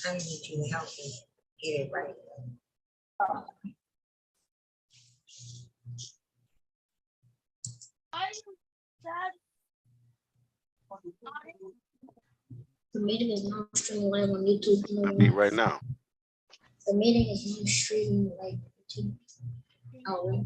I need you to help me get it right. The meeting is now streaming live on YouTube. Be right now. The meeting is now streaming live on YouTube. Oh, right.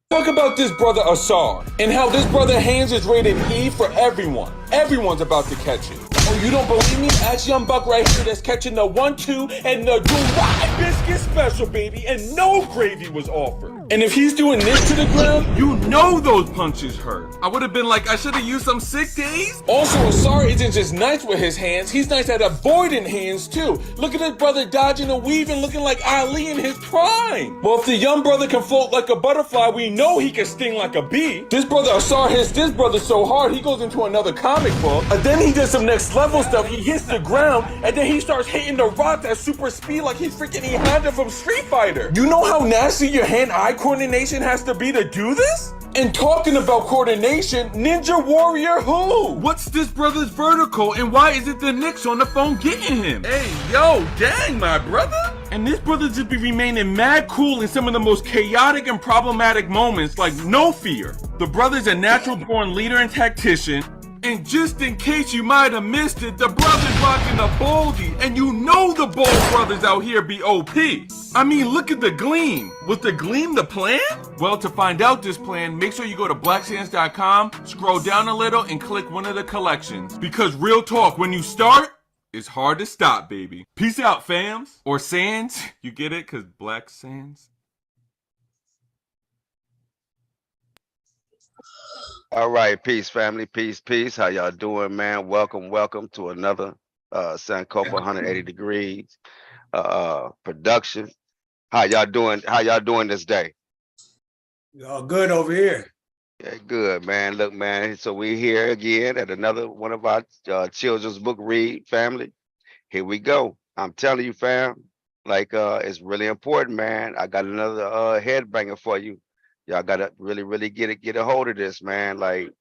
Talk about this brother Asar and how this brother Hands is rated E for everyone. Everyone's about to catch it. Oh, you don't believe me? Ask Young Buck right here that's catching the 1-2 and the dry biscuit special, baby, and no gravy was offered. And if he's doing this to the ground, you know those punches hurt. I would have been like, I should have used some sick days. Also, Asar isn't just nice with his hands, he's nice at avoiding hands too. Look at his brother dodging and weaving, looking like Ali in his prime. Well, if the young brother can float like a butterfly, we know he can sting like a bee. This brother Asar hits this brother so hard, he goes into another comic book. And then he does some next level stuff, he hits the ground, and then he starts hitting the rocks at super speed like he's freaking E Honda from Street Fighter. You know how nasty your hand-eye coordination has to be to do this? And talking about coordination, Ninja Warrior who? What's this brother's vertical and why is it the Knicks on the phone getting him? Hey, yo, dang, my brother. And this brother just be remaining mad cool in some of the most chaotic and problematic moments, like no fear. The brother's a natural born leader and tactician. And just in case you might have missed it, the brother's rocking a Baldy, and you know the Ball brothers out here be OP. I mean, look at the gleam. Was the gleam the plan? Well, to find out this plan, make sure you go to blacksands.com, scroll down a little, and click one of the collections. Because real talk, when you start, it's hard to stop, baby. Peace out, fams. Or Sands. You get it? Because Black Sands. All right, peace, family, peace, peace. How y'all doing, man? Welcome, welcome to another Sankofa 180 degrees production. How y'all doing? How y'all doing this day? All good over here. Yeah, good, man. Look, man. So we're here again at another one of our children's book read, family. Here we go. I'm telling you, fam. Like it's really important, man. I got another headbanger for you. Y'all gotta really get a hold of this, man. Like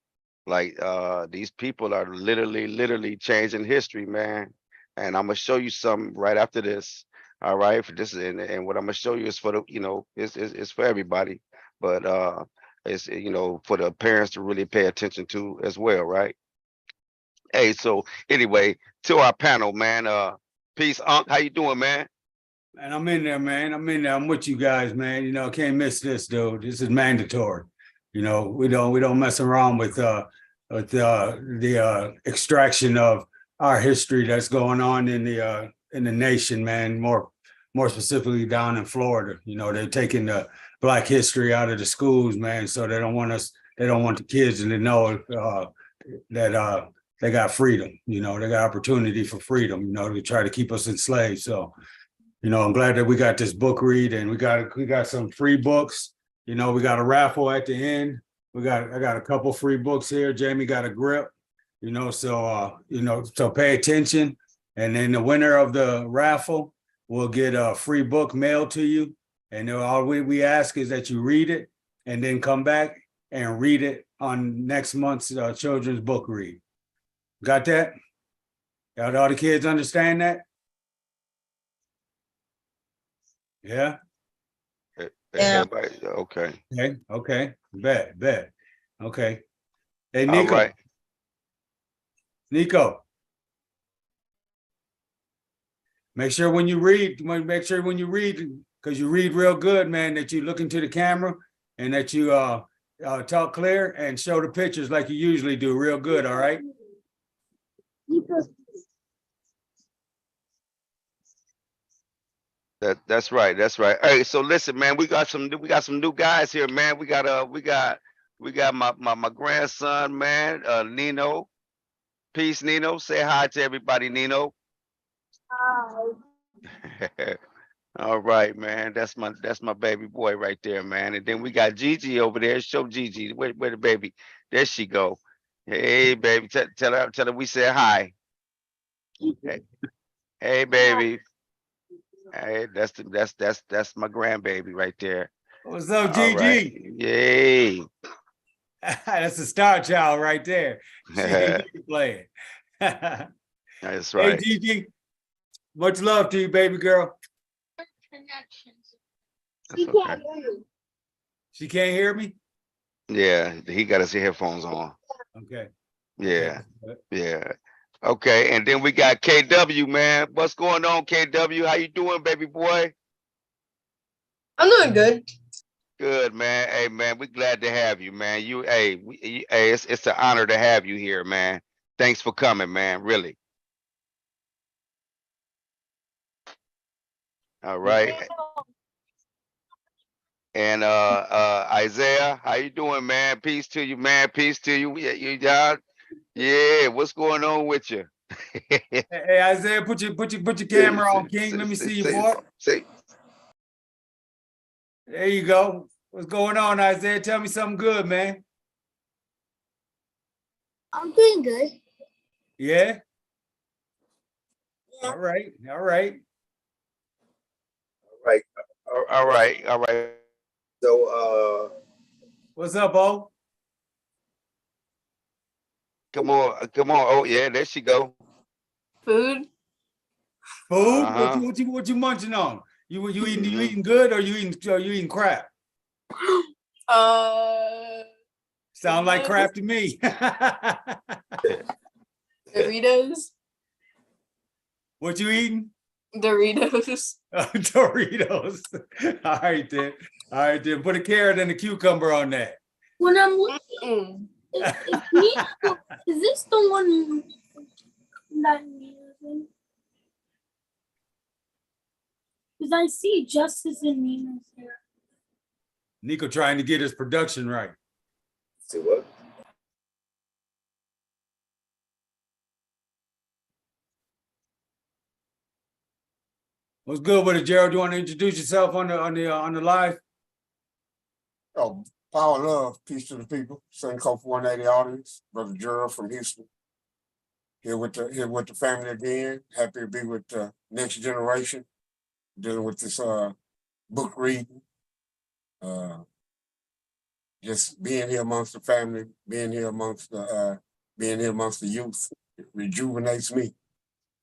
these people are literally changing history, man. And I'm gonna show you some right after this. All right, for this and what I'm gonna show you is for the it's for everybody, but it's for the parents to really pay attention to as well, right? Hey, so anyway, to our panel, man. Peace, Unc. How you doing, man? And I'm in there, man. I'm in there. I'm with you guys, man. Can't miss this, dude. This is mandatory. We don't mess around with the extraction of our history that's going on in the nation, man. More specifically down in Florida. They're taking the Black history out of the schools, man. So they don't want the kids to know that they got freedom. They got opportunity for freedom. To try to keep us enslaved. So. I'm glad that we got this book read and we got some free books. We got a raffle at the end. I got a couple free books here. Jamie got a grip, so pay attention. And then the winner of the raffle will get a free book mailed to you. And all we ask is that you read it and then come back and read it on next month's children's book read. Got that? Got all the kids understand that? Yeah. Everybody, okay. Okay. Bet. Okay. Hey, Nico. All right. Nico. Make sure when you read, because you read real good, man, that you look into the camera and that you talk clear and show the pictures like you usually do real good, all right? That's right. Hey, so listen, man, we got some new guys here, man. We got my grandson, man, Nino. Peace, Nino. Say hi to everybody, Nino. Hi. All right, man. That's my baby boy right there, man. And then we got Gigi over there. Show Gigi. Where the baby? There she go. Hey, baby. Tell her we said hi. Hey, hey, baby. Hey, that's my grandbaby right there. What's up, All right. Gigi? Yay. That's a star child right there. She ain't even playing. Hey, That's right. Gigi, much love to you, baby girl. That's okay. She can't hear me? Yeah, he got his headphones on. Okay. Yeah, Okay. yeah. Okay, and then we got KW, man. What's going on, KW? How you doing, baby boy? I'm doing good. Good, man. Hey, man, we glad to have you, man. Hey, it's an honor to have you here, man. Thanks for coming, man. Really. All right. And Isaiah, how you doing, man? Peace to you, man. Peace to you. Yeah, what's going on with you? Hey, Isaiah, put your camera on, King. Let me see you, boy. There you go. What's going on, Isaiah? Tell me something good, man. I'm doing good. Yeah? Yeah. All right. All right. Right. All right. All right. So What's up, Bo? come on. Oh yeah, there she go. Food. Food? Uh-huh. What you munching on? You eating good or you eating crap? Sound like crap to me. Doritos. What you eating? Doritos. Doritos. All right then. Put a carrot and a cucumber on that. When I'm looking, is this the one that I'm using? Because I see Justice and Nina's here. Nico trying to get his production right. See what? What's good with it, Gerald? You want to introduce yourself on the live? Oh, power, love, peace to the people. Sankofa 180 audience, brother Gerald from Houston. Here with the family again. Happy to be with the next generation, dealing with this book reading. Just being here amongst the family, being here amongst the youth, it rejuvenates me.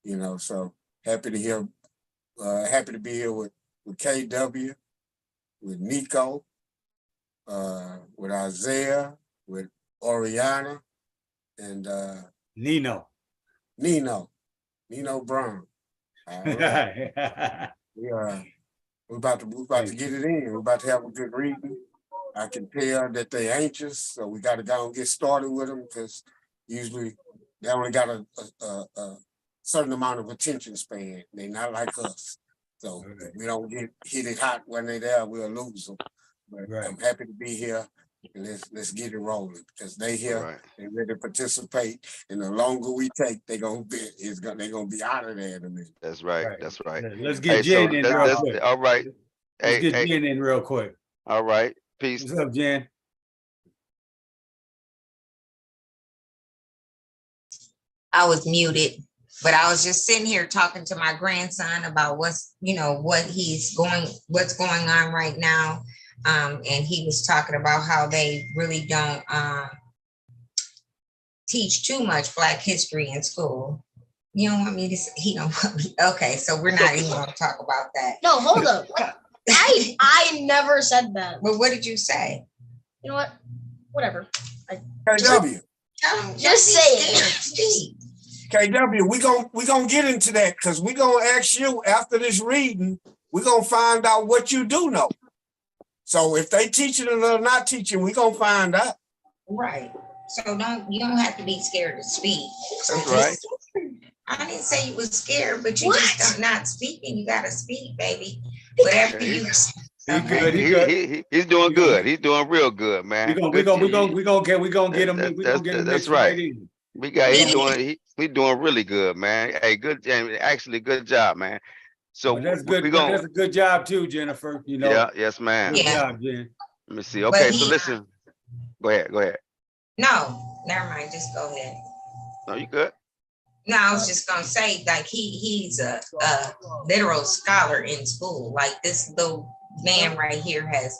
You know, so happy to be here with KW, with Nico, with Isaiah, with Oriana, and Nino Brown. All right. We're about to get it in. We're about to have a good reading. I can tell that they're anxious, so we got to go and get started with them because usually they only got a certain amount of attention span. They're not like us. So if we don't hit it hot when they're there, we'll lose them. But I'm happy to be here, and let's get it rolling because they here, they ready to participate. And the longer we take, they're gonna be out of there in a minute. That's right. That's right. Let's get Jen in real quick. All right. Let's get Jen in real quick. All right. Peace. What's up, Jen? I was muted, but I was just sitting here talking to my grandson about what's going on right now. And he was talking about how they really don't teach too much Black history in school. You don't want me to say, he don't want me. Okay, so we're not even going to talk about that. No, hold up. I never said that. Well, what did you say? You know what? Whatever. KW. Just say it. KW, we gonna get into that because we gonna ask you after this reading. We gonna find out what you do know. So if they teaching it or not teaching, we gonna find out. Right. So you don't have to be scared to speak. So That's right. I didn't say you was scared, but you just not speaking. You gotta speak, baby. Whatever you. He's doing good. He's doing real good, man. We gonna get him. That's right. He's doing really good, man. Hey, good, actually good job, man. So But that's we're good. gonna, That's a good job too, Jennifer. You know, yeah, yes, ma'am. good Yeah. job, Jen. Let me see. But Okay, so he, listen. Go ahead. Go ahead. no, never mind. Just go ahead. No, you good? No, I was just gonna say, like he's a literal scholar in school. Like this little man right here has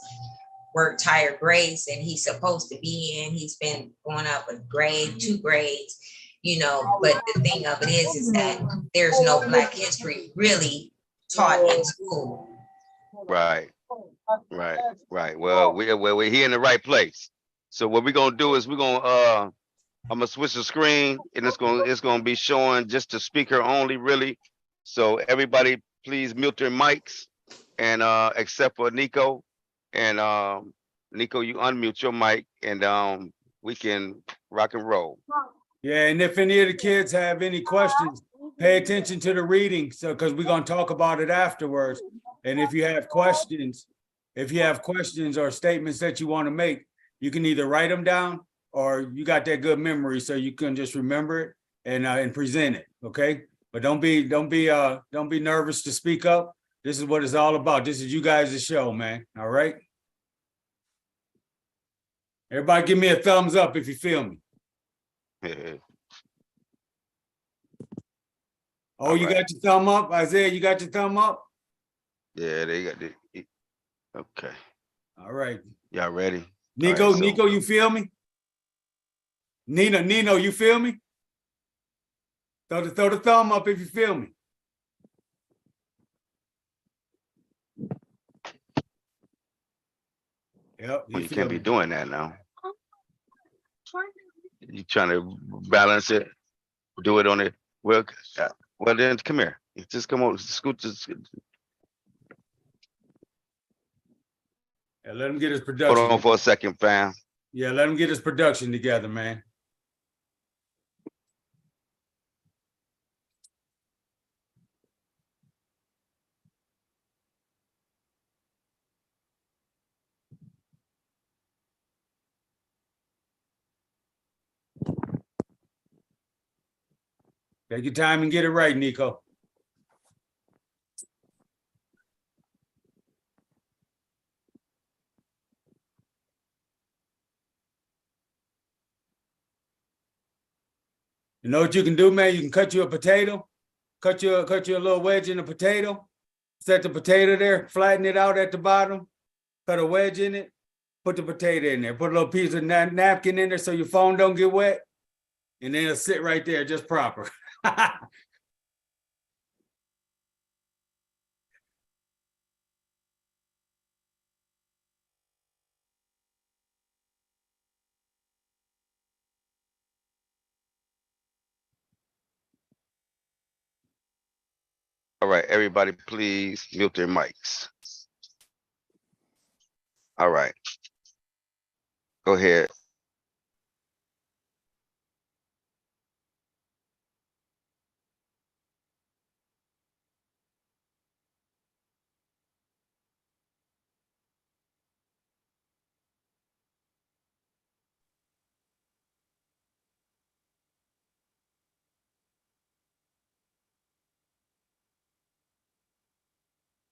worked higher grades than he's supposed to be in. He's been going up a grade, 2 grades, you know. But the thing of it is that there's no Black history really taught in school. Right. Right. Right. Well, we're here in the right place. So what we're gonna do is I'm gonna switch the screen and it's gonna be showing just the speaker only really. So everybody please mute their mics and except for Nico. And Nico, you unmute your mic and we can rock and roll. Yeah, and if any of the kids have any questions, pay attention to the reading. So, because we're gonna talk about it afterwards. And if you have questions or statements that you want to make, you can either write them down or you got that good memory, so you can just remember it and present it. Okay, but don't be nervous to speak up. This is what it's all about. This is you guys' show, man. All right. Everybody, give me a thumbs up if you feel me. Oh, All you right. got your thumb up, Isaiah. You got your thumb up. Yeah, they got the. Okay, All right, y'all ready? Nico. All right, so- Nico, you feel me? Nino, you feel me? Throw the thumb up if you feel me. Yep. Well, you feel can't be me. doing that now. You trying to balance it, do it on it. Well, then come here. You just come on, scoot. Just Yeah, let him get his hold production. on for a second, fam. Yeah, let him get his production together, man. Take your time and get it right, Nico. You know what you can do, man? You can cut you a potato, cut you a little wedge in a potato, set the potato there, flatten it out at the bottom, cut a wedge in it, put the potato in there, put a little piece of napkin in there so your phone don't get wet, and then it'll sit right there just proper. All right, everybody, please mute their mics. All right, go ahead.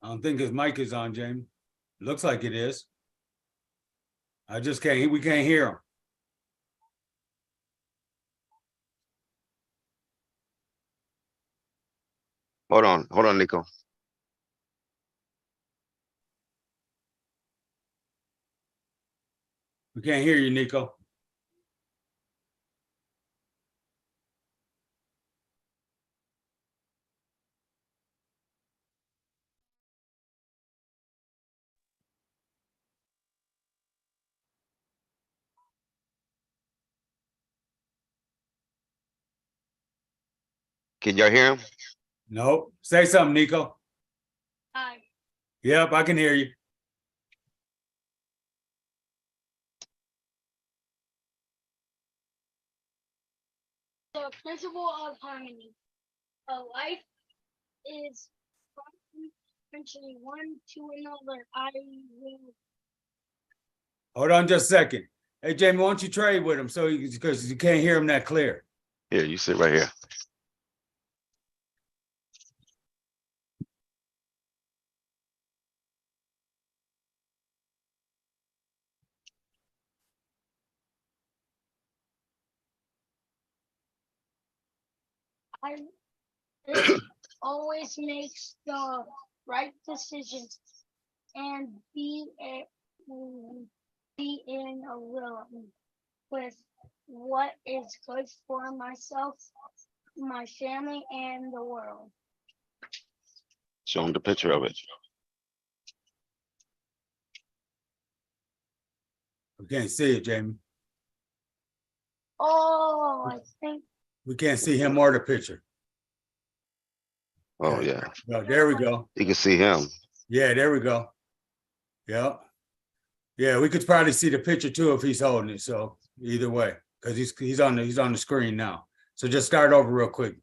I don't think his mic is on, Jamie. Looks like it is. I just can't, we can't hear him. Hold on, Nico. We can't hear you, Nico. Can y'all hear him? Nope. Say something, Nico. Hi. Yep, I can hear you. The principle of harmony. A life is essentially one to another. I will. Hold on just a second. Hey, Jamie, why don't you trade with him because you can't hear him that clear. Here, you sit right here. I this always makes the right decisions and be in a will with what is good for myself, my family, and the world. Show him the picture of it. We can't see it, Jamie. Oh, I think We can't see him or the picture. Oh Okay. yeah, Well, there we go. you can see him. Yeah, there we go. Yep. Yeah, we could probably see the picture too if he's holding it. So either way, because he's on the screen now. So just start over real quick.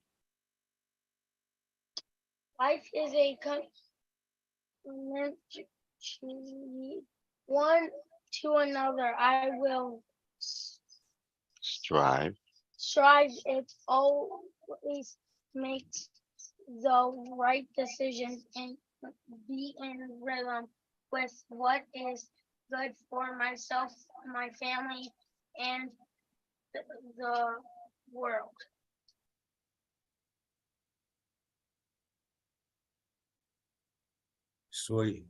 life is a one to another. I will Strive. strive. It always makes the right decisions and be in rhythm with what is good for myself, my family, and the world. Sweet.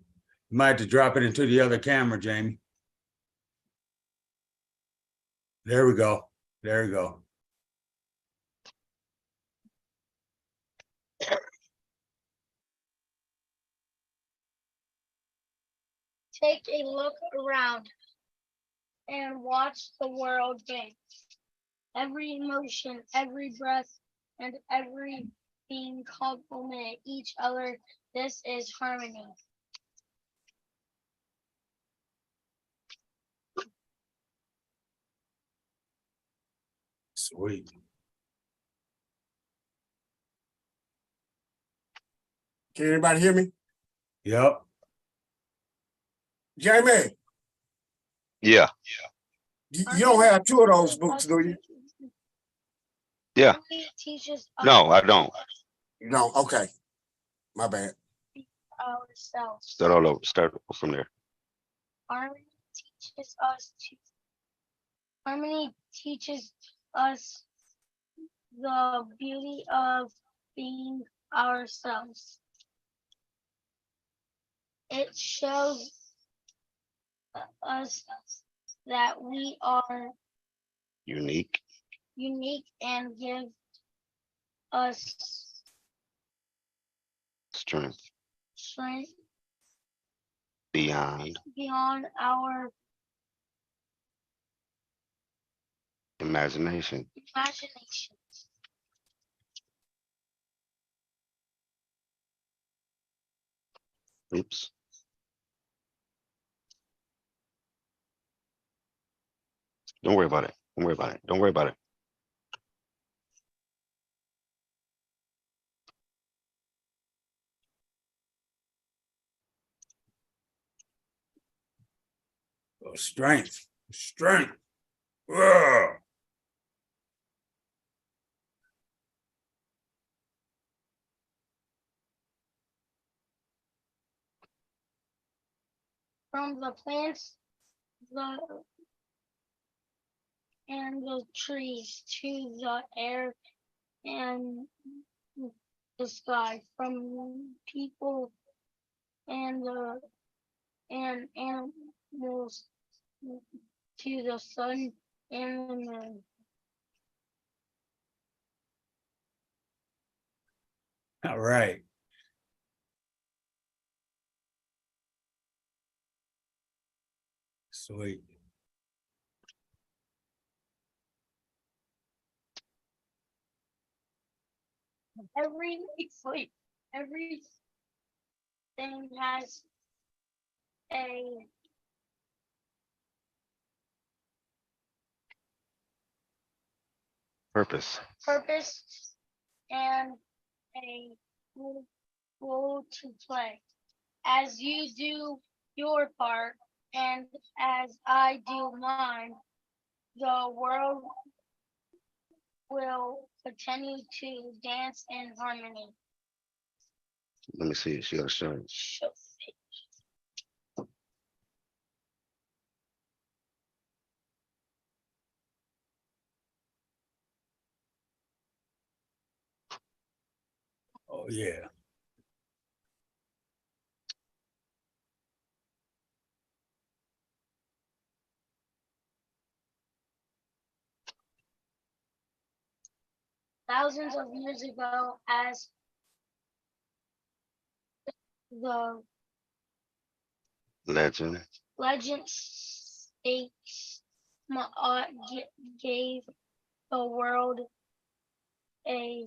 You might have to drop it into the other camera, Jamie. There we go. There we go. Take a look around and watch the world dance. Every emotion, every breath, and every being complement each other. This is harmony. Sweet. Can everybody hear me? Yep. Jamie, Yeah, you don't have two of those books, do you? yeah. Harmony teaches us No, I don't. No, okay. My bad. ourselves. Start all over. Start from there. Harmony teaches us to. Harmony teaches us the beauty of being ourselves. It shows us that we are Unique. unique and give us Strength. strength Beyond beyond our imagination. imagination. Oops. Don't worry about it. Don't worry about it. Don't worry about it. Oh, strength. Strength. Ugh. From the plants, the and the trees to the air and the sky, from people and the and animals to the sun and the moon. All right. Sweet. Everything has a Purpose. purpose and a role to play. As you do your part and as I do mine, the world will continue to dance in harmony. Let me see. She got to show you. yeah. Thousands of years ago, as the Legend. legend states, Ma'at gave the world a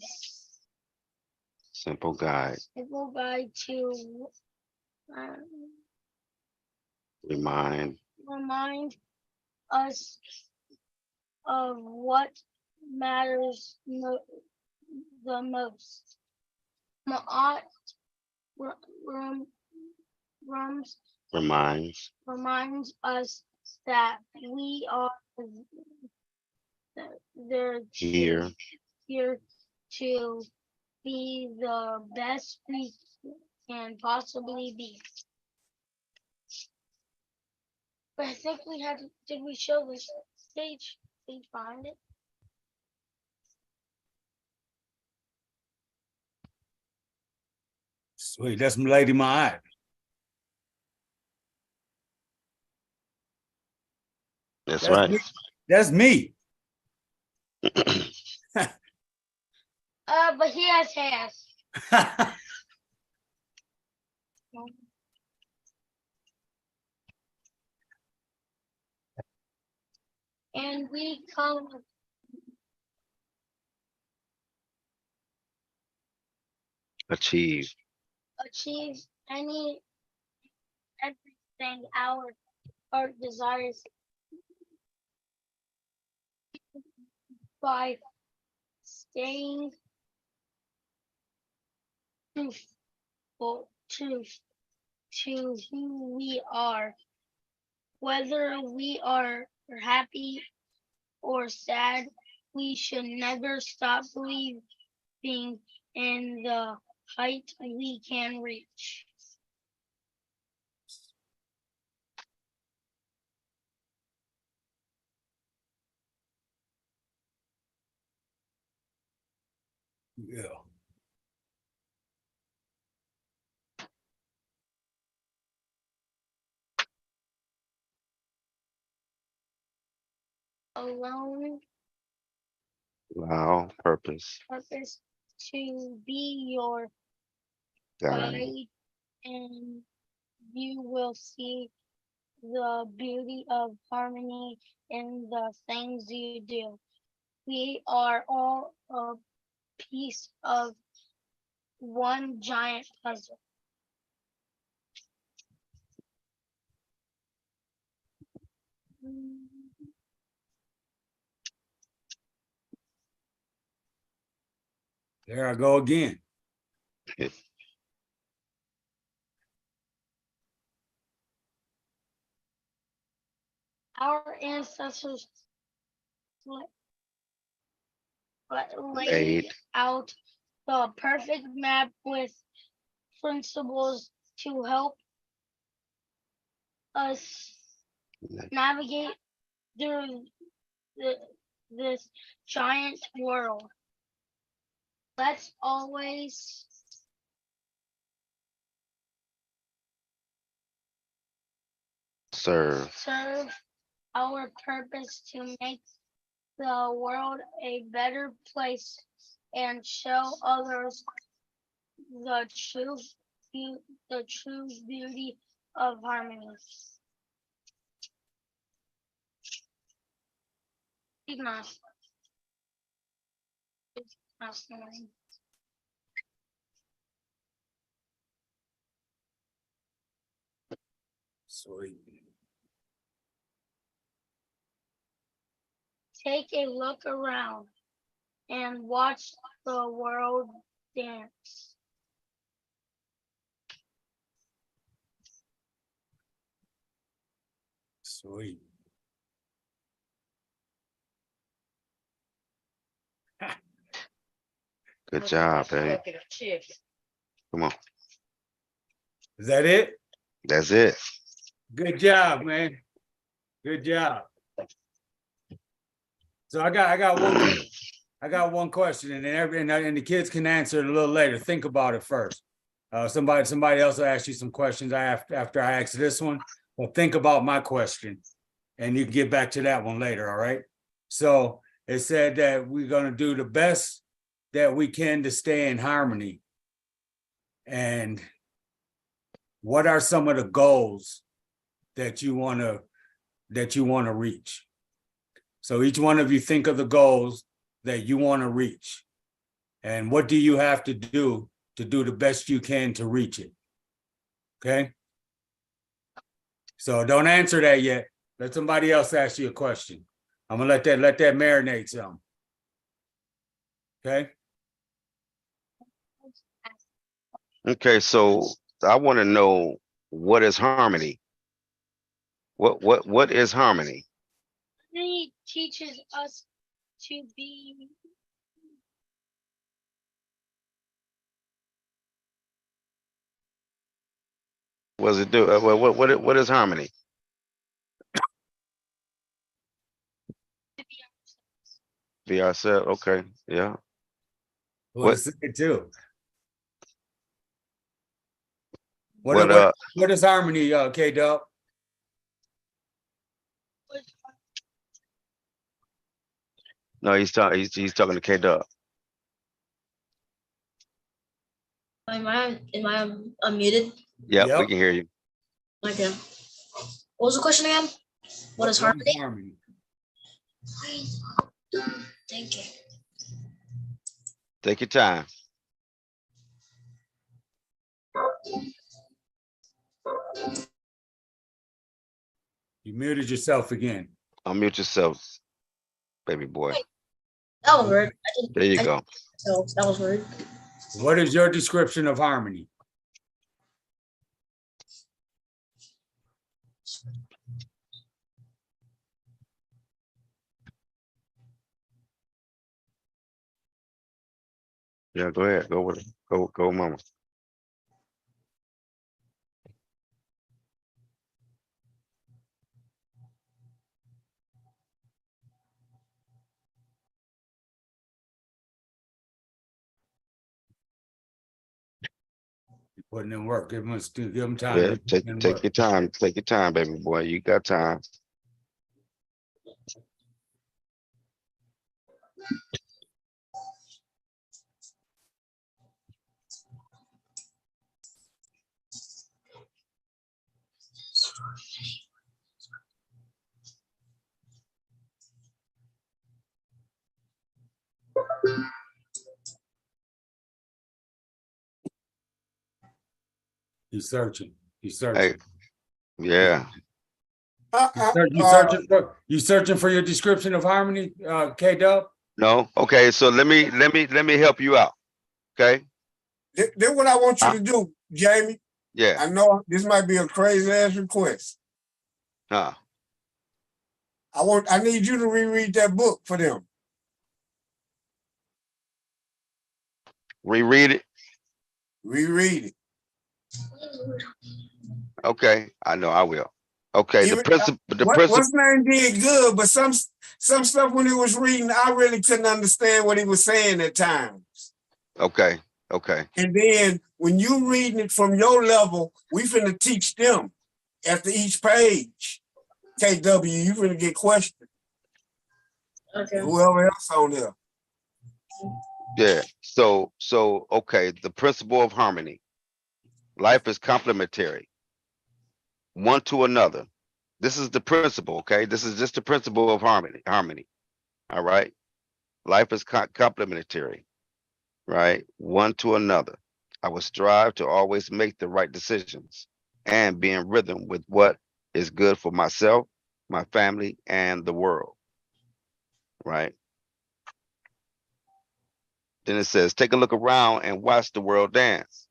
Simple guide. simple guide to uh, Remind. remind us of what matters the most. Ma'at rum, rums Reminds. reminds us that we are there Here. here to be the best we can possibly be. But I think we had. Did we show the stage behind it? Sweet. That's Lady My Eye. That's That's right. me. That's me. But he has hands. And we come Achieve. achieve everything our heart desires by staying truthful to who we are. Whether we are happy or sad, we should never stop believing in the height we can reach. Yeah. Alone Wow. Purpose. purpose to be your Guide. guide, and you will see the beauty of harmony in the things you do. We are all a piece of one giant puzzle. There I go again. Our ancestors laid Laid. out the perfect map with principles to help us navigate through this giant world. Let's always Serve. serve our purpose to make the world a better place and show others the the true beauty of harmony. Ignas. Sweet. Take a look around and watch the world dance. Sweet. Good job, babe. Come on. Is that it? That's it. Good job, man. Good job. So I got one I got one question, and and the kids can answer it a little later. Think about it first. Somebody else will ask you some questions after I ask this one. Well, think about my question, and you can get back to that one later. All right. So it said that we're gonna do the best that we can to stay in harmony. And what are some of the goals that you wanna reach? So each one of you think of the goals that you want to reach. And what do you have to do the best you can to reach it? Okay. So don't answer that yet. Let somebody else ask you a question. I'm gonna let that marinate some. Okay. Okay, so I want to know, what is harmony? What is harmony? He teaches us to be What does it do? What is harmony? Be ourselves. Okay, yeah. What What is it too? what What is harmony, K-Dub? No, he's talking to K Dub. Am I unmuted? Yep, we Yep. can hear you. Okay. What was the question again? What is harmony? Harmony. Thank you. Take your time. You muted yourself again. Unmute yourself, baby boy. That was weird. There you go. So that was weird. What is your description of harmony? Yeah, go ahead. Go with it. Go, mama. You're putting in work. Give them time. Yeah, You're putting in take work. your time. Take your time, baby boy. You got time. He's searching. He's Hey, searching. yeah. You searching for your description of harmony, K-Dub? No. Okay. So let me help you out. Okay. Then what I want you Huh? to do, Jamie. Yeah. I know this might be a crazy ass request. Huh. I need you to reread that book for them. Reread it. Reread it. Okay. I know I will. Okay. Even, The what's principle. name did good, but some stuff when he was reading, I really couldn't understand what he was saying at times. Okay. Okay. And then when you reading it from your level, we finna teach them after each page. KW, you finna get questioned. Okay. Whoever else on there. Yeah. So okay. The principle of harmony. Life is complementary, one to another. This is the principle. Okay. This is just the principle of harmony. Harmony. All right. Life is complementary, right? One to another. I will strive to always make the right decisions and be in rhythm with what is good for myself, my family, and the world, right? Then it says, take a look around and watch the world dance.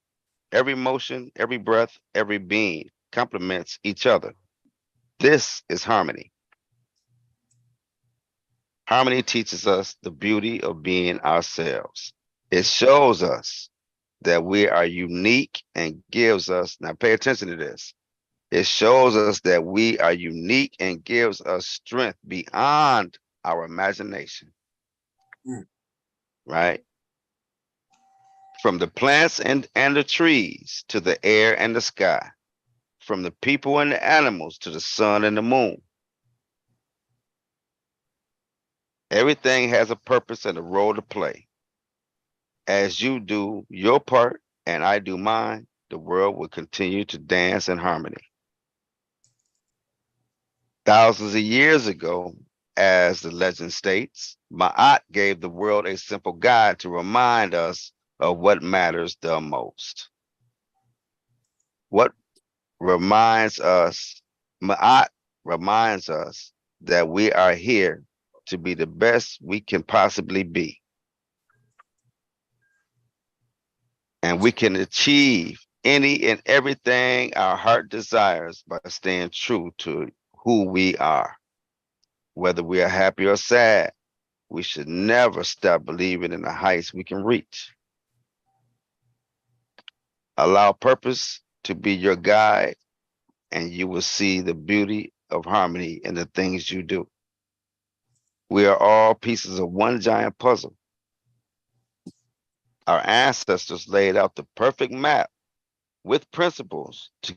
Every motion, every breath, every being complements each other. This is harmony. Harmony teaches us the beauty of being ourselves. It shows us that we are unique and gives us, now pay attention to this. It shows us that we are unique and gives us strength beyond our imagination. Mm. right? From the plants and the trees to the air and the sky, from the people and the animals to the sun and the moon. Everything has a purpose and a role to play. As you do your part and I do mine, the world will continue to dance in harmony. Thousands of years ago, as the legend states, Ma'at gave the world a simple guide to remind us of what matters the most. What reminds us, Ma'at reminds us that we are here to be the best we can possibly be. And we can achieve any and everything our heart desires by staying true to who we are. Whether we are happy or sad, we should never stop believing in the heights we can reach. Allow purpose to be your guide, and you will see the beauty of harmony in the things you do. We are all pieces of one giant puzzle. Our ancestors laid out the perfect map with principles to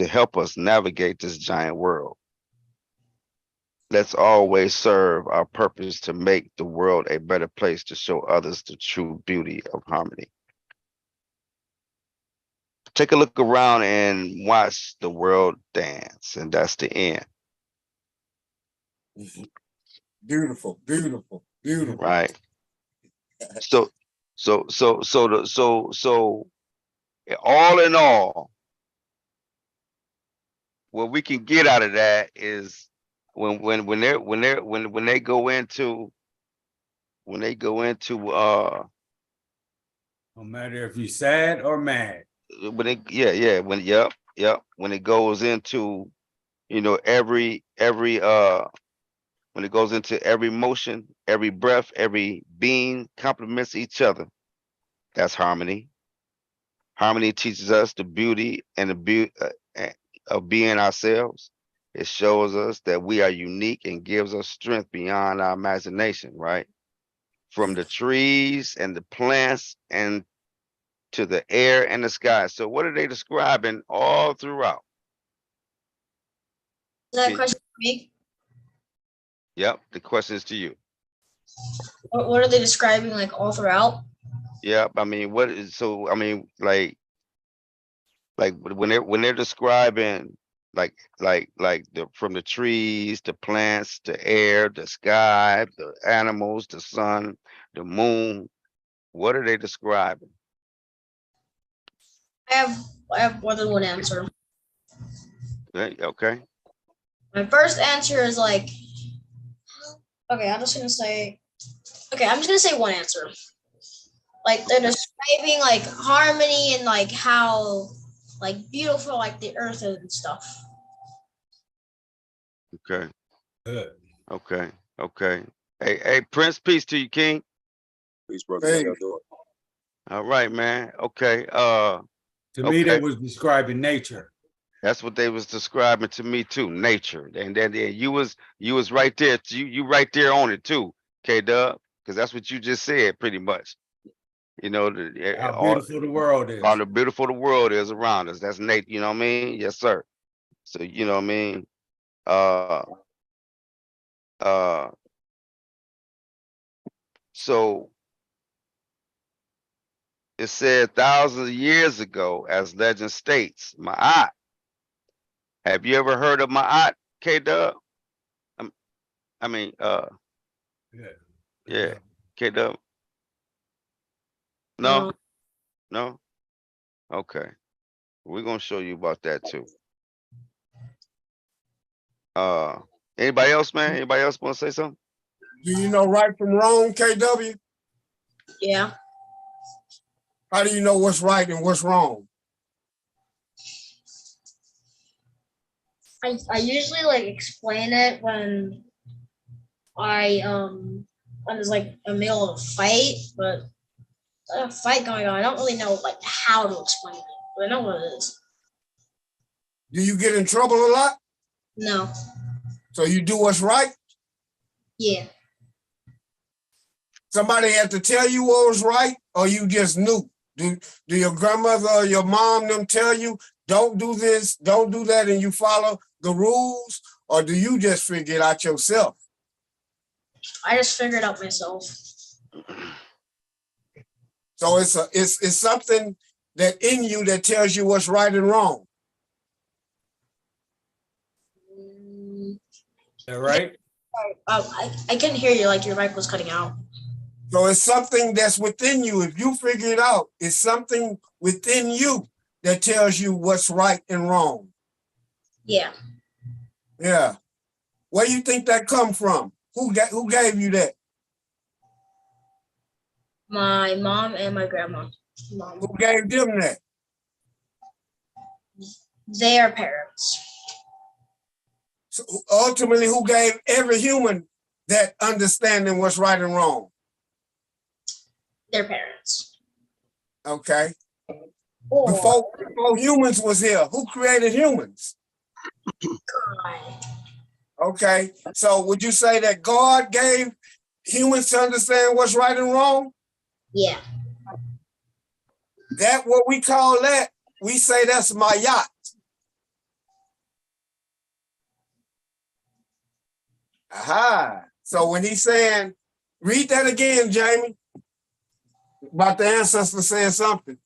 help us navigate this giant world. Let's always serve our purpose to make the world a better place, to show others the true beauty of harmony. Take a look around and watch the world dance, and that's the end. Beautiful, beautiful, beautiful. Right. So all in all, what we can get out of that is when they go into No matter if you're sad or mad. when it goes into, when it goes into every motion, every breath, every being complements each other. That's harmony. Harmony teaches us the beauty and the beauty of being ourselves. It shows us that we are unique and gives us strength beyond our imagination, right? From the trees and the plants and to the air and the sky. So what are they describing all throughout? Is that a question for me? Yep, the question is to you. What are they describing like all throughout? Yep, I mean, like when they're describing like from the trees, the plants, the air, the sky, the animals, the sun, the moon, what are they describing? I have more than one answer. Okay. My first answer is like, okay, I'm just gonna say one answer. Like they're describing like harmony and like how like beautiful like the earth is and stuff. Okay. Good. Okay. Hey, Prince, peace to you, King. Peace, brother. How y'all doing? All right, man. Okay. To me, they was describing nature. That's what they was describing to me too, nature. And then you was right there. You right there on it too, K-Dub, because that's what you just said pretty much. How beautiful the world is. How beautiful the world is around us. That's nature, you know what I mean? Yes, sir. So you know what I mean? So it said thousands of years ago, as legend states, Ma'at. Have you ever heard of Ma'at, K-Dub? Yeah, K-Dub. No? No? Okay. We're gonna show you about that too. Anybody else, man? Anybody else want to say something? Do you know right from wrong, KW? Yeah. How do you know what's right and what's wrong? I usually like explain it when when there's like a middle of a fight, but a fight going on. I don't really know like how to explain it, but I know what it is. Do you get in trouble a lot? No. So you do what's right? Yeah. Somebody had to tell you what was right, or you just knew? Do your grandmother or your mom them tell you, don't do this, don't do that, and you follow the rules? Or do you just figure it out yourself? I just figured out myself. So it's something that in you that tells you what's right and wrong. Is that right? I couldn't hear you, like your mic was cutting out. So it's something that's within you. If you figure it out, it's something within you that tells you what's right and wrong. Yeah. Yeah. Where do you think that come from? Who gave you that? My mom and my grandma. Who gave them that? They are parents. So ultimately, who gave every human that understanding what's right and wrong? Their parents. Okay. Or Before humans was here, who created humans? God. Okay. So would you say that God gave humans to understand what's right and wrong? Yeah. That what we call that? We say that's my yacht. Aha. So when he's saying, read that again, Jamie, about the ancestor saying something.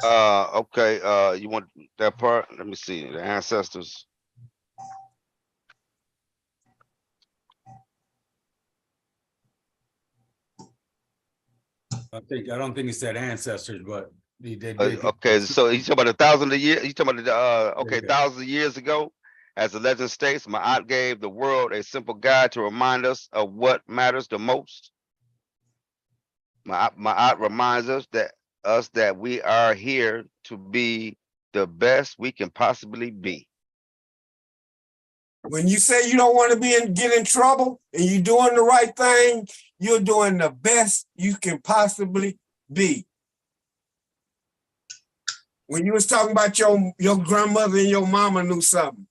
Okay. You want that part? Let me see. The ancestors. I don't think he said ancestors, but they did. Okay, so he's talking about 1,000 a year. He's talking about okay, Okay. thousands of years ago. As the legend states, Ma'at gave the world a simple guide to remind us of what matters the most. Ma'at reminds us that we are here to be the best we can possibly be. When you say you don't want to get in trouble and you're doing the right thing, you're doing the best you can possibly be. When you was talking about your grandmother and your mama knew something,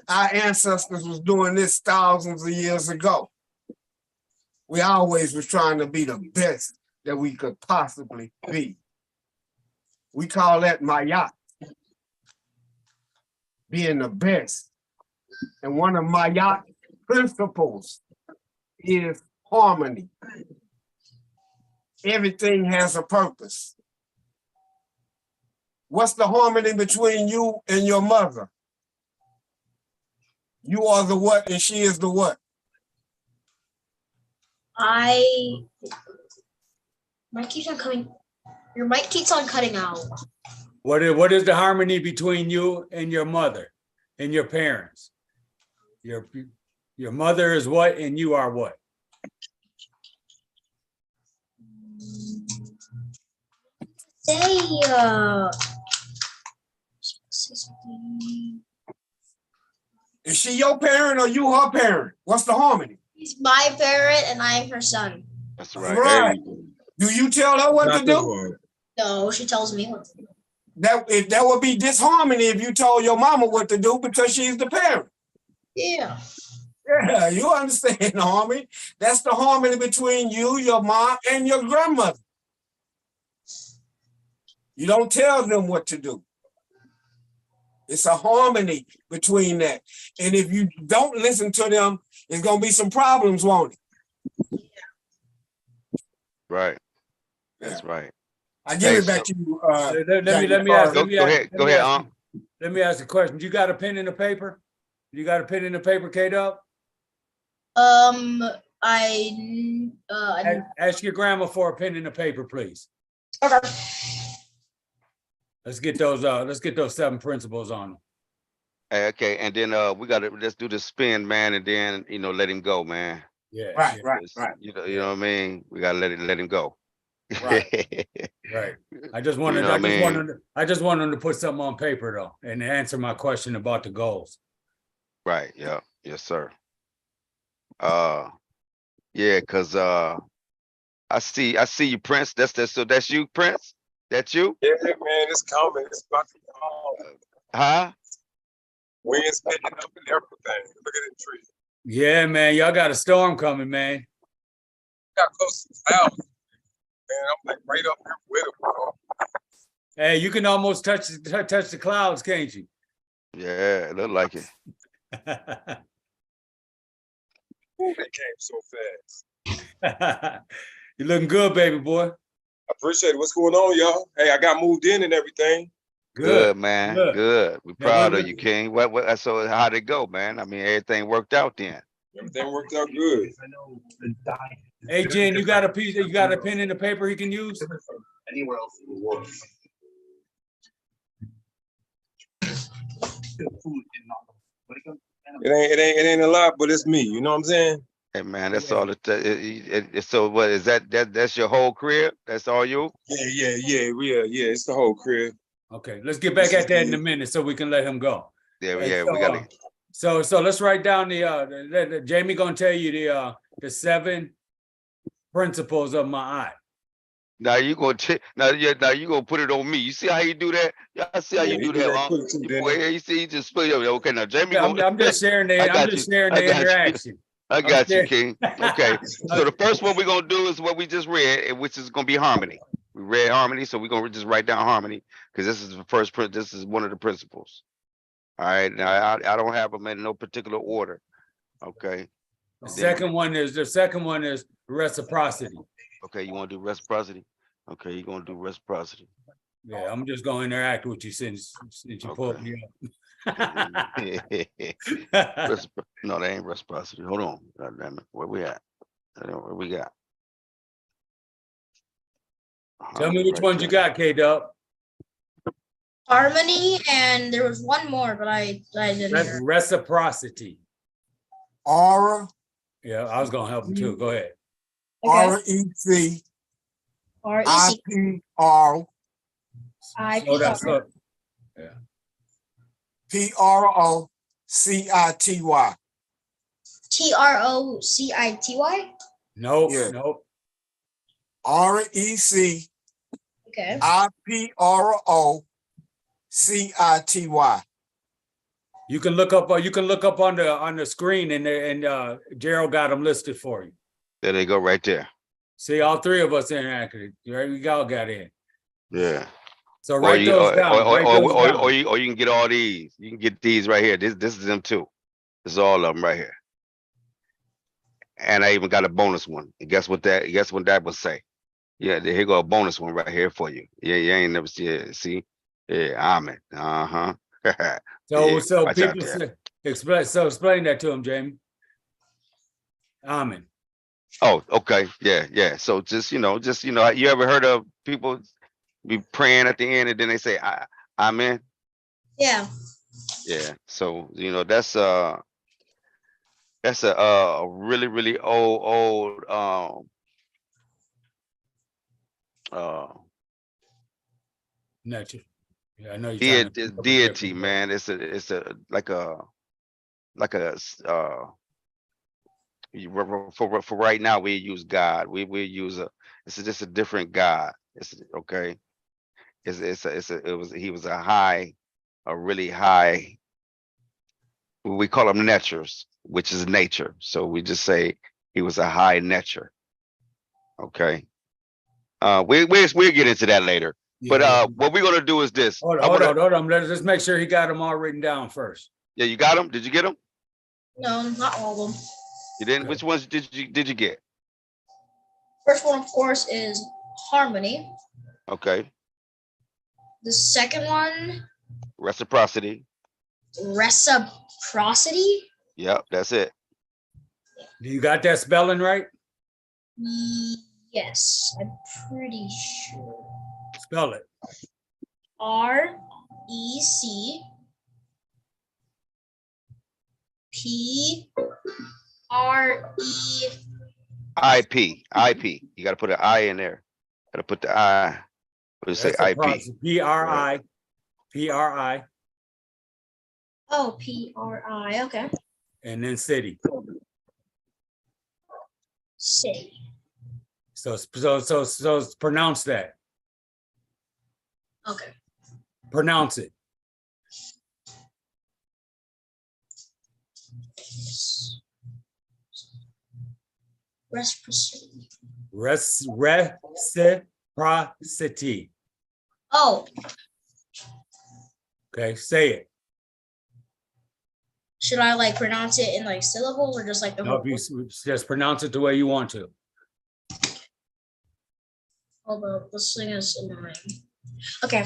our ancestors was doing this thousands of years ago. We always was trying to be the best that we could possibly be. We call that Mayat, being the best. And one of Mayat principles is harmony. Everything has a purpose. What's the harmony between you and your mother? You are the what and she is the what? Mic keeps on coming. Your mic keeps on cutting out. What is the harmony between you and your mother and your parents? Your mother is what and you are what? Is she your parent or you her parent? What's the harmony? She's my parent and I am her son. That's right. Right. Do you tell her what to do? No, she tells me what to do. That would be disharmony if you told your mama what to do because she's the parent. Yeah. Yeah, you understand the harmony. That's the harmony between you, your mom, and your grandmother. You don't tell them what to do. It's a harmony between that. And if you don't listen to them, there's going to be some problems, won't it? Right. That's right. I give it back to you. Let me ask. Go ahead, Let me ask a question. You got a pen and a paper? You got a pen and a paper, K-Dub? Ask your grandma for a pen and a paper, please. Okay. Let's get those 7 principles on them. Okay, and then let's do the spin, man, and then let him go, man. Yeah. Right. You know what I mean? We gotta let him go. Right. Right. I just wanted to put something on paper though, and answer my question about the goals. Right. Yeah. Yes, sir. Yeah, because I see you, Prince. So that's you, Prince? That's you? Yeah, man, it's coming. It's about to come. Huh? Winds picking up and everything. Look at the tree. Yeah, man, y'all got a storm coming, man. got close to his house, and I'm like right up here with him, bro. Hey, you can almost touch the clouds, can't you? Yeah, it looked like it. Ooh, they came so fast. You looking good, baby boy. I appreciate it. What's going on, y'all? Hey, I got moved in and everything. Good, man. Good. Good. We Yeah, proud we're of you, King. What so how'd it go, man? I mean, everything worked out then. Everything worked out good. Hey, Jen, you got a piece? You got a pen and a paper he can use? Anywhere else in the world. It ain't a lot, but it's me. You know what I'm saying? Hey, man, that's all so what is that's your whole career? That's all you? Yeah. It's the whole crib. Okay, let's get back at that in a minute so we can let him go. Yeah, And yeah, so, we gotta. So let's write down Jamie gonna tell you the 7 principles of my eye. Now you gonna now you gonna put it on me. You see how you do that? Y'all see how Yeah, you he do did that, that huh? quick too, You didn't boy, he? you see, he just split it. Okay, now Jamie I'm just sharing the I I'm got just you. sharing I the got you. interaction. I got you, sharing- King. Okay. So the first one we're gonna do is what we just read, which is gonna be harmony. We read harmony, so we're gonna just write down harmony because this is the first print. This is one of the principles. All right. Now I don't have them in no particular order. Okay. The second one is reciprocity. Okay, you want to do reciprocity? Okay, you're gonna do reciprocity. Yeah, I'm just gonna interact with you since you pulled me up. No, that ain't reciprocity. Hold on. God damn it. Where we at? Where we got? Tell me which ones you got, K-Dub. Harmony, and there was one more, but I didn't That's hear. reciprocity. Aura, Yeah, I was gonna help him too. Go ahead. REC, REC. IPR, Slow down, slow. PROCITY. TROCITY. Nope, Yeah. nope. REC, Okay. IPROCITY. You can look up on the screen and Gerald got them listed for you. There they go right there. See, all 3 of us interacted. Right? We all got in. Yeah. So write those down. Write those down. Or you can get all these. You can get these right here. This is them too. This is all of them right here. And I even got a bonus one. And guess what that would say? Yeah, here go a bonus one right here for you. Yeah, you ain't never see it. See? Yeah, amen. Uh-huh. So Yeah, watch out people there. explain that to him, Jamie. Amen. Oh, okay. Yeah. So just you ever heard of people be praying at the end and then they say amen? Yeah. Yeah. So that's a really, really old Nature. Yeah, I know you're trying to deity, man. It's a like a for right now we use God. We use it's just a different God. It's okay. He was a really high. We call them natures, which is nature. So we just say he was a high nature. Okay. We'll get into that later. But what we're gonna do is this. Hold on. Let's make sure he got them all written down first. Yeah, you got them? Did you get them? No, not all of them. You didn't? Which ones did you get? First one, of course, is harmony. Okay. The second one, Reciprocity. reciprocity. Yep, that's it. Do you got that spelling right? Yes, I'm pretty sure. Spell it. REC IP. You got to put an I in there. Got to put the I. What do you say? IP. PRI. PRI. Oh, PRI. Okay. And then city. City. So pronounce that. Okay. Pronounce it. Reciprocity. Reciprocity. Oh, Okay, say it. should I like pronounce it in like syllables or just like the No, whole if you word? just pronounce it the way you want to. Although this thing is annoying. Okay.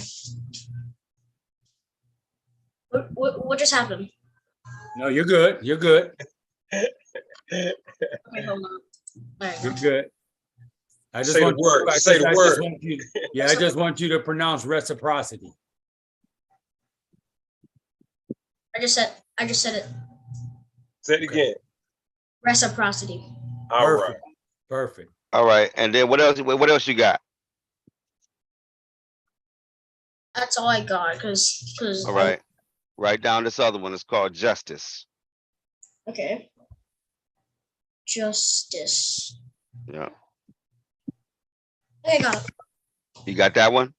What just happened? No, you're good. You're good. Okay, hold on. There you You're go. good. I just Say the want word. I Say just, the I just word. want you. Yeah, I just want you to pronounce reciprocity. I just said it. Say it again. Reciprocity. All right. Perfect. Perfect. All right, and then what else? What else you got? That's all I got because All right, write down this other one. It's called justice. okay. Justice. Yeah, Okay, got it. you got that one.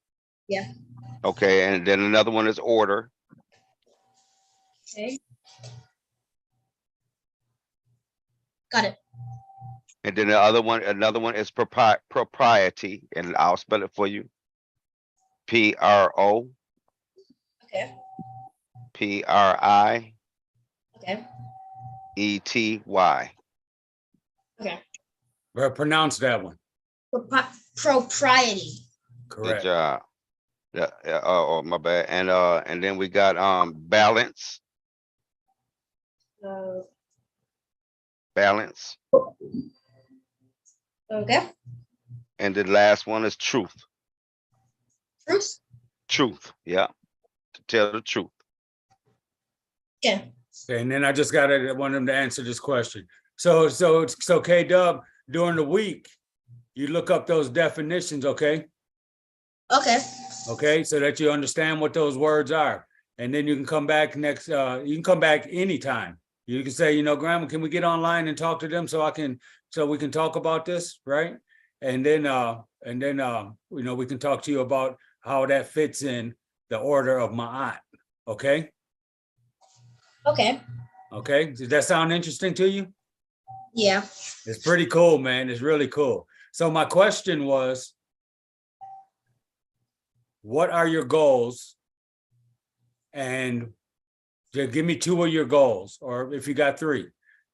Yeah. Okay, and then another one is order. Okay. Got it. And then another one is propriety, and I'll spell it for you. PROPRIETY. Okay. Okay. Okay. Well, pronounce that one. Propriety. Good Correct. job. Yeah, yeah, oh, my bad. And then we got balance. Balance. Okay. And the last one is truth. Truth. Truth. Yeah. To tell the truth. Okay. Okay, and then I just want them to answer this question. So K-Dub, during the week, you look up those definitions, okay? Okay. Okay, so that you understand what those words are. And then you can come back you can come back anytime. You can say, Grandma, can we get online and talk to them so we can talk about this, right? And then we can talk to you about how that fits in the order of Ma'at, okay? Okay. Okay, does that sound interesting to you? Yeah. It's pretty cool, man. It's really cool. So my question was, what are your goals? And give me 2 of your goals, or if you got 3,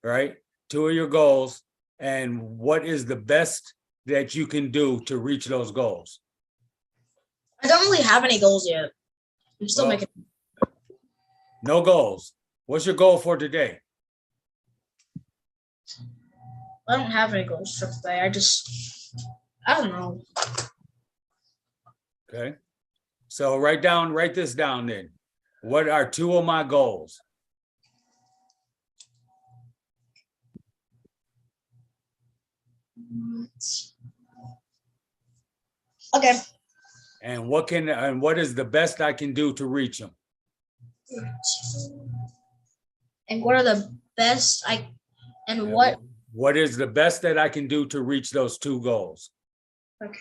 right? 2 of your goals, and what is the best that you can do to reach those goals? I don't really have any goals yet. I'm still Well, making. No goals. What's your goal for today? I don't have any goals for today. I don't know. Okay. So write this down then. What are 2 of my goals? Okay. And what is the best I can do to reach them? And what are the best What is the best that I can do to reach those 2 goals? Okay.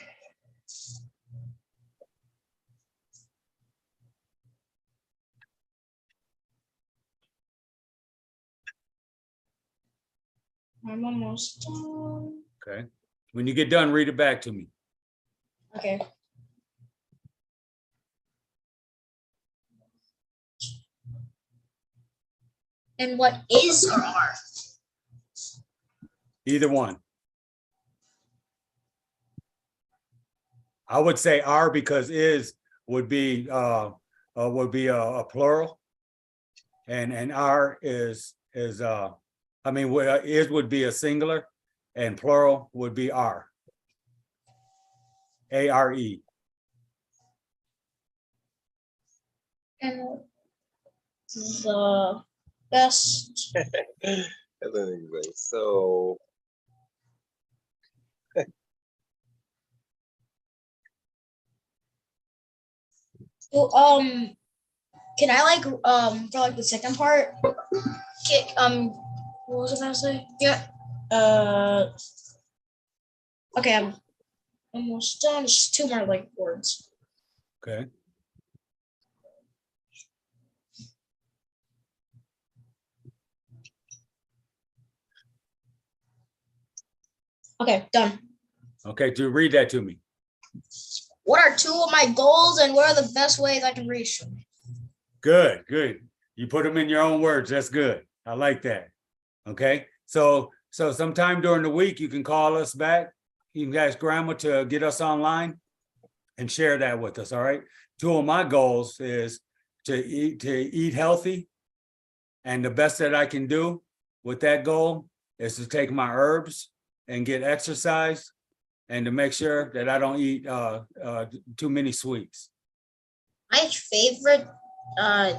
I'm almost done. Okay. When you get done, read it back to me. Okay. And what is or are? Either one. I would say are because is would be a plural, and are is is would be a singular, and plural would be are. ARE. And the best. Anyway, so Well, can I for like the second part? What was I gonna say? Yeah. Okay, I'm almost done. Just 2 more like words. Okay. Okay, done. Okay, to read that to me. What are two of my goals and what are the best ways I can reach them? Good, good. You put them in your own words. That's good. I like that. Okay. So sometime during the week, you can call us back. You can ask grandma to get us online and share that with us. All right. Two of my goals is to eat healthy. And the best that I can do with that goal is to take my herbs and get exercise and to make sure that I don't eat too many sweets. My favorite, I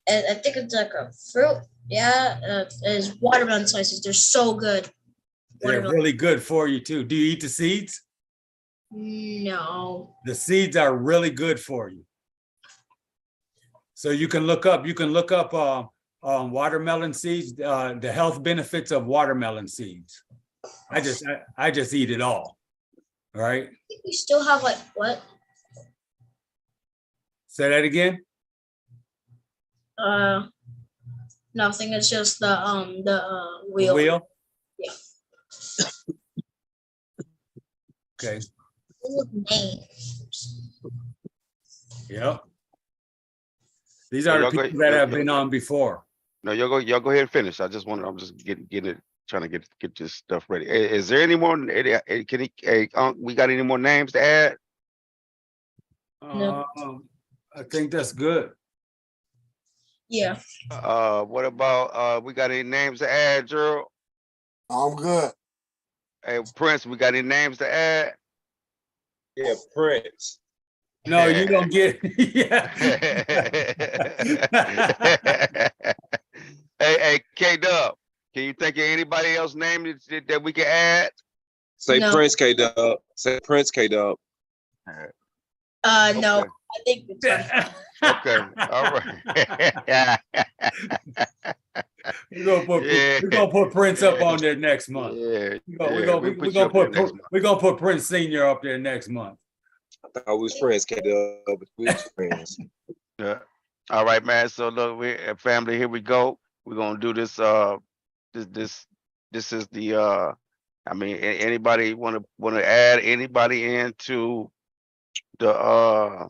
think it's like a fruit. Yeah, is watermelon slices. They're so good. They're really good for you too. Do you eat the seeds? No. The seeds are really good for you. So you can look up watermelon seeds, the health benefits of watermelon seeds. I just eat it all. All right. I think we still have like what? Say that again. Nothing. It's just the wheel. The wheel? Yeah. Okay. Names. Yep. These are the people that have been on before. No, y'all go ahead and finish. I'm just getting it, trying to get this stuff ready. Is there any more? We got any more names to add? No. I think that's good. Yeah. What about we got any names to add, Gerald? I'm good. Hey, Prince, we got any names to add? Yeah, Prince. No, you don't get. Yeah. Hey, K-Dub, can you think of anybody else name that we can add? Say No. Prince K-Dub. Say Prince K-Dub. No. Okay. I think it's fine. Okay, all right. We're gonna put Prince up on there next month. Yeah, We're gonna put Prince Senior up there next month. I thought we was friends, K-Dub, but we was friends. Yeah. All right, man. So look, we family, here we go. We're gonna do this. This is the I mean, anybody wanna add anybody into the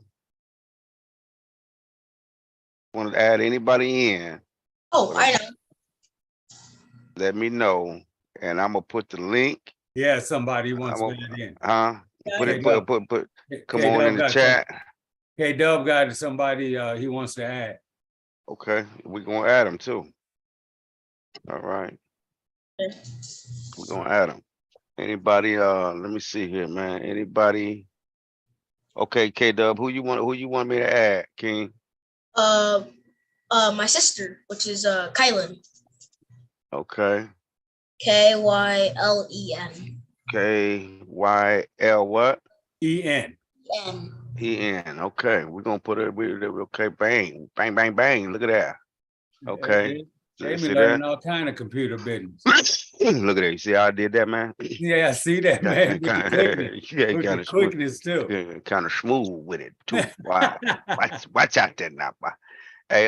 want to add anybody in? Oh, I know. Let me know, and I'm gonna put the link. Yeah, somebody wants to get in. Put come on in the chat. Hey, Dub got somebody he wants to add. Okay, we're gonna add them too. All right, we're gonna add them. Anybody? Let me see here, man. Anybody? Okay, K-Dub, who you want me to add, King? My sister, which is Kylan. Okay. Kylen. Kyl what? En. En. Okay, we're gonna put it. Okay, bang, bang, bang, bang. Look at that. Okay. Jamie learning all kind of computer business. Look at that. You see how I did that, man? Yeah, I see that, man. With the quickness too. Kind of smooth with it too. Wow. Watch out there now, boy. Hey,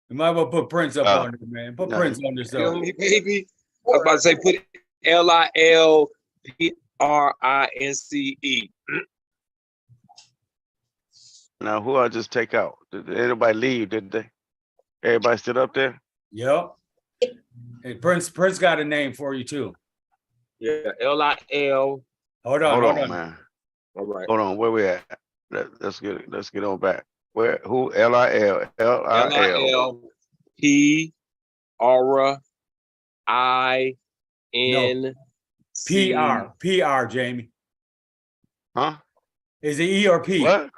you might well put Prince up on there, man. Put Prince on there. So. Maybe I was about to say put Lilprince. Now, who I just take out? Did anybody leave? Did they? Everybody stood up there? Yep. Hey, Prince got a name for you too. Yeah, Lil. Hold on, man. All right. Hold on, where we at? Let's get on back. Where? Who? Lil. PR, Jamie. Huh? Is it E or P? What?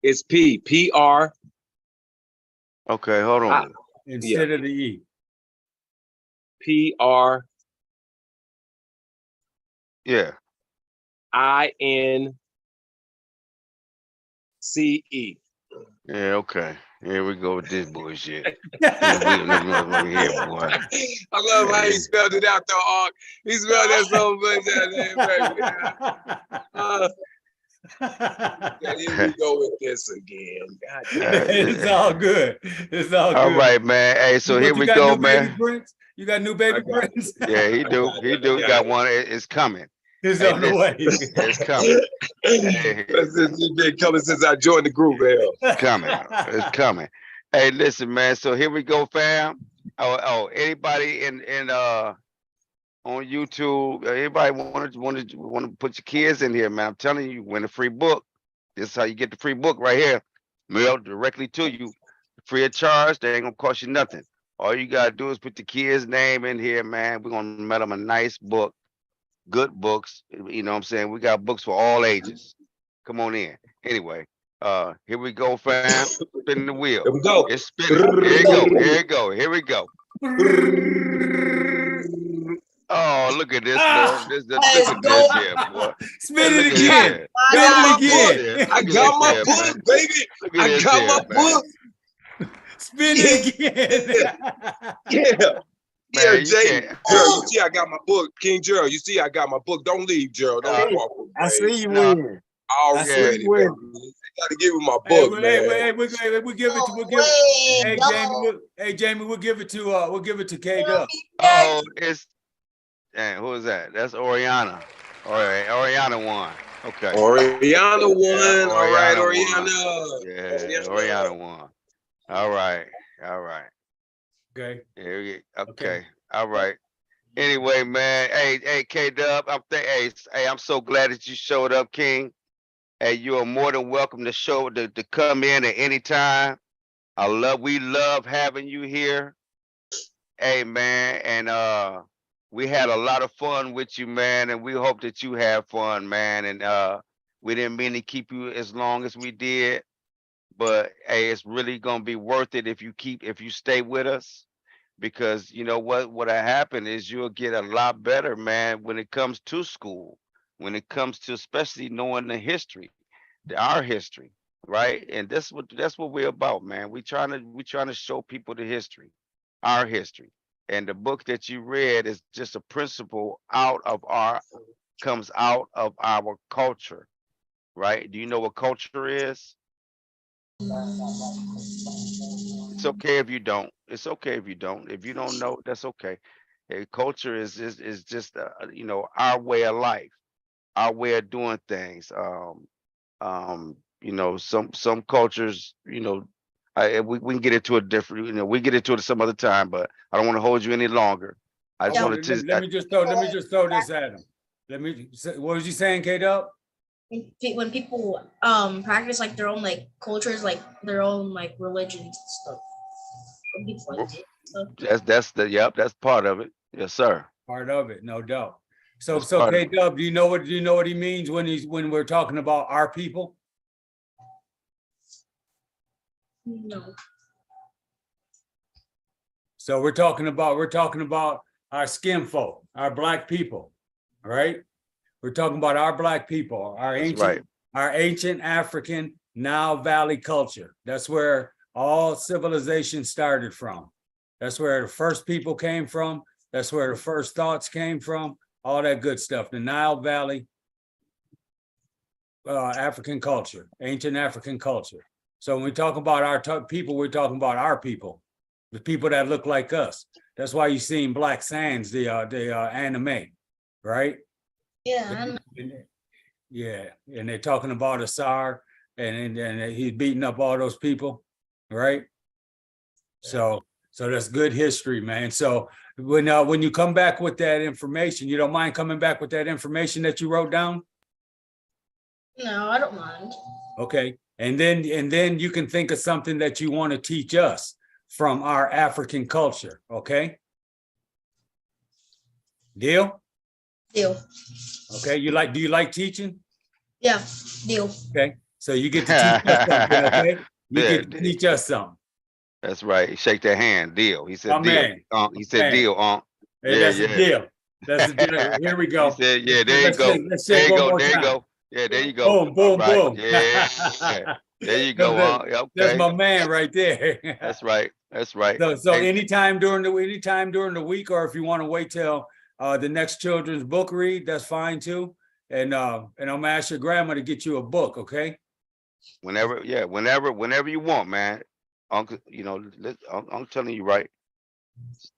It's PR. Okay, hold on. Instead of the E. PR. Yeah. INCE. Yeah, okay. Here we go with this bullshit. Here, boy. I love how he spelled it out though, Ark. He spelled that so much out there, baby. Here we go with this again. God damn. It's all good. It's all All good. right, man. Hey, so What, here you we got go, new baby man. prints? You got new baby I got it. prints? Yeah, he do. He do. I got Got it. one. It's coming. It's Hey, on the listen, way. it's coming. Hey, It's been coming since I joined the group, hell. it's coming. It's coming. Hey, listen, man. So here we go, fam. Anybody in on YouTube, anybody want to put your kids in here, man? I'm telling you, win a free book. This is how you get the free book right here, mailed directly to you, free of charge. They ain't gonna cost you nothing. All you gotta do is put the kid's name in here, man. We're gonna mail them a nice book, good books. You know what I'm saying? We got books for all ages. Come on in. Anyway, here we go, fam. Spinning the wheel. Here we go. It's spinning. Here you go. Here you go. Here we go. Oh, look at this, Lord. Look at this here, boy. Spin Look it at again. this Spin it here. again. I Look at got my this here, book, man. baby. Look at I this got here, my man. book. Spin it again. Yeah. Yeah, Man, you Jay. can't. Gerald, you see I got my book. King Gerald, you see I got my book. Don't leave, Gerald. Don't walk away. I see you No. win. Already, you baby. win. You gotta give me my Hey, book, we'll give it to Wait, Jamie, we'll give it to K Dub. Oh, it's who is that? That's Oriana. All right, Oriana won. Okay. Oriana won. Yeah, All right, Oriana Oriana. Yeah, Oriana won. All right. Okay. Okay. All right. Anyway, man. Hey, K Dub. I'm so glad that you showed up, King. Hey, you are more than welcome to come in at any time. We love having you here. Hey, man, and we had a lot of fun with you, man, and we hope that you have fun, man. And we didn't mean to keep you as long as we did, but hey, it's really gonna be worth it if you stay with us, because you know what'll happen is you'll get a lot better, man, when it comes to school, when it comes to especially knowing the history, our history, right? And that's what we're about, man. We trying to show people the history, our history. And the book that you read is just a principle comes out of our culture, right? Do you know what culture is? It's okay if you don't. It's okay if you don't. If you don't know, that's okay. Culture is just our way of life, our way of doing things. Some cultures, we can get into a different, we get into it some other time, but I don't want to hold you any longer. I just wanted to. Let me just throw this at him. What was you saying, K Dub? When people practice like their own like cultures, like their own like religions and stuff. When people like it, so. That's part of it. Yes, sir. Part of it, no doubt. So That's part of K it. Dub, do you know what he means when we're talking about our people? No. So we're talking about our skin folk, our black people, all right? We're talking about our black people, our ancient African Nile Valley culture. That's where all civilization started from. That's where the first people came from. That's where the first thoughts came from. All that good stuff. The Nile Valley African culture, ancient African culture. So when we talk about our people, we're talking about our people, the people that look like us. That's why you seen Black Sands, the anime, right? Yeah. Yeah, and they're talking about Asar, and he's beating up all those people, right? So that's good history, man. So when you come back with that information, you don't mind coming back with that information that you wrote down? No, I don't mind. Okay, and then you can think of something that you want to teach us from our African culture, okay? Deal? Deal. Okay, do you like teaching? Yeah, deal. Okay, so you get to teach us something, okay? You get to teach us something. That's right. Shake their hand. Deal. He said My deal. man. He said deal. Hey, that's a deal. That's a deal. Here we go. He said, yeah, there you go. Let's There shake you one go. more There you time. go. Yeah, there you go. Boom, boom, All right. boom. Yeah. There you go. Okay. That's my man right there. That's right. That's right. So Hey, anytime during the week, or if you want to wait till the next children's book read, that's fine too. and I'm gonna ask your grandma to get you a book, okay? Whenever, yeah, whenever you want, man. Uncle, you know, I'm telling you right.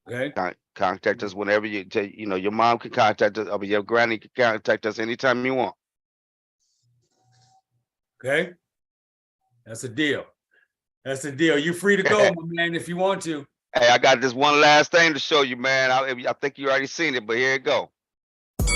Okay. Contact us whenever you know, your mom can contact us, or your granny can contact us anytime you want. Okay. That's a deal. That's a deal. You're free to go, my man, if you want to. Hey, I got this one last thing to show you, man. I think you already seen it, but here it go.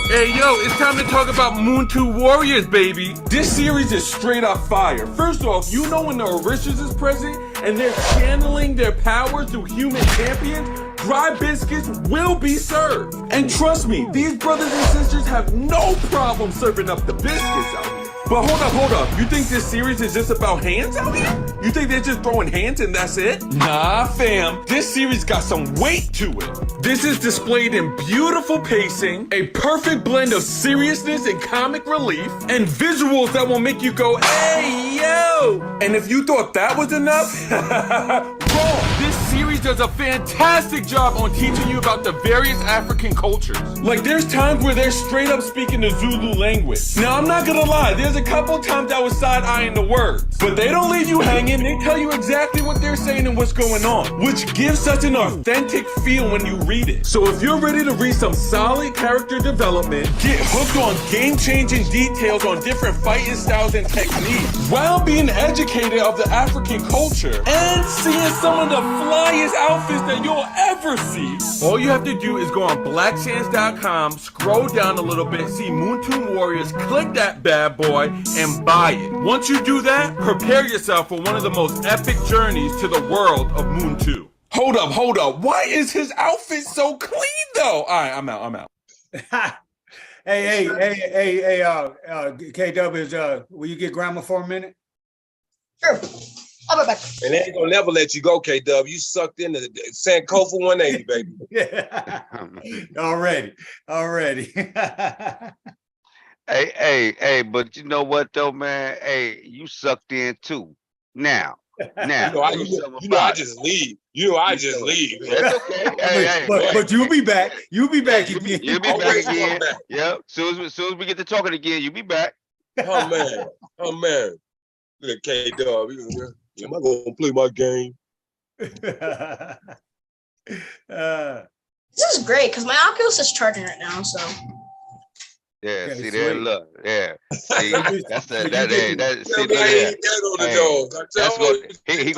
Hey yo, it's time to talk about Moon 2 Warriors, baby. This series is straight up fire. First off, you know when the Orishas is present and they're channeling their powers through human champions, dry biscuits will be served. And trust me, these brothers and sisters have no problem serving up the biscuits out here. But hold up. You think this series is just about hands out here? You think they're just throwing hands and that's it? Nah, fam. This series got some weight to it. This is displayed in beautiful pacing, a perfect blend of seriousness and comic relief, and visuals that will make you go, hey, yo! And if you thought that was enough, wrong. This series does a fantastic job on teaching you about the various African cultures. Like, there's times where they're straight up speaking the Zulu language. Now, I'm not gonna lie, there's a couple times I was side-eyeing the words, but they don't leave you hanging. They tell you exactly what they're saying and what's going on, which gives such an authentic feel when you read it. So if you're ready to read some solid character development, get hooked on game-changing details on different fighting styles and techniques, while being educated of the African culture, and seeing some of the flyest outfits that you'll ever see, all you have to do is go on blacksands.com, scroll down a little bit, see Moon 2 Warriors, click that bad boy, and buy it. Once you do that, prepare yourself for one of the most epic journeys to the world of Moon 2. Hold up. Why is his outfit so clean though? All right, I'm out. Hey, KW, will you get grandma for a minute? Sure. I'll be back. And they ain't gonna never let you go, KW. You sucked into the Sankofa 180, baby. Yeah. Already. Hey, but you know what though, man? Hey, you sucked in too. Now. I just leave. I just leave. That's okay. Hey, but you'll be back. You'll be back again. You'll be back again. Yep. Soon as we get to talking again, you'll be back. Oh man. Look, KW. Am I gonna play my game? This is great because my Oculus is charging right now, so. Yeah, Okay, see there, sweet. look, yeah. See, that's that. He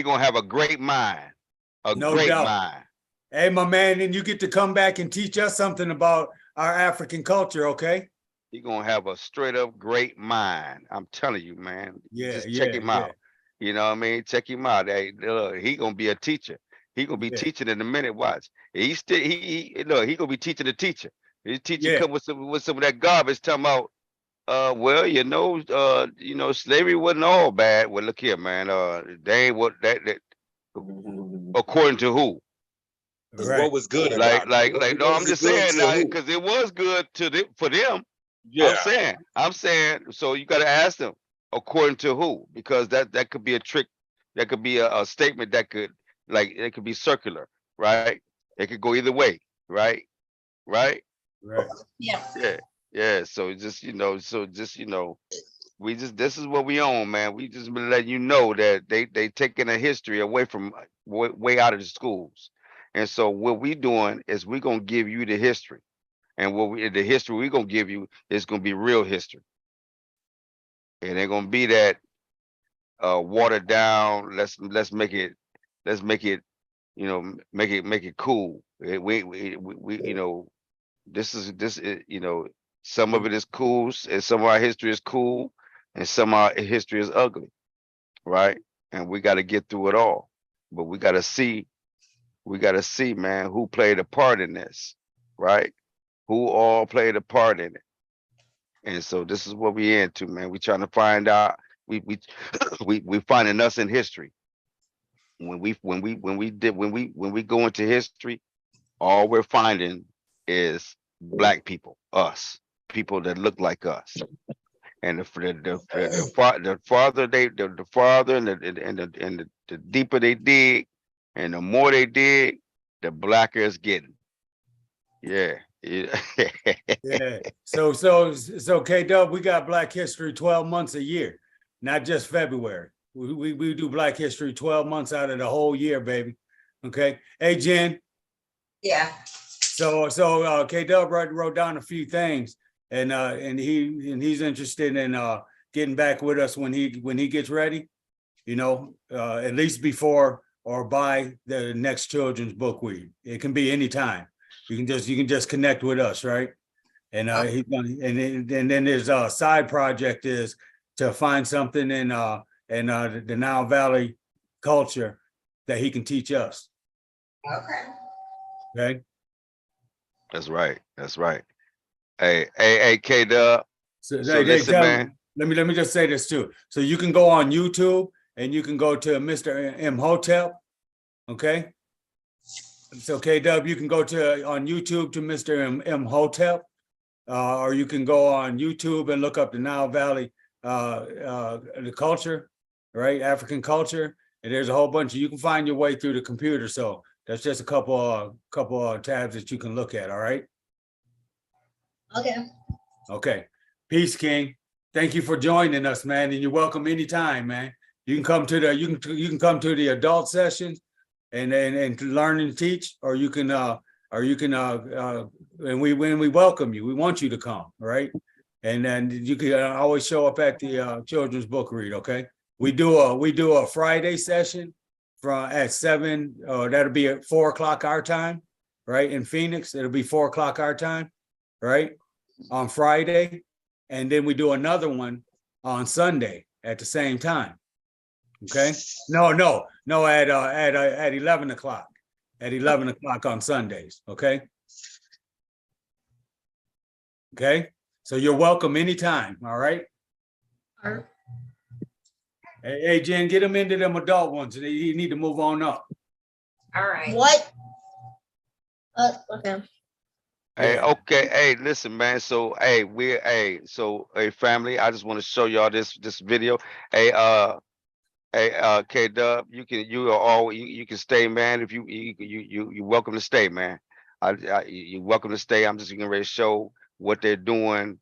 gonna have a great mind, No doubt. Hey, my man, and you get to come back and teach us something about our African culture, okay? He gonna have a straight up great mind. I'm telling you, man. Just check him out. You know what I mean? Check him out. Hey, look, he gonna be a teacher. He gonna be teaching in a minute. Watch. He gonna be teaching the teacher. His teacher come with some of that garbage, talking about, well, slavery wasn't all bad. Well, look here, man. They ain't what that according to who? Right. What was good? Like, no, I'm just saying, because it was good for them. Yeah. I'm saying. So you got to ask them according to who, because that could be a trick. That could be a statement that could, like, it could be circular, right? It could go either way, right? Right. Yeah. So this is what we own, man. We just been letting you know that they taking a history away from way out of the schools. And so what we doing is we're gonna give you the history. And the history we're gonna give you is gonna be real history. It ain't gonna be that watered down. Let's make it make it cool. This is some of it is cool, and some of our history is cool, and some of our history is ugly, right? And we got to get through it all. But we got to see, man, who played a part in this, right? Who all played a part in it. And so this is what we into, man. We trying to find out. We finding us in history. When we go into history, all we're finding is Black people, us, people that look like us. And the farther and the deeper they dig, and the more they dig, the blacker it's getting. Yeah. Yeah. Yeah. So K Dub, we got Black History 12 months a year, not just February. We do Black History 12 months out of the whole year, baby. Okay. Hey Jen. Yeah. So K Dub wrote down a few things, and he's interested in getting back with us when he gets ready. You know, at least before or by the next children's book week. It can be any time. You can just connect with us, right? And he's gonna, and then his side project is to find something in the Nile Valley culture that he can teach us. Okay. Okay. That's right. That's right. Hey, K Dub. So So listen, man. let me just say this too. So you can go on YouTube and you can go to Mr. Imhotep. Okay. So K Dub, you can go on YouTube to Mr. Imhotep. Or you can go on YouTube and look up the Nile Valley, the culture, right? African culture. And there's a whole bunch you can find your way through the computer. So that's just a couple of tabs that you can look at. All right. Okay. Okay. Peace, King. Thank you for joining us, man. And you're welcome anytime, man. You can come to the adult sessions and learn and teach, or you can and we welcome you. We want you to come, right? And then you can always show up at the children's book read. Okay, we do a Friday session at 7. That'll be at 4:00 our time, right? In Phoenix, it'll be 4:00 our time, right? On Friday, and then we do another one on Sunday at the same time. Okay, no, at 11 o'clock. At 11 o'clock on Sundays, okay? Okay, so you're welcome anytime, all right? All right. Hey, Jen, get them into them adult ones. You need to move on up. All right. What? Okay. Hey, Yeah. okay. Hey, listen, man. So, hey, family, I just want to show y'all this video. Hey, K Dub, you can stay, man. If you're welcome to stay, man. You're welcome to stay. I'm just getting ready to show what they're doing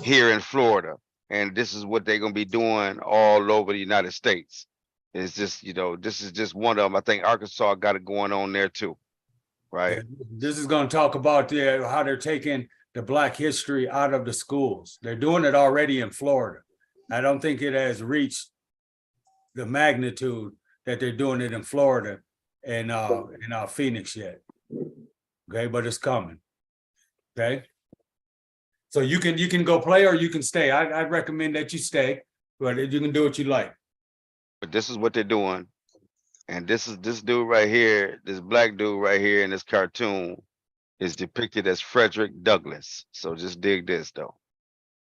here in Florida, and this is what they're gonna be doing all over the United States. It's just, this is just one of them. I think Arkansas got it going on there too, right? This is going to talk about how they're taking the Black history out of the schools. They're doing it already in Florida. I don't think it has reached the magnitude that they're doing it in Florida and in Phoenix yet. Okay, but it's coming. Okay. So you can go play or you can stay. I'd recommend that you stay, but you can do what you like. But this is what they're doing. And this dude right here, this black dude right here in this cartoon is depicted as Frederick Douglass. So just dig this though.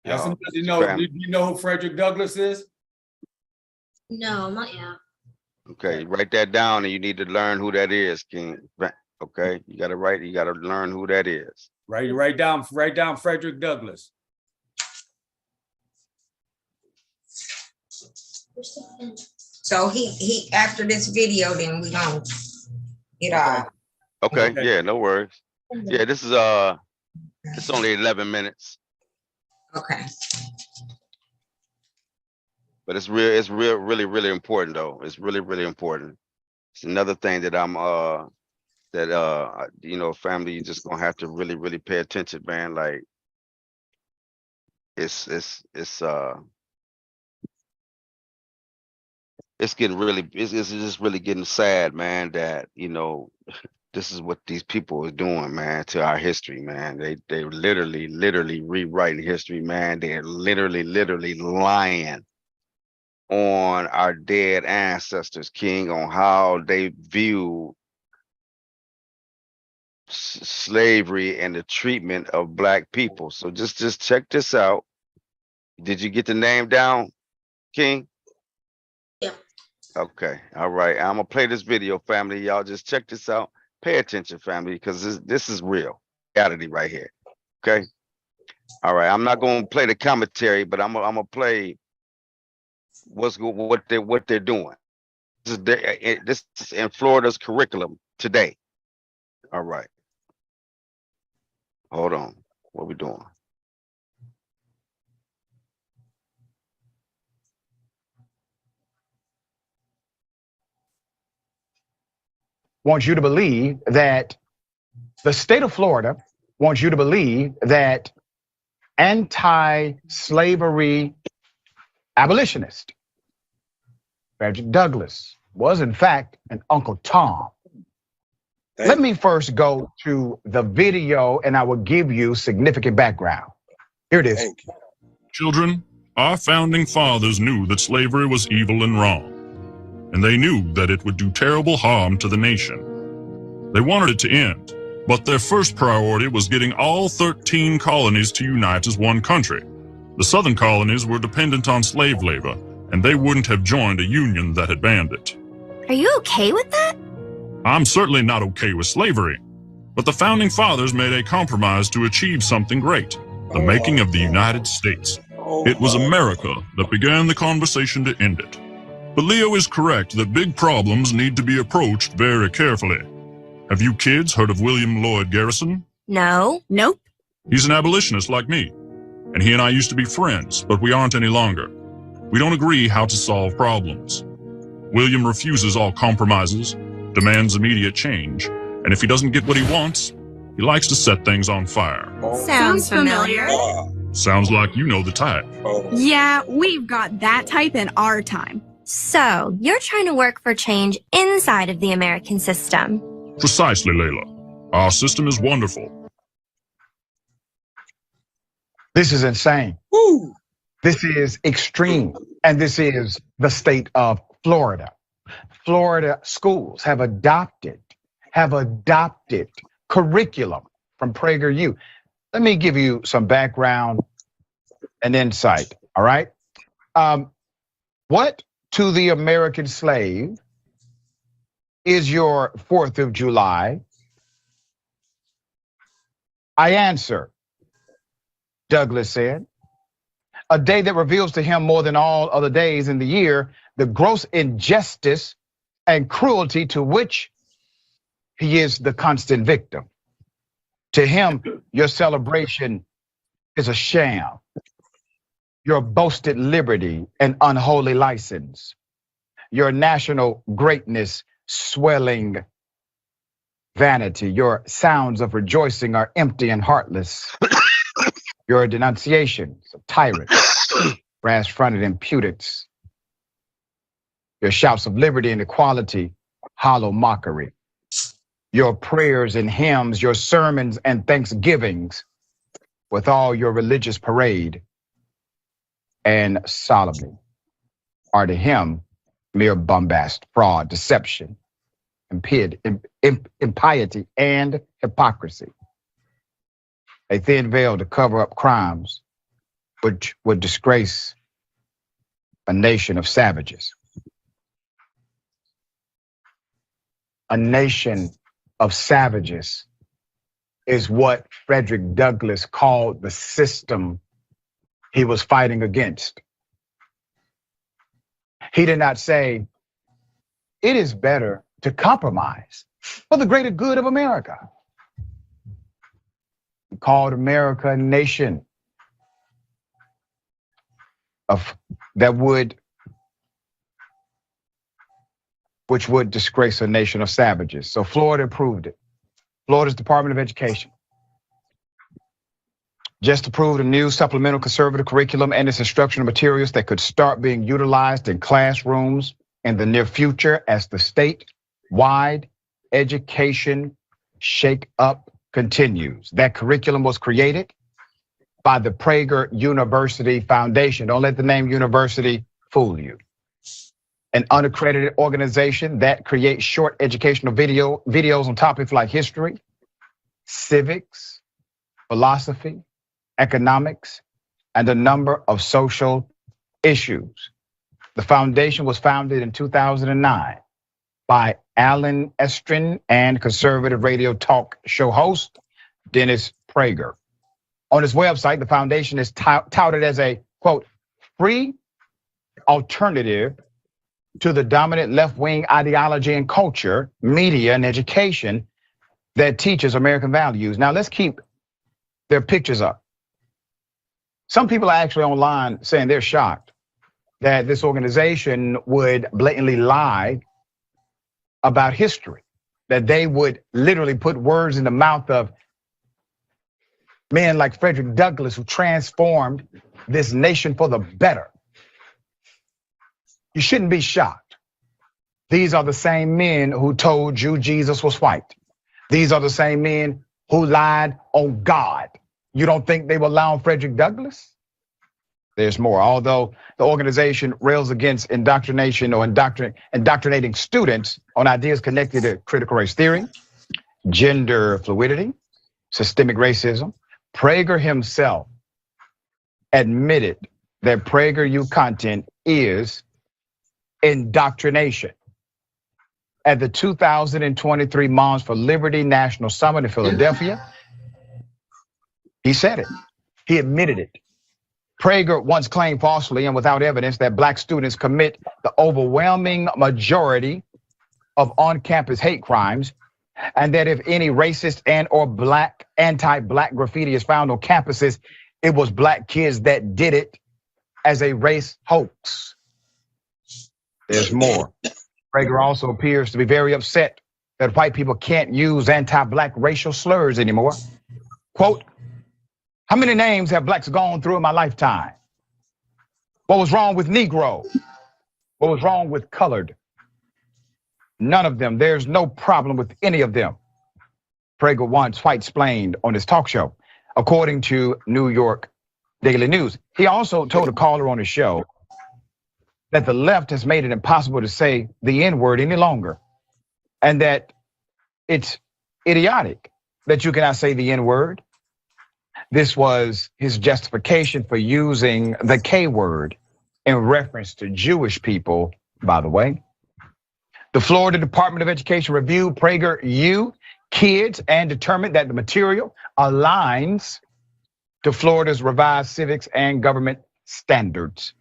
Do you know who Frederick Douglass is? No, not yet. Okay, write that down, and you need to learn who that is, King. Okay, you gotta learn who that is. Write down Frederick Douglass. So he after this video, then we gonna get off. Okay, yeah, no worries. Yeah, this is it's only 11 minutes. Okay. But it's really important though. It's really important. It's another thing that family, you just gonna have to really pay attention, man. Like it's just really getting sad, man, that this is what these people are doing, man, to our history, man. They literally rewriting history, man. They're literally lying on our dead ancestors, King, on how they view slavery and the treatment of Black people. So just check this out. Did you get the name down, King? Yeah. Okay. All right. I'm gonna play this video, family. Y'all just check this out. Pay attention, family, because this is real reality right here. Okay. All right. I'm not gonna play the commentary, but I'm gonna play what they're doing. This is in Florida's curriculum today. All right. Hold on. What we doing? Wants you to believe that the state of Florida wants you to believe that anti-slavery abolitionist Frederick Douglass was in fact an Uncle Tom. Let me first go to the video and I will give you significant background. Here it is. Children, our founding fathers knew that slavery was evil and wrong, and they knew that it would do terrible harm to the nation. They wanted it to end, but their first priority was getting all 13 colonies to unite as one country. The southern colonies were dependent on slave labor, and they wouldn't have joined a union that had banned it. Are you okay with that? I'm certainly not okay with slavery, but the founding fathers made a compromise to achieve something great, the making of the United States. It was America that began the conversation to end it. But Leo is correct that big problems need to be approached very carefully. Have you kids heard of William Lloyd Garrison? No. Nope. He's an abolitionist like me, and he and I used to be friends, but we aren't any longer. We don't agree how to solve problems. William refuses all compromises, demands immediate change, and if he doesn't get what he wants, he likes to set things on fire. Sounds familiar. Sounds like you know the type. Yeah, we've got that type in our time. So, you're trying to work for change inside of the American system. Precisely, Layla. Our system is wonderful. This is insane. Woo. This is extreme. And this is the state of Florida. Florida schools have adopted curriculum from PragerU. Let me give you some background and insight, all right? What to the American slave is your 4th of July? I answer, Douglass said, a day that reveals to him more than all other days in the year the gross injustice and cruelty to which he is the constant victim. To him, your celebration is a sham, your boasted liberty an unholy license, your national greatness swelling vanity, your sounds of rejoicing are empty and heartless. Your denunciations of tyrants, brass-fronted impudence, your shouts of liberty and equality, hollow mockery. Your prayers and hymns, your sermons and thanksgivings, with all your religious parade and solemnity, are to him mere bombast, fraud, deception, impiety, and hypocrisy. A thin veil to cover up crimes which would disgrace a nation of savages. A nation of savages is what Frederick Douglass called the system he was fighting against. He did not say, it is better to compromise for the greater good of America. He called America a nation which would disgrace a nation of savages. So Florida approved it. Florida's Department of Education just approved a new supplemental conservative curriculum and its instructional materials that could start being utilized in classrooms in the near future as the statewide education shake-up continues. That curriculum was created by the Prager University Foundation. Don't let the name university fool you. An unaccredited organization that creates short educational videos on topics like history, civics, philosophy, economics, and a number of social issues. The foundation was founded in 2009 by Alan Estrin and conservative radio talk show host Dennis Prager. On its website, the foundation is touted as a, quote, free alternative to the dominant left-wing ideology and culture, media, and education that teaches American values. Now let's keep There are pictures up. Some people are actually online saying they're shocked that this organization would blatantly lie about history, that they would literally put words in the mouth of men like Frederick Douglass, who transformed this nation for the better. You shouldn't be shocked. These are the same men who told you Jesus was white. These are the same men who lied on God. You don't think they will lie on Frederick Douglass? There's more. Although the organization rails against indoctrination or indoctrinating students on ideas connected to critical race theory, gender fluidity, systemic racism, Prager himself admitted that PragerU content is indoctrination. At the 2023 Moms for Liberty National Summit in Philadelphia, he said it. He admitted it. Prager once claimed falsely and without evidence that Black students commit the overwhelming majority of on-campus hate crimes, and that if any racist and or anti-Black graffiti is found on campuses, it was Black kids that did it as a race hoax. There's more. Prager also appears to be very upset that white people can't use anti-Black racial slurs anymore. Quote, how many names have Blacks gone through in my lifetime? What was wrong with Negro? What was wrong with colored? None of them. There's no problem with any of them. Prager once white explained on his talk show, according to New York Daily News. He also told a caller on his show that the left has made it impossible to say the N-word any longer, and that it's idiotic that you cannot say the N-word. This was his justification for using the K-word in reference to Jewish people, by the way. The Florida Department of Education reviewed PragerU kids and determined that the material aligns to Florida's revised civics and government standards.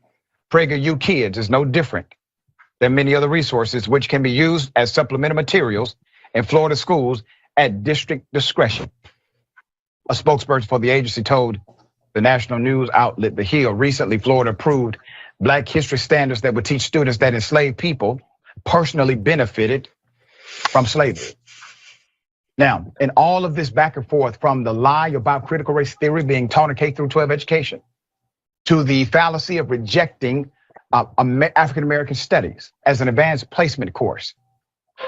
PragerU kids is no different than many other resources which can be used as supplemental materials in Florida schools at district discretion. A spokesperson for the agency told the national news outlet The Hill recently Florida approved Black history standards that would teach students that enslaved people personally benefited from slavery. Now, in all of this back and forth, from the lie about critical race theory being taught in K through 12 education, to the fallacy of rejecting African American studies as an advanced placement course,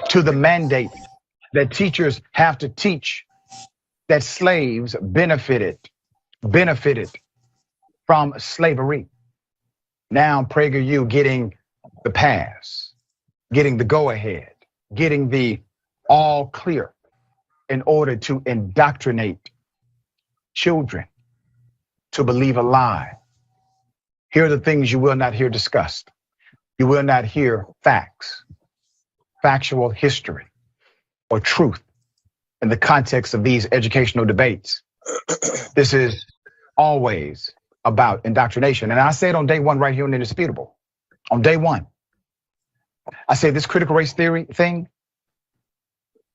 to the mandate that teachers have to teach that slaves benefited from slavery. Now PragerU getting the pass, getting the go ahead, getting the all clear in order to indoctrinate children to believe a lie. Here are the things you will not hear discussed. You will not hear facts, factual history, or truth in the context of these educational debates. This is always about indoctrination. And I said on day one right here in Indisputable, on day one, I say this critical race theory thing,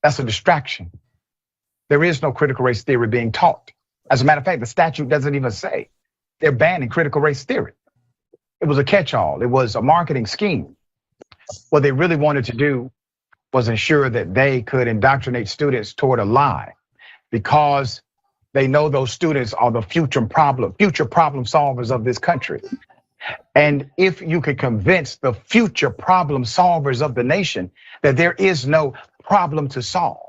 that's a distraction. There is no critical race theory being taught. As a matter of fact, the statute doesn't even say they're banning critical race theory. It was a catch-all. It was a marketing scheme. What they really wanted to do was ensure that they could indoctrinate students toward a lie, because they know those students are the future problem solvers of this country. And if you could convince the future problem solvers of the nation that there is no problem to solve,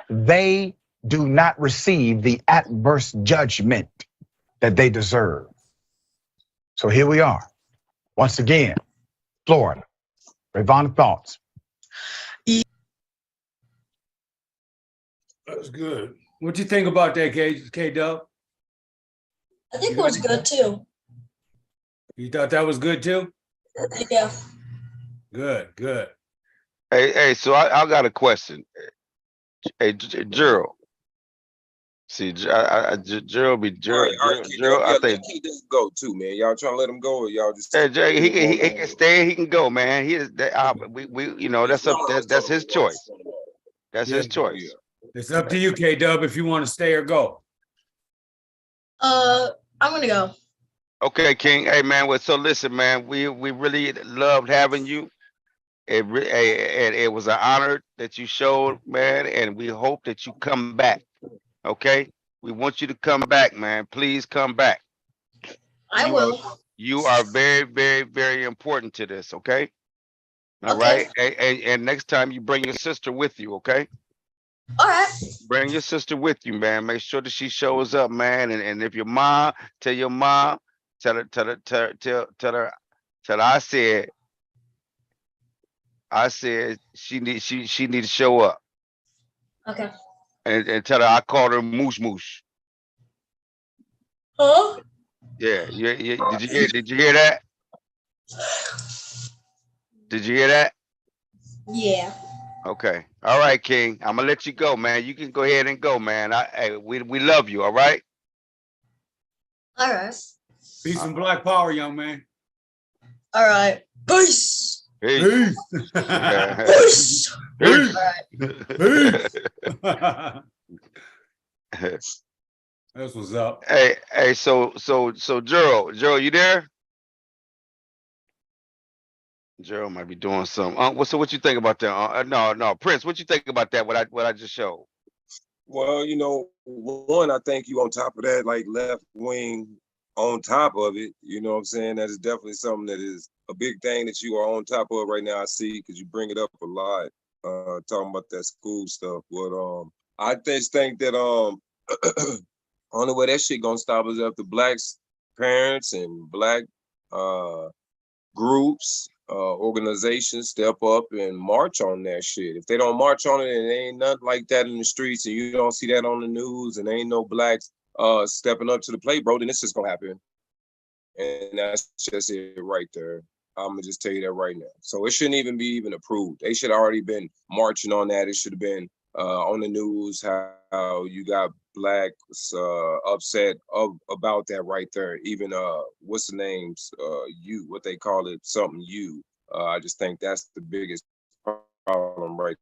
they do not receive the adverse judgment that they deserve. So here we are, once again, Florida. Ravonna, thoughts? That's good. What you think about that, K-Dub? I think it was good too. You thought that was good too? Yeah. Good. Hey, so I got a question. Hey, Gerald. See, Gerald, I think he doesn't go too, man. Y'all trying to let him go, or y'all just? Hey, Jay, he can stay, he can go, man. He is, we, you know, that's his choice. That's his choice. It's up to you, K-Dub, if you want to stay or go. I'm gonna go. Okay, King. Hey, man. Well, so listen, man. We really loved having you. And it was an honor that you showed, man. And we hope that you come back. Okay. We want you to come back, man. Please come back. I You are will. you are very, very, very important to this. Okay. All Okay. right. And next time you bring your sister with you. Okay. All right. Bring your sister with you, man. Make sure that she shows up, man. And if your mom, tell your mom, tell her I said she need to show up. Okay. And tell her I called her Moosh Moosh. Huh? Yeah, did you hear that? Did you hear that? Yeah. Okay. All right, King. I'm gonna let you go, man. You can go ahead and go, man. We love you, all right? All right. Peace and black power, young man. All right. Peace. Peace. Peace. Peace. Peace. That's what's up. Hey, so Gerald, you there? Gerald might be doing something. So what you think about that? No, Prince, what you think about that? What I just showed? Well, one, I think you on top of that, like left wing on top of it. You know what I'm saying? That is definitely something that is a big thing that you are on top of right now. I see, because you bring it up a lot, talking about that school stuff. But I just think that only way that shit gonna stop is if the blacks, parents and black groups, organizations step up and march on that shit. If they don't march on it and there ain't nothing like that in the streets and you don't see that on the news and ain't no blacks stepping up to the plate, bro, then it's just gonna happen. And that's just it right there. I'm gonna just tell you that right now. So it shouldn't even be approved. They should have already been marching on that. It should have been on the news how you got blacks upset about that right there. Even what's the names? What they call it, something you. I just think that's the biggest problem right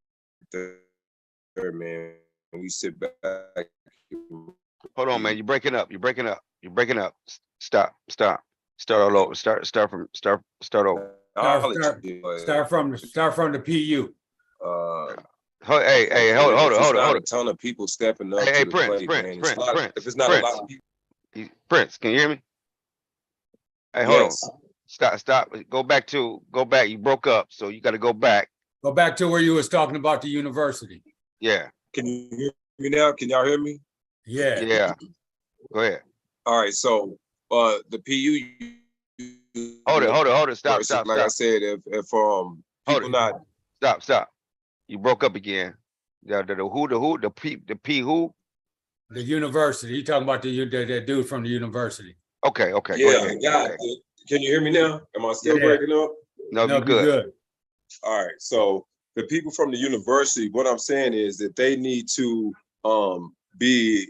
there, man. We sit back. Hold on, man. You're breaking up. You're breaking up. You're breaking up. Stop. Start all over. Start over. Start from the PU. Hey, hold on. A ton of people stepping up Hey, to the Prince, plate, man. Prince, If it's not a lot of people. Prince, can you hear me? Hey, hold on. Stop. Go back. You broke up, so you got to go back. Go back to where you was talking about the university. Yeah. Can you hear me now? Can y'all hear me? Yeah. Yeah. Go ahead. All right. So the PU. Hold it. Stop. Like I said, if people not stop. You broke up again. The P who? The university. You talking about the dude from the university? Okay. Yeah. Can you hear me now? Am I still breaking up? No, you're good. All right. So the people from the university, what I'm saying is that they need to be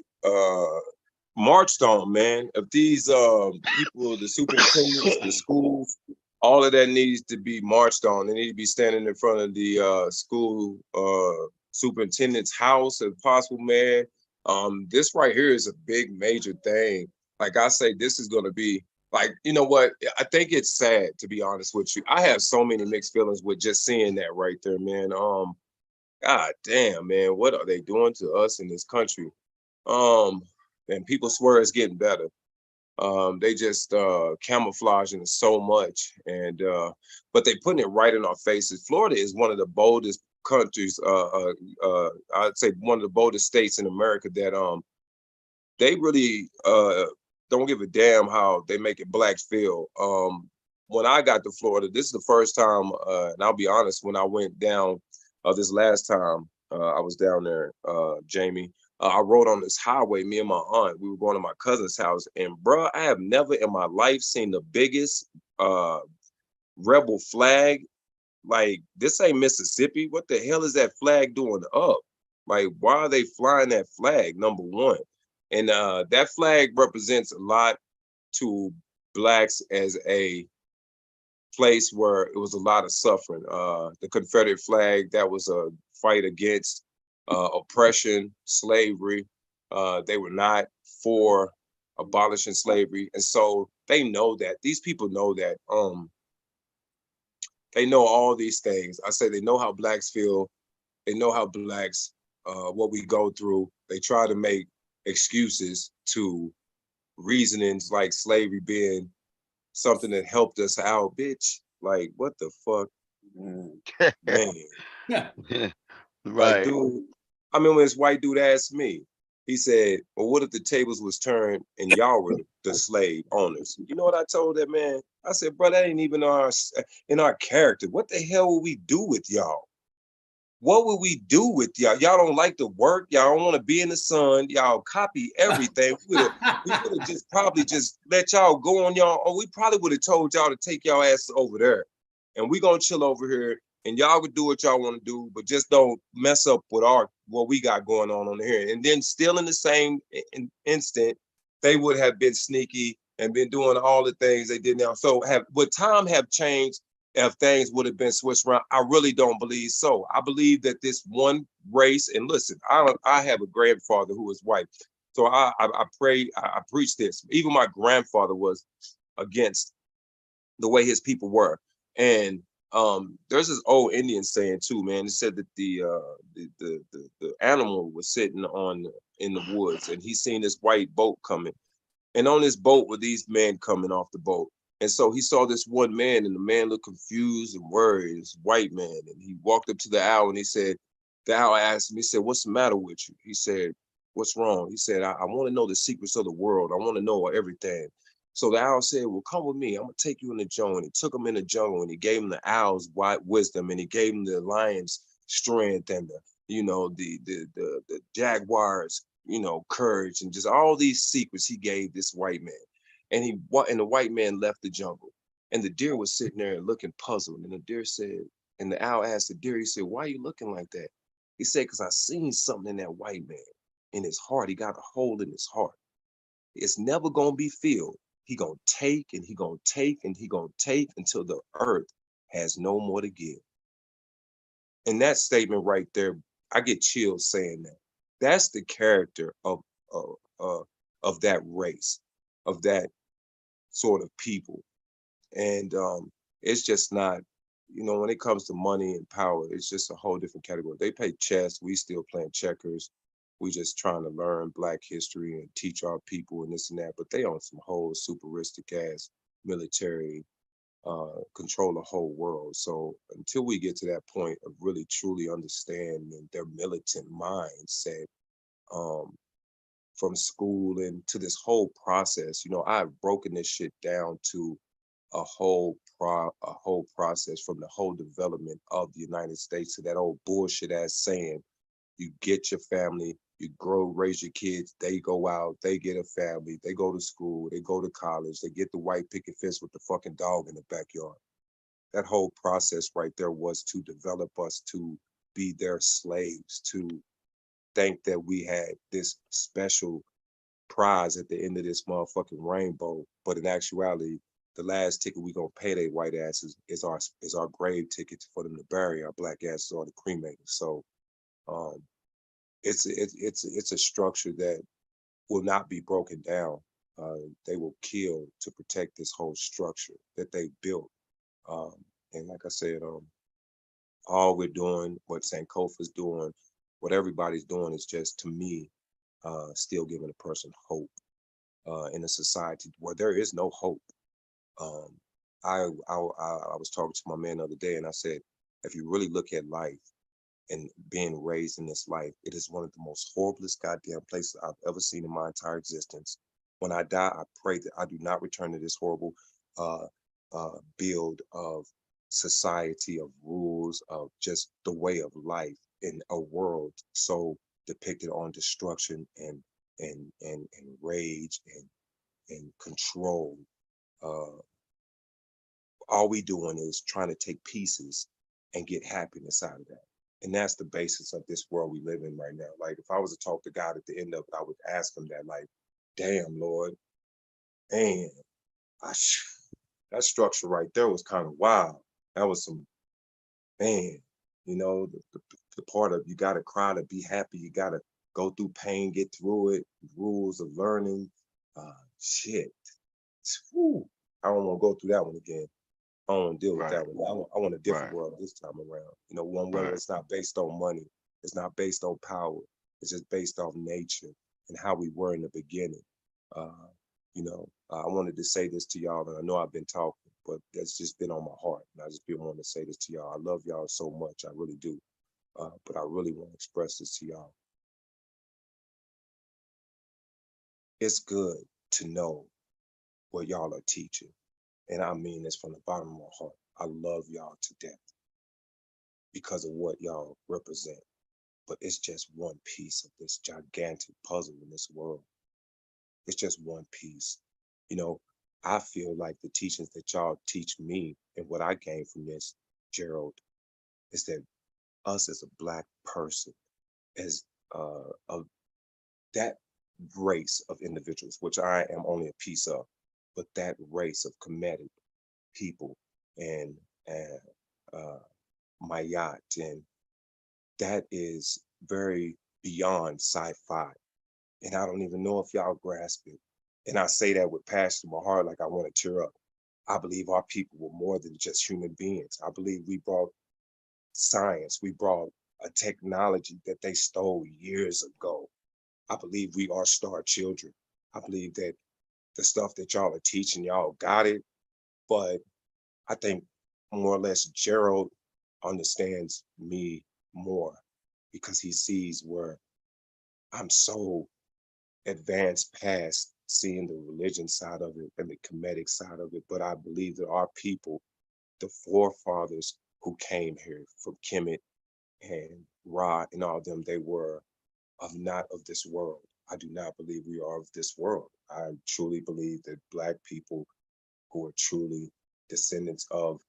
marched on, man. If these people, the superintendents, the schools, all of that needs to be marched on. They need to be standing in front of the school superintendent's house if possible, man. This right here is a big major thing. Like I say, this is going to be like, you know what? I think it's sad, to be honest with you. I have so many mixed feelings with just seeing that right there, man. God damn, man, what are they doing to us in this country? And people swear it's getting better. They just camouflaging so much, and but they putting it right in our faces. Florida is one of the boldest countries. I'd say one of the boldest states in America that they really don't give a damn how they make it blacks feel. When I got to Florida, this is the first time, and I'll be honest, when I went down this last time I was down there, Jamie, I rode on this highway, me and my aunt, we were going to my cousin's house, and bro, I have never in my life seen the biggest rebel flag. Like, this ain't Mississippi. What the hell is that flag doing up? Like, why are they flying that flag, number one? And that flag represents a lot to blacks as a place where it was a lot of suffering. The Confederate flag, that was a fight against oppression, slavery. They were not for abolishing slavery. And so they know that, these people know that, they know all these things. I say they know how blacks feel. They know how blacks, what we go through. They try to make excuses to reasonings like slavery being something that helped us out, bitch. Like, what the fuck, man? Like, Right. dude, I remember this white dude asked me, he said, well, what if the tables was turned and y'all were the slave owners? You know what I told that man? I said, bro, that ain't even in our character. What the hell would we do with y'all? What would we do with y'all? Y'all don't like to work. Y'all don't want to be in the sun. Y'all copy everything. We would have just probably just let y'all go on y'all. Or we probably would have told y'all to take y'all asses over there. And we gonna chill over here. And y'all would do what y'all want to do, but just don't mess up with what we got going on here. And then still in the same instant, they would have been sneaky and been doing all the things they did now. So would time have changed if things would have been switched around? I really don't believe so. I believe that this one race, and listen, I have a grandfather who was white. So I preach this. Even my grandfather was against the way his people were. And there's this old Indian saying too, man. It said that the animal was sitting in the woods, and he seen this white boat coming. And on this boat were these men coming off the boat. And so he saw this one man, and the man looked confused and worried, this white man. And he walked up to the owl, and the owl asked him, he said, what's the matter with you? He said, what's wrong? He said, I want to know the secrets of the world. I want to know everything. So the owl said, well, come with me. I'm going to take you in the jungle. And he took him in the jungle, and he gave him the owl's white wisdom, and he gave him the lion's strength, and the jaguar's, courage, and just all these secrets he gave this white man. And the white man left the jungle, and the deer was sitting there looking puzzled. And the deer said, and the owl asked the deer, he said, why are you looking like that? He said, because I seen something in that white man, in his heart. He got a hole in his heart. It's never going to be filled. He going to take, and he going to take, and he going to take until the earth has no more to give. And that statement right there, I get chills saying that. That's the character of that race, of that sort of people. And it's just not, when it comes to money and power, it's just a whole different category. They play chess, we still playing checkers. We just trying to learn Black history and teach our people and this and that, but they on some whole superistic ass military, control the whole world. So until we get to that point of really truly understanding their militant mindset, from school and to this whole process, I've broken this shit down to a whole process, from the whole development of the United States to that old bullshit ass saying, you get your family, you grow, raise your kids, they go out, they get a family, they go to school, they go to college, they get the white picket fence with the fucking dog in the backyard. That whole process right there was to develop us to be their slaves, to think that we had this special prize at the end of this motherfucking rainbow. But in actuality, the last ticket we gonna pay they white asses is our grave ticket for them to bury our Black asses or the cremated. So it's a structure that will not be broken down. They will kill to protect this whole structure that they built. And like I said, all we're doing, what Sankofa's doing, what everybody's doing is just, to me, still giving a person hope in a society where there is no hope. I was talking to my man the other day, and I said, if you really look at life and being raised in this life, it is one of the most horriblest goddamn places I've ever seen in my entire existence. When I die, I pray that I do not return to this horrible build of society, of rules, of just the way of life in a world so depicted on destruction and rage and control. All we doing is trying to take pieces and get happiness out of that. And that's the basis of this world we live in right now. Like, if I was to talk to God at the end of it, I would ask him that, like, damn, Lord, man, that structure right there was kind of wild. That was some, man, the part of you got to cry to be happy. You got to go through pain, get through it, rules of learning, shit. Whew. I don't want to go through that one again. I don't want to deal with Right. that one. I want a different Right. world this time around. You know, one where Right. it's not based on money. It's not based on power. It's just based off nature and how we were in the beginning. You know, I wanted to say this to y'all, and I know I've been talking, but that's just been on my heart. And I just been wanting to say this to y'all. I love y'all so much. I really do. But I really want to express this to y'all. It's good to know what y'all are teaching. And I mean this from the bottom of my heart. I love y'all to death because of what y'all represent. But it's just one piece of this gigantic puzzle in this world. It's just one piece. You know, I feel like the teachings that y'all teach me and what I gained from this, Gerald, is that us as a Black person, as of that race of individuals, which I am only a piece of, but that race of Kemetic people and Mayat, and that is very beyond sci-fi. And I don't even know if y'all grasp it. And I say that with passion in my heart, like I want to tear up. I believe our people were more than just human beings. I believe we brought science, we brought a technology that they stole years ago. I believe we are star children. I believe that the stuff that y'all are teaching, y'all got it. But I think more or less Gerald understands me more because he sees where I'm so advanced past seeing the religion side of it and the Kemetic side of it. But I believe that our people, the forefathers who came here from Kemet and Ra and all of them, they were not of this world. I do not believe we are of this world. I truly believe that Black people who are truly descendants of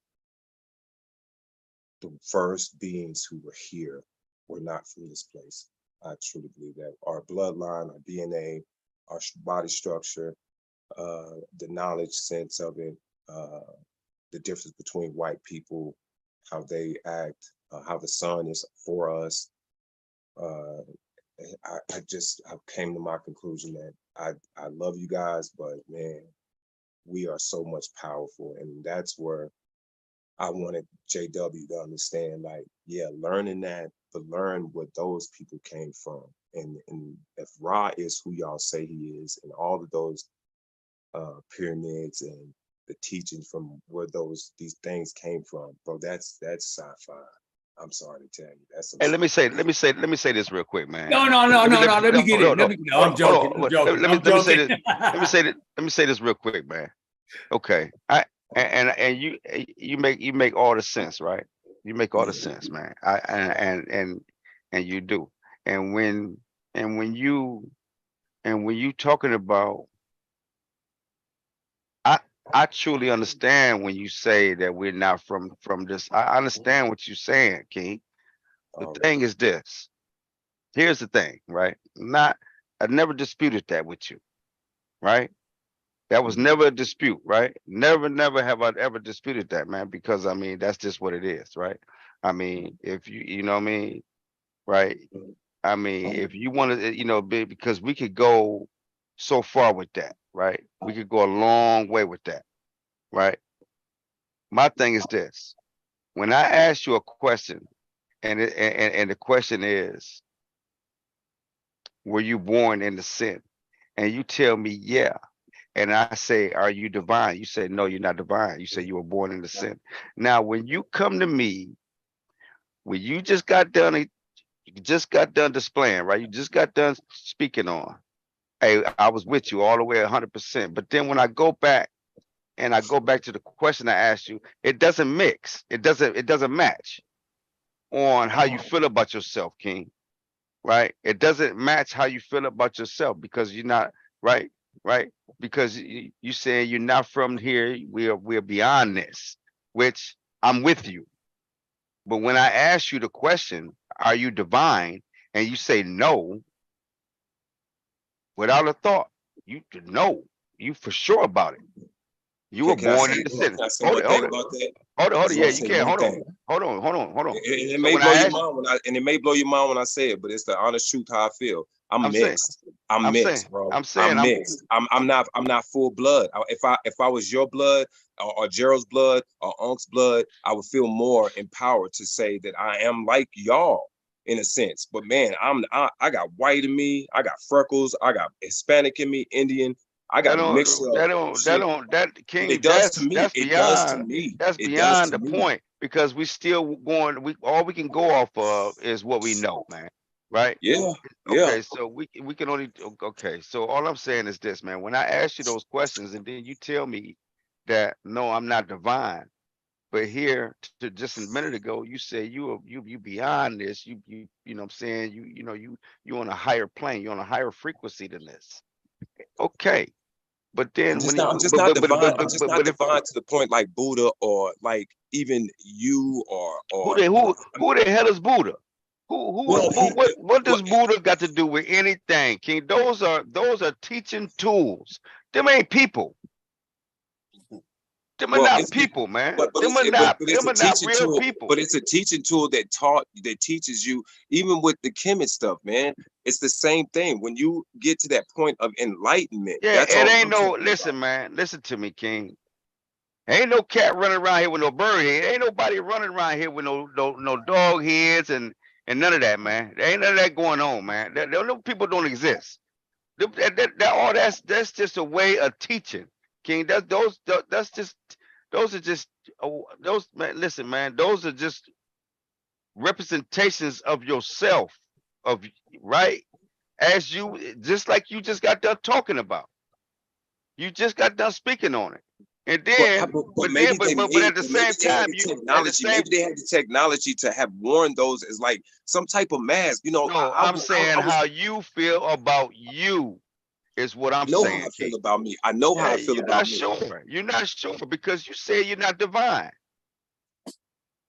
the first beings who were here were not from this place. I truly believe that. Our bloodline, our DNA, our body structure, the knowledge sense of it, the difference between white people, how they act, how the sun is for us. I came to my conclusion that I love you guys, but man, we are so much powerful. And that's where I wanted JW to understand, like, yeah, learning that, but learn what those people came from. And if Ra is who y'all say he is, and all of those pyramids and the teachings from where these things came from, bro, that's sci-fi. I'm sorry to tell you, that's some. Hey, let me say this real quick, man. No. Let me get it. No, I'm joking. Let me say this real quick, man. Okay, and you make all the sense, right? You make all the sense, man. And you do. And when you talking about, I truly understand when you say that we're not from this. I understand what you're saying, King. The thing is this. Here's the thing, right? I never disputed that with you, right? That was never a dispute, right? Never have I ever disputed that, man, because I mean, that's just what it is, right? I mean, if you know what I mean, right? I mean, if you want to, because we could go so far with that, right? We could go a long way with that, right? My thing is this. When I ask you a question, and the question is, were you born in the sin? And you tell me, yeah. And I say, are you divine? You say, no, you're not divine. You say you were born in the sin. Now, when you come to me, when you just got done displaying, right? You just got done speaking on. Hey, I was with you all the way 100%. But then when I go back to the question I asked you, it doesn't mix. It doesn't match on how you feel about yourself, King. Right? It doesn't match how you feel about yourself because you're not right, because you saying you're not from here. We're beyond this, which I'm with you. But when I ask you the question, are you divine? And you say no, without a thought, you know, you for sure about it. You were born in the city. Can I say one thing about that? Hold on. Yeah, you can. Hold on. And it may blow your mind when I say it, but it's the honest truth how I feel. I'm saying, mixed. I'm I'm saying, mixed, bro. I'm saying, I'm mixed. I'm not full blood. If I was your blood or Gerald's blood or Unc's blood, I would feel more empowered to say that I am like y'all in a sense. But man, I got white in me, I got freckles, I got Hispanic in me, Indian, I got a mixture of shit. King, It does to me. that's It does to beyond, me. that's It does beyond to the me. point, because we still going, all we can go off of is what we know, man. Right? Yeah. Yeah. Okay, so we can only, okay. So all I'm saying is this, man. When I ask you those questions and then you tell me that no, I'm not divine, but here to just a minute ago, you say you beyond this. You know what I'm saying? You on a higher plane. You're on a higher frequency than this. Okay, but then when I'm you just not divine. I'm just not but if divine to the point like Buddha or like even you who or the who the hell is Buddha? well, What well, does Buddha got to do with anything, King? Those are teaching tools. Them ain't people. Them are well, not it's people, man. but Them are it's a not teaching real tool. people. But it's a teaching tool that teaches you even with the chemist stuff, man. It's the same thing. When you get to that point of enlightenment, Yeah, that's it all ain't I'm no, talking about. listen, man. Listen to me, King. Ain't no cat running around here with no bird head. Ain't nobody running around here with no dog heads and none of that, man. There ain't none of that going on, man. Those people don't exist. All that's just a way of teaching, King. That's just, those are just, those, man. Listen, man. Those are just representations of yourself, of, right, as you, just like you just got done talking about. You just got done speaking on it, and then, But maybe they but made, at the but maybe same they had time, the you at the technology. same. Maybe they had the technology to have worn those as like some type of mask. You know, No, I'm saying I was. how you feel about you is what I I'm know how I saying, feel King. about me. I know how Yeah, I feel you're about not me. sure. You're not sure because you say you're not divine.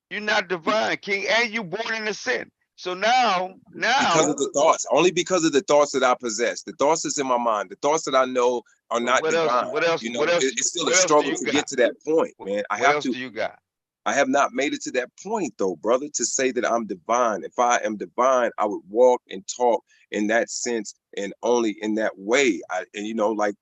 You're not divine, King, and you born in a sin. So now, Because of the thoughts, only because of the thoughts that I possess, the thoughts that's in my mind, the thoughts that I know are so not divine. You know, it's still a what else do struggle you to get got? to that point, man. What else do you got? I have not made it to that point though, brother, to say that I'm divine. If I am divine, I would walk and talk in that sense and only in that way. And you know, like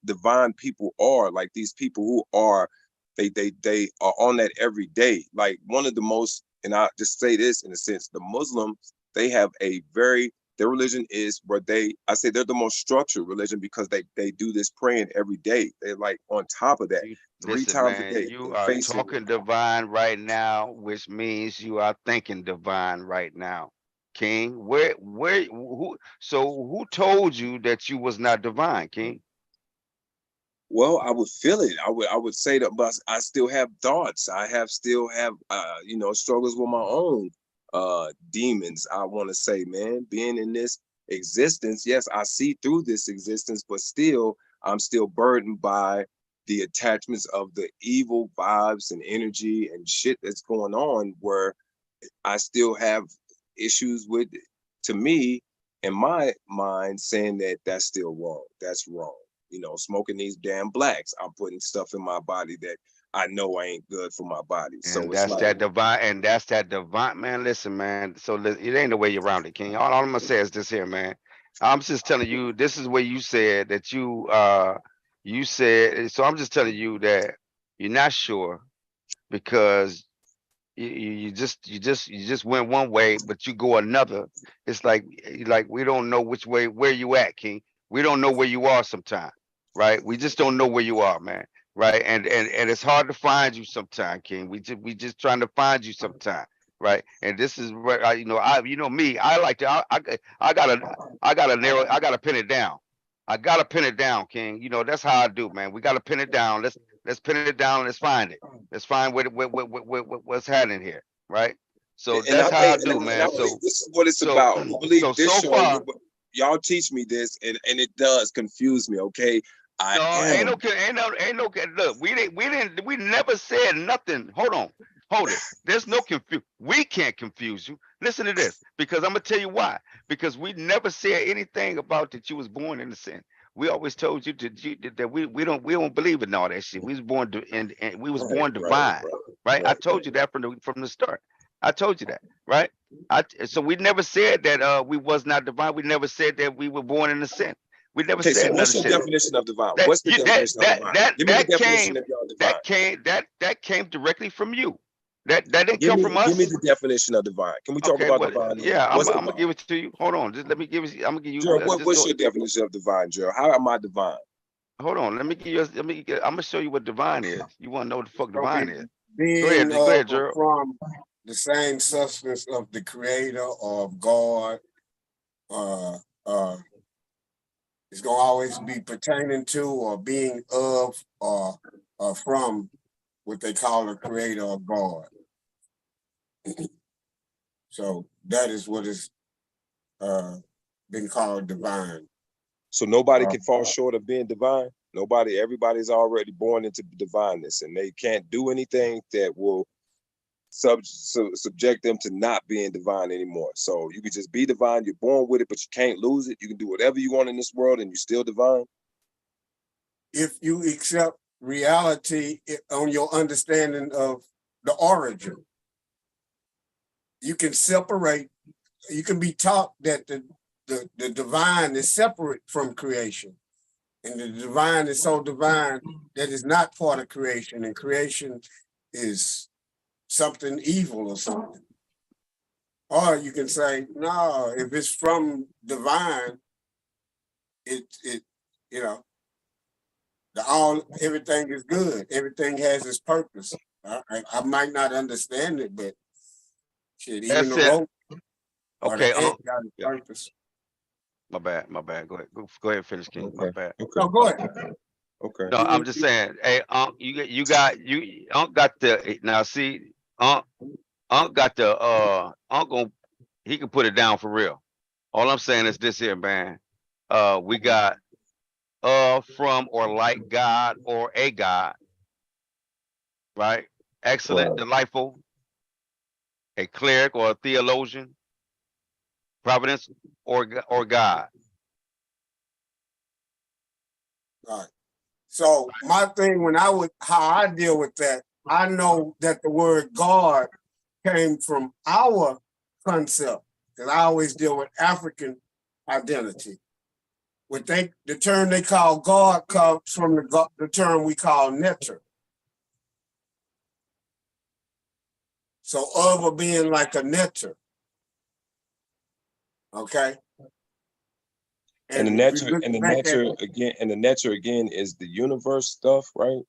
divine people are, like these people who are, they are on that every day. Like one of the most, and I just say this in a sense, the Muslims, they have a very, their religion is where I say they're the most structured religion because they do this praying every day. They're like on top of that. Three Listen, times a man, day, you they are facing. talking divine right now, which means you are thinking divine right now, King. Who told you that you was not divine, King? Well, I would feel it. I would say that, but I still have thoughts. Still have you know, struggles with my own demons. I want to say, man, being in this existence, yes, I see through this existence, but still, I'm still burdened by the attachments of the evil vibes and energy and shit that's going on. Where I still have issues with, to me, in my mind, saying that that's still wrong. That's wrong. You know, smoking these damn blacks, I'm putting stuff in my body that I know ain't good for my body. So And it's that's like, that divine, man. Listen, man. So it ain't no way around it, King. All I'm gonna say is this here, man. I'm just telling you, this is where you said that you said. So I'm just telling you that you're not sure because you just went one way, but you go another. It's like we don't know which way where you at, King. We don't know where you are sometimes, right? We just don't know where you are, man. Right? And it's hard to find you sometime, King. We just trying to find you sometime, right? And this is where you know me. I like to I gotta pin it down. I gotta pin it down, King. You know that's how I do, man. We gotta pin it down. Let's pin it down. Let's find it. Let's find what's happening here, right? So and that's I how I think, do, and I man. believe this is what it's about. I believe this So show, far, y'all teach me this, and it does confuse me. Okay, I no, am. ain't no. Look, we never said nothing. Hold it. There's no confusion. We can't confuse you. Listen to this, because I'm gonna tell you why. Because we never said anything about that you was born in the sin. We always told you that we don't believe in all that shit. We was born and we was Right, born right, divine, right? I right, told you that from the start. I told you that, right? So we never said that we was not divine. We never said that we were born in a sin. We never Okay, so said none what's of your shit. definition of divine? That What's the you, that definition of that divine? that Give me the that definition came of y'all divine. that came directly from you. That didn't come from Give me us. the definition of divine. Can we talk Okay, about well, divine? yeah, I'm What's gonna divine? give it to you. Hold on, just let me give it. I'm gonna give you. Gerald, Just what's go. your definition of divine, Gerald? How am I divine? Hold on, let me give you. I'm gonna show you what divine is. You want to know what the fuck So divine is? being Go ahead, Gerald. from the same substance of the creator or of God, it's gonna always be pertaining to or being of or from what they call the creator of God. So that is what is been called divine. So nobody can fall short of being divine. Everybody's already born into divineness, and they can't do anything that will subject them to not being divine anymore. So you can just be divine. You're born with it, but you can't lose it. You can do whatever you want in this world, and you're still divine. If you accept reality on your understanding of the origin, you can separate. You can be taught that the divine is separate from creation. And the divine is so divine that it's not part of creation, and creation is something evil or something. Or you can say, no, if it's from divine, it you know, everything is good. Everything has its purpose. I might not understand it, but shit, even That's the it. rope or Okay. the ant got its purpose. My bad. Go ahead. Go ahead and finish, King. Okay. My bad. No, go ahead. Okay. No, I'm just saying. Hey, Unc got the now. See, Unc got the he can put it down for real. All I'm saying is this here, man. We got from, or like God, or a God, right? Excellent, delightful, a cleric or a theologian, providence, or God. All right. So my thing how I deal with that, I know that the word God came from our concept, because I always deal with African identity. The term they call God comes from the term we call netter. So of being like a netter. Okay. And the netter again is the universe stuff, right?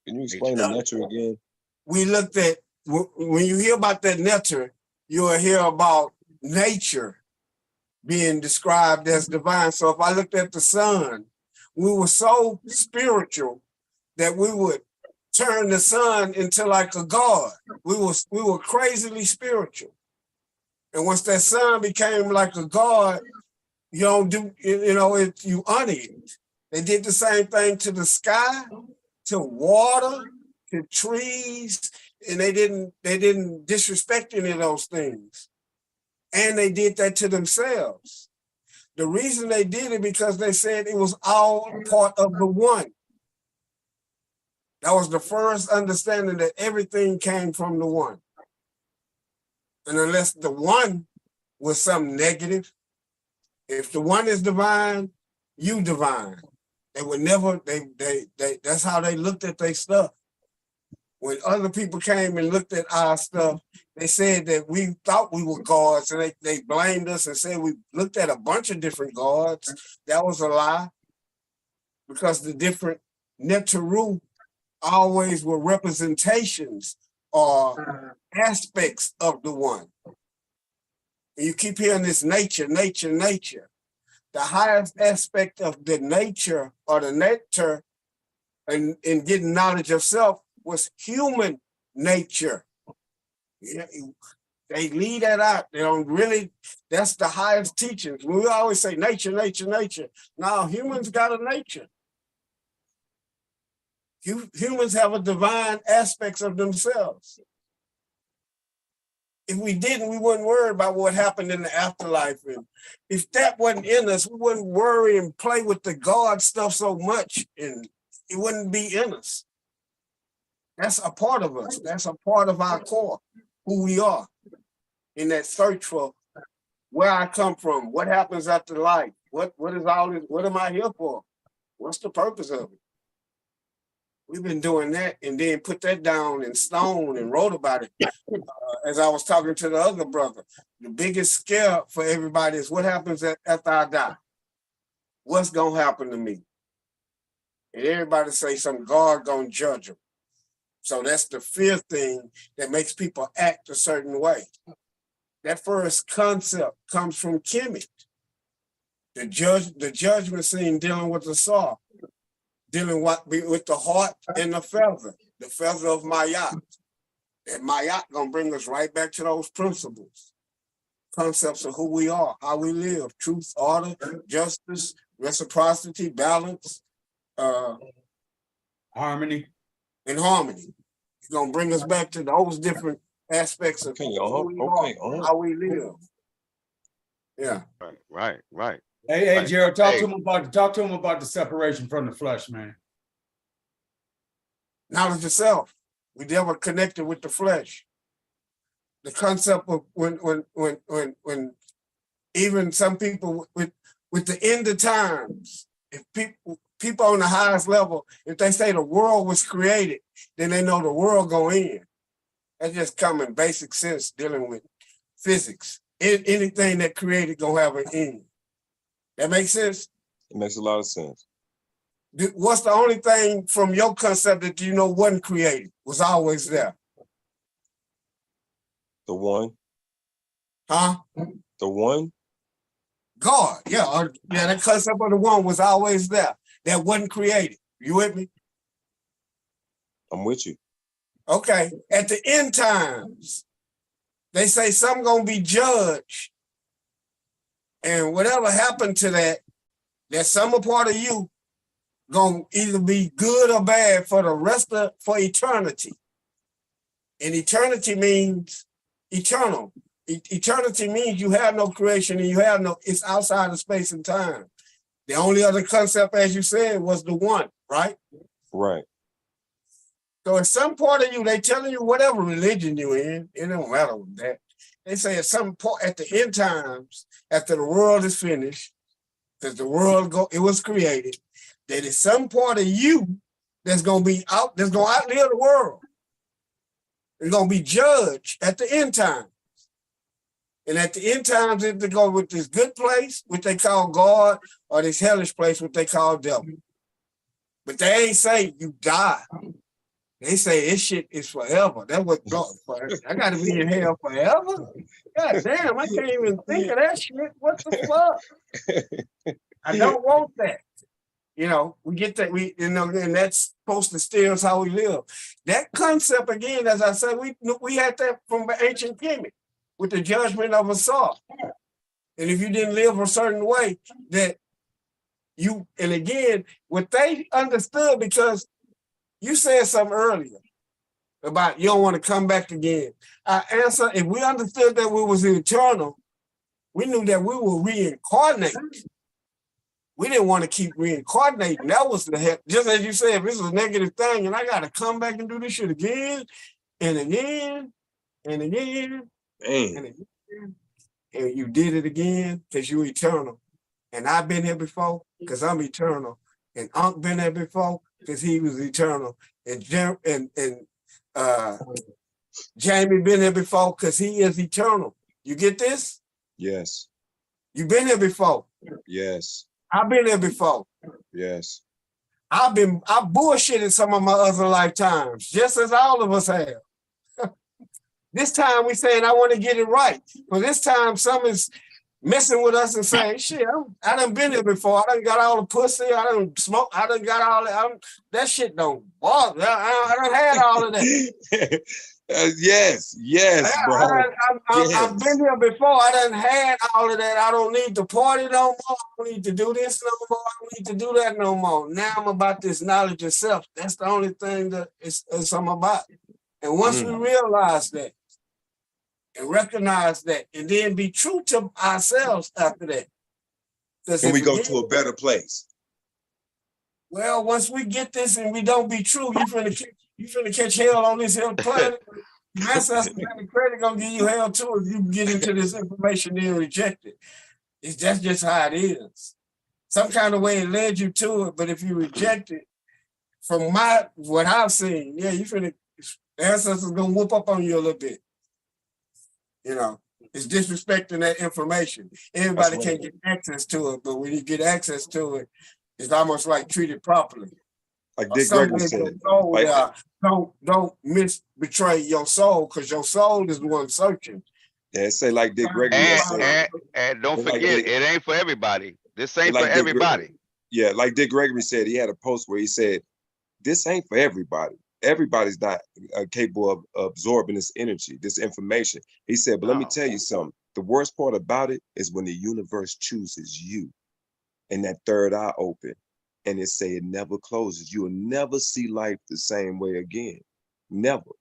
Can you explain the netter again? We looked at, when you hear about that netter, you'll hear about nature being described as divine. So if I looked at the sun, we were so spiritual that we would turn the sun into like a god. We were crazily spiritual. And once that sun became like a god, you honor it. They did the same thing to the sky, to water, to trees, and they didn't disrespect any of those things. And they did that to themselves. The reason they did it because they said it was all part of the one. That was the first understanding that everything came from the one. And unless the one was something negative, if the one is divine, you divine. They would never, that's how they looked at their stuff. When other people came and looked at our stuff, they said that we thought we were gods, and they blamed us and said we looked at a bunch of different gods. That was a lie, because the different Neteru always were representations or aspects of the one. And you keep hearing this nature, nature, nature. The highest aspect of the nature or the nectar in getting knowledge of self was human nature. Yeah, they leave that out. They don't really, that's the highest teachings. We always say nature, nature, nature. Now humans got a nature. Humans have a divine aspects of themselves. If we didn't, we wouldn't worry about what happened in the afterlife. And if that wasn't in us, we wouldn't worry and play with the God stuff so much, and it wouldn't be in us. That's a part of us. That's a part of our core. who we are, in that search for where I come from, what happens after life, what is all this, what am I here for? What's the purpose of it? We've been doing that and then put that down in stone and wrote about it. As I was talking to the other brother, the biggest scare for everybody is what happens after I die. What's gonna happen to me? And everybody say some God gonna judge them. So that's the fear thing that makes people act a certain way. That first concept comes from Kemet. The judgment scene dealing with the soul, dealing with the heart and the feather of Mayat. That Mayat gonna bring us right back to those principles, concepts of who we are, how we live, truth, order, justice, reciprocity, balance, harmony. And harmony. It's gonna bring us back to those different aspects of who we are, how we live. Yeah. Right. Hey, Gerald, talk to him about the separation from the flesh, man. Knowledge of self. We never connected with the flesh. The concept of when even some people with the end of times, if people on the highest level, if they say the world was created, then they know the world go in. That's just common basic sense dealing with physics. Anything that created gonna have an end. That makes sense? It makes a lot of sense. What's the only thing from your concept that you know wasn't created, was always there? The one. Huh? The one? God, yeah, that concept of the one was always there. That wasn't created. You with me? I'm with you. Okay, at the end times, they say some gonna be judged. And whatever happened to that some part of you gonna either be good or bad for for eternity. And eternity means eternal. Eternity means you have no creation and you have it's outside of space and time. The only other concept, as you said, was the one, right? Right. So at some part of you, they telling you whatever religion you're in, it don't matter with that. They say at some point at the end times, after the world is finished, because the world it was created, that is some part of you that's gonna outlive the world. It's gonna be judged at the end time. And at the end times, they go with this good place, which they call God, or this hellish place, what they call devil. But they ain't say you die. They say this shit is forever. That's what God, I gotta be in hell forever. God damn, I can't even think of that shit. What the fuck? I don't want that. You know, we get that, and that's supposed to steer us how we live. That concept, again, as I said, we had that from the ancient Kemet with the judgment of a soul. And if you didn't live a certain way, that and again, what they understood, because you said something earlier about you don't want to come back again. Our answer, if we understood that we was eternal, we knew that we will reincarnate. We didn't want to keep reincarnating. That was the heck. Just as you said, if this was a negative thing and I got to come back and do this shit again and again and again and again, and you did it again because you're eternal. And I've been here before because I'm eternal. And Unc been there before because he was eternal. And Jamie been here before because he is eternal. You get this? Yes. You been here before? Yes. I've been there before. Yes. I bullshitted some of my other lifetimes, just as all of us have. This time we saying I want to get it right. But this time something's messing with us and saying, shit, I done been here before. I done got all the pussy. I done smoked. I done got all that. That shit don't bother. I done had all of that. Yes, bro. I've been here before. I done had all of that. I don't need to party no more. I don't need to do this no more. I don't need to do that no more. Now I'm about this knowledge of self. That's the only thing that I'm about. And once we realize that and recognize that, and then be true to ourselves after that. And we go to a better place. Well, once we get this and we don't be true, you finna catch hell on this here planet. That's us, man. The credit gonna give you hell too if you get into this information and reject it. That's just how it is. Some kind of way it led you to it, but if you reject it, from what I've seen, yeah, you finna the ancestors gonna whoop up on you a little bit. You know, it's disrespecting that information. Everybody can't get access to it, but when you get access to it, it's almost like treated properly. Like Dick Gregory said, don't betray your soul, because your soul is the one searching. Yeah, say like Dick Gregory said. And don't forget, it ain't for everybody. This ain't for everybody. Yeah, like Dick Gregory said, he had a post where he said, this ain't for everybody. Everybody's not capable of absorbing this energy, this information. He said, but let me tell you something. The worst part about it is when the universe chooses you and that third eye open and it say it never closes. You'll never see life the same way again. Never.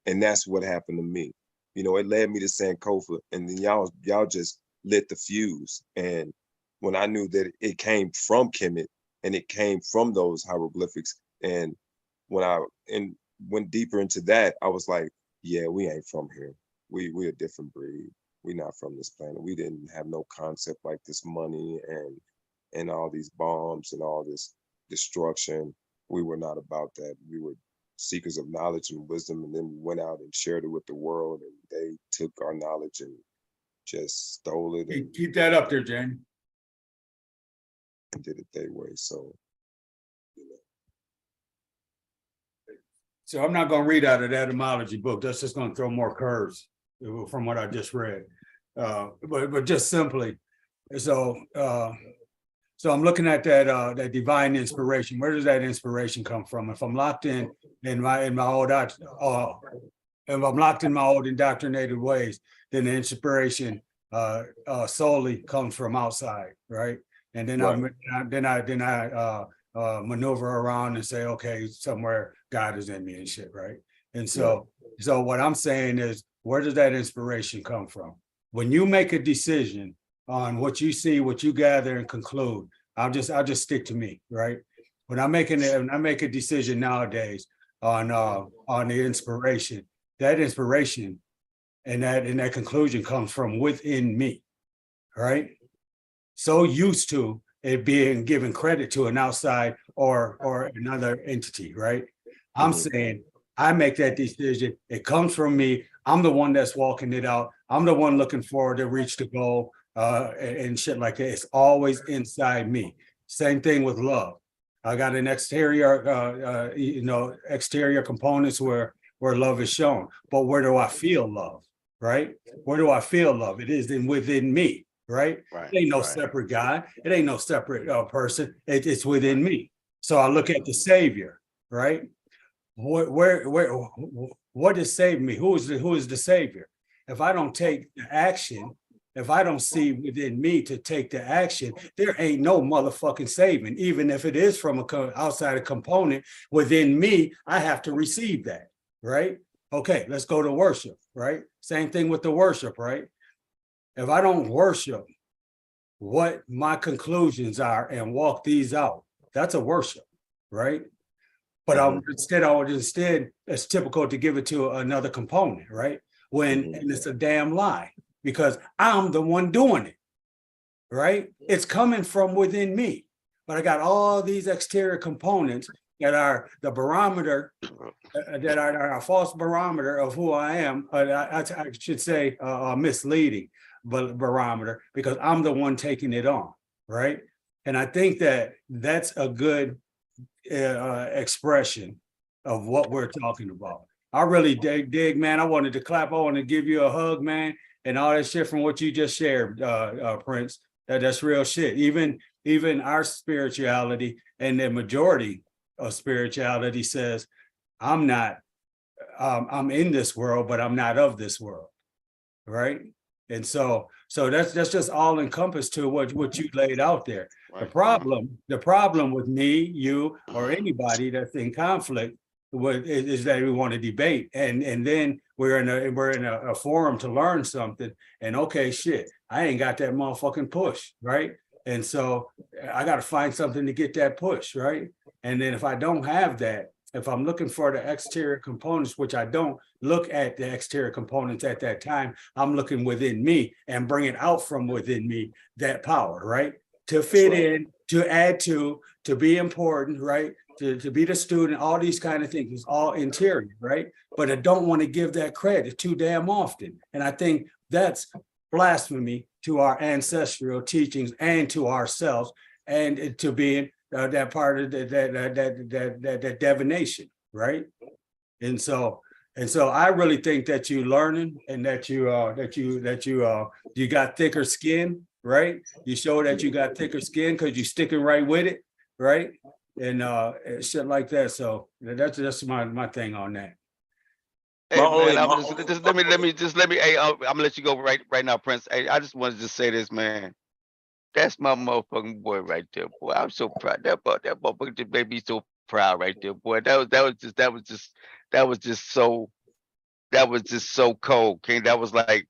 And that's what happened to me. You know, it led me to Sankofa, and then y'all just lit the fuse. And when I knew that it came from Kemet and it came from those hieroglyphics, and when I went deeper into that, I was like, yeah, we ain't from here. We a different breed. We not from this planet. We didn't have no concept like this money and all these bombs and all this destruction. We were not about that. We were seekers of knowledge and wisdom, and then we went out and shared it with the world, and they took our knowledge and just stole it. And keep that up there, Jamie. And did it their way. So, you know. So I'm not going to read out of the etymology book. That's just going to throw more curves from what I just read. But just simply, so I'm looking at that divine inspiration. Where does that inspiration come from? If I'm locked in my old indoctrinated ways, then the inspiration solely comes from outside, right? And then I maneuver around and say, okay, somewhere God is in me and shit, right? And so what I'm saying is, where does that inspiration come from? When you make a decision on what you see, what you gather and conclude, I'll just stick to me, right? When I make a decision nowadays on the inspiration, that inspiration and that conclusion comes from within me, right? So used to it being given credit to an outside or another entity, right? I'm saying I make that decision. It comes from me. I'm the one that's walking it out. I'm the one looking forward to reach the goal and shit like that. It's always inside me. Same thing with love. I got an exterior, exterior components where love is shown. But where do I feel love, right? Where do I feel love? It is within me. Right? It ain't no separate God. It ain't no separate person. It's within me. So I look at the Savior, right? What is saving me? Who is the Savior? If I don't take the action, if I don't see within me to take the action, there ain't no motherfucking saving. Even if it is from a outside component within me, I have to receive that, right? Okay, let's go to worship, right? Same thing with the worship, right? If I don't worship what my conclusions are and walk these out, that's a worship, right? But I would instead, it's typical to give it to another component, right? And it's a damn lie, because I'm the one doing it, right? It's coming from within me, but I got all these exterior components that are the barometer, that are a false barometer of who I am. I should say misleading barometer, because I'm the one taking it on, right? And I think that that's a good expression of what we're talking about. I really dig, man. I wanted to clap. I want to give you a hug, man, and all that shit from what you just shared, Prince. That's real shit. Even our spirituality and the majority of spirituality says, I'm in this world, but I'm not of this world, right? And so that's just all encompassed to what you laid out there. Right. The problem with me, you, or anybody that's in conflict is that we want to debate, and then we're in a forum to learn something, and okay, shit, I ain't got that motherfucking push, right? And so I got to find something to get that push, right? And then if I don't have that, if I'm looking for the exterior components, which I don't look at the exterior components at that time, I'm looking within me and bringing out from within me that power, right? To fit in, to add to be important, right? To be the student, all these kind of things, it's all interior, right? But I don't want to give that credit too damn often. And I think that's blasphemy to our ancestral teachings and to ourselves, and to being that part of that divination, right? And so I really think that you learning and that you got thicker skin, right? You show that you got thicker skin because you're sticking right with it, right? And shit like that. So that's just my thing on that. Hey man, let me. Hey, I'm gonna let you go right now, Prince. Hey, I just wanted to just say this, man. That's my motherfucking boy right there, boy. I'm so proud. That motherfucker just made me so proud right there, boy. That was just so cold, King. That was like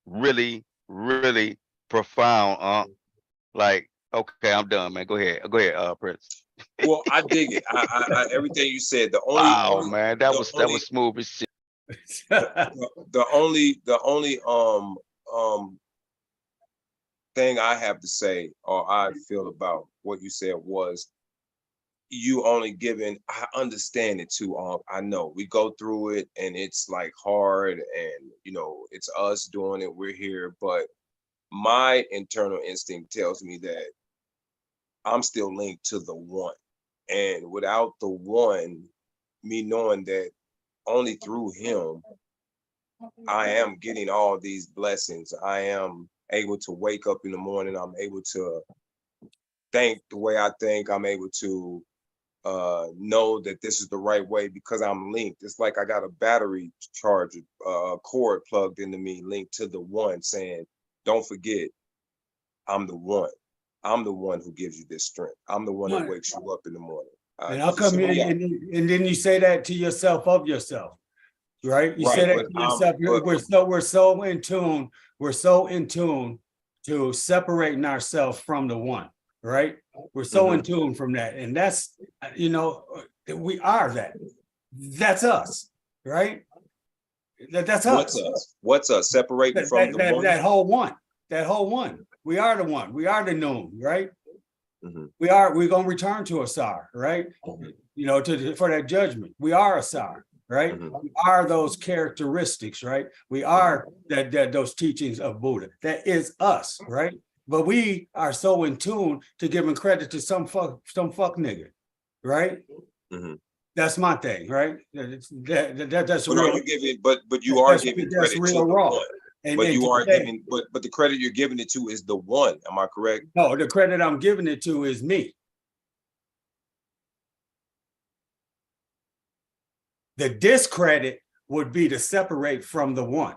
really, really profound. Like, okay, I'm done, man. Go ahead, Prince. Well, I dig it. I everything you said. The only, Wow, man, that was smooth as shit. the only thing I have to say or I feel about what you said was you only giving. I understand it too. I know we go through it and it's like hard, and it's us doing it. We're here, but my internal instinct tells me that I'm still linked to the one, and without the one, me knowing that only through him I am getting all these blessings. I am able to wake up in the morning. I'm able to think the way I think. I'm able to know that this is the right way because I'm linked. It's like I got a battery charger, cord plugged into me, linked to the one, saying, don't forget, I'm the one. I'm the one who gives you this strength. I'm the one that wakes you up in the morning. And how come and then you say that to yourself of yourself, right? You say that to yourself. We're so in tune. We're so in tune to separating ourselves from the one, right? We're so in tune from that, and that's we are that. That's us, right? That's us. What's us? Separating from the one. That whole one. That whole one. We are the one. We are the noon, right? We're gonna return to Asar, right? For that judgment. We are Asar, right? We are those characteristics, right? We are that those teachings of Buddha. That is us, right? But we are so in tune to giving credit to some fuck nigga, right? That's my thing, right? That's but real. Are you giving? But you are giving credit to the raw. one. But you are giving, but the credit you're giving it to is the one. Am I correct? No, the credit I'm giving it to is me. The discredit would be to separate from the one.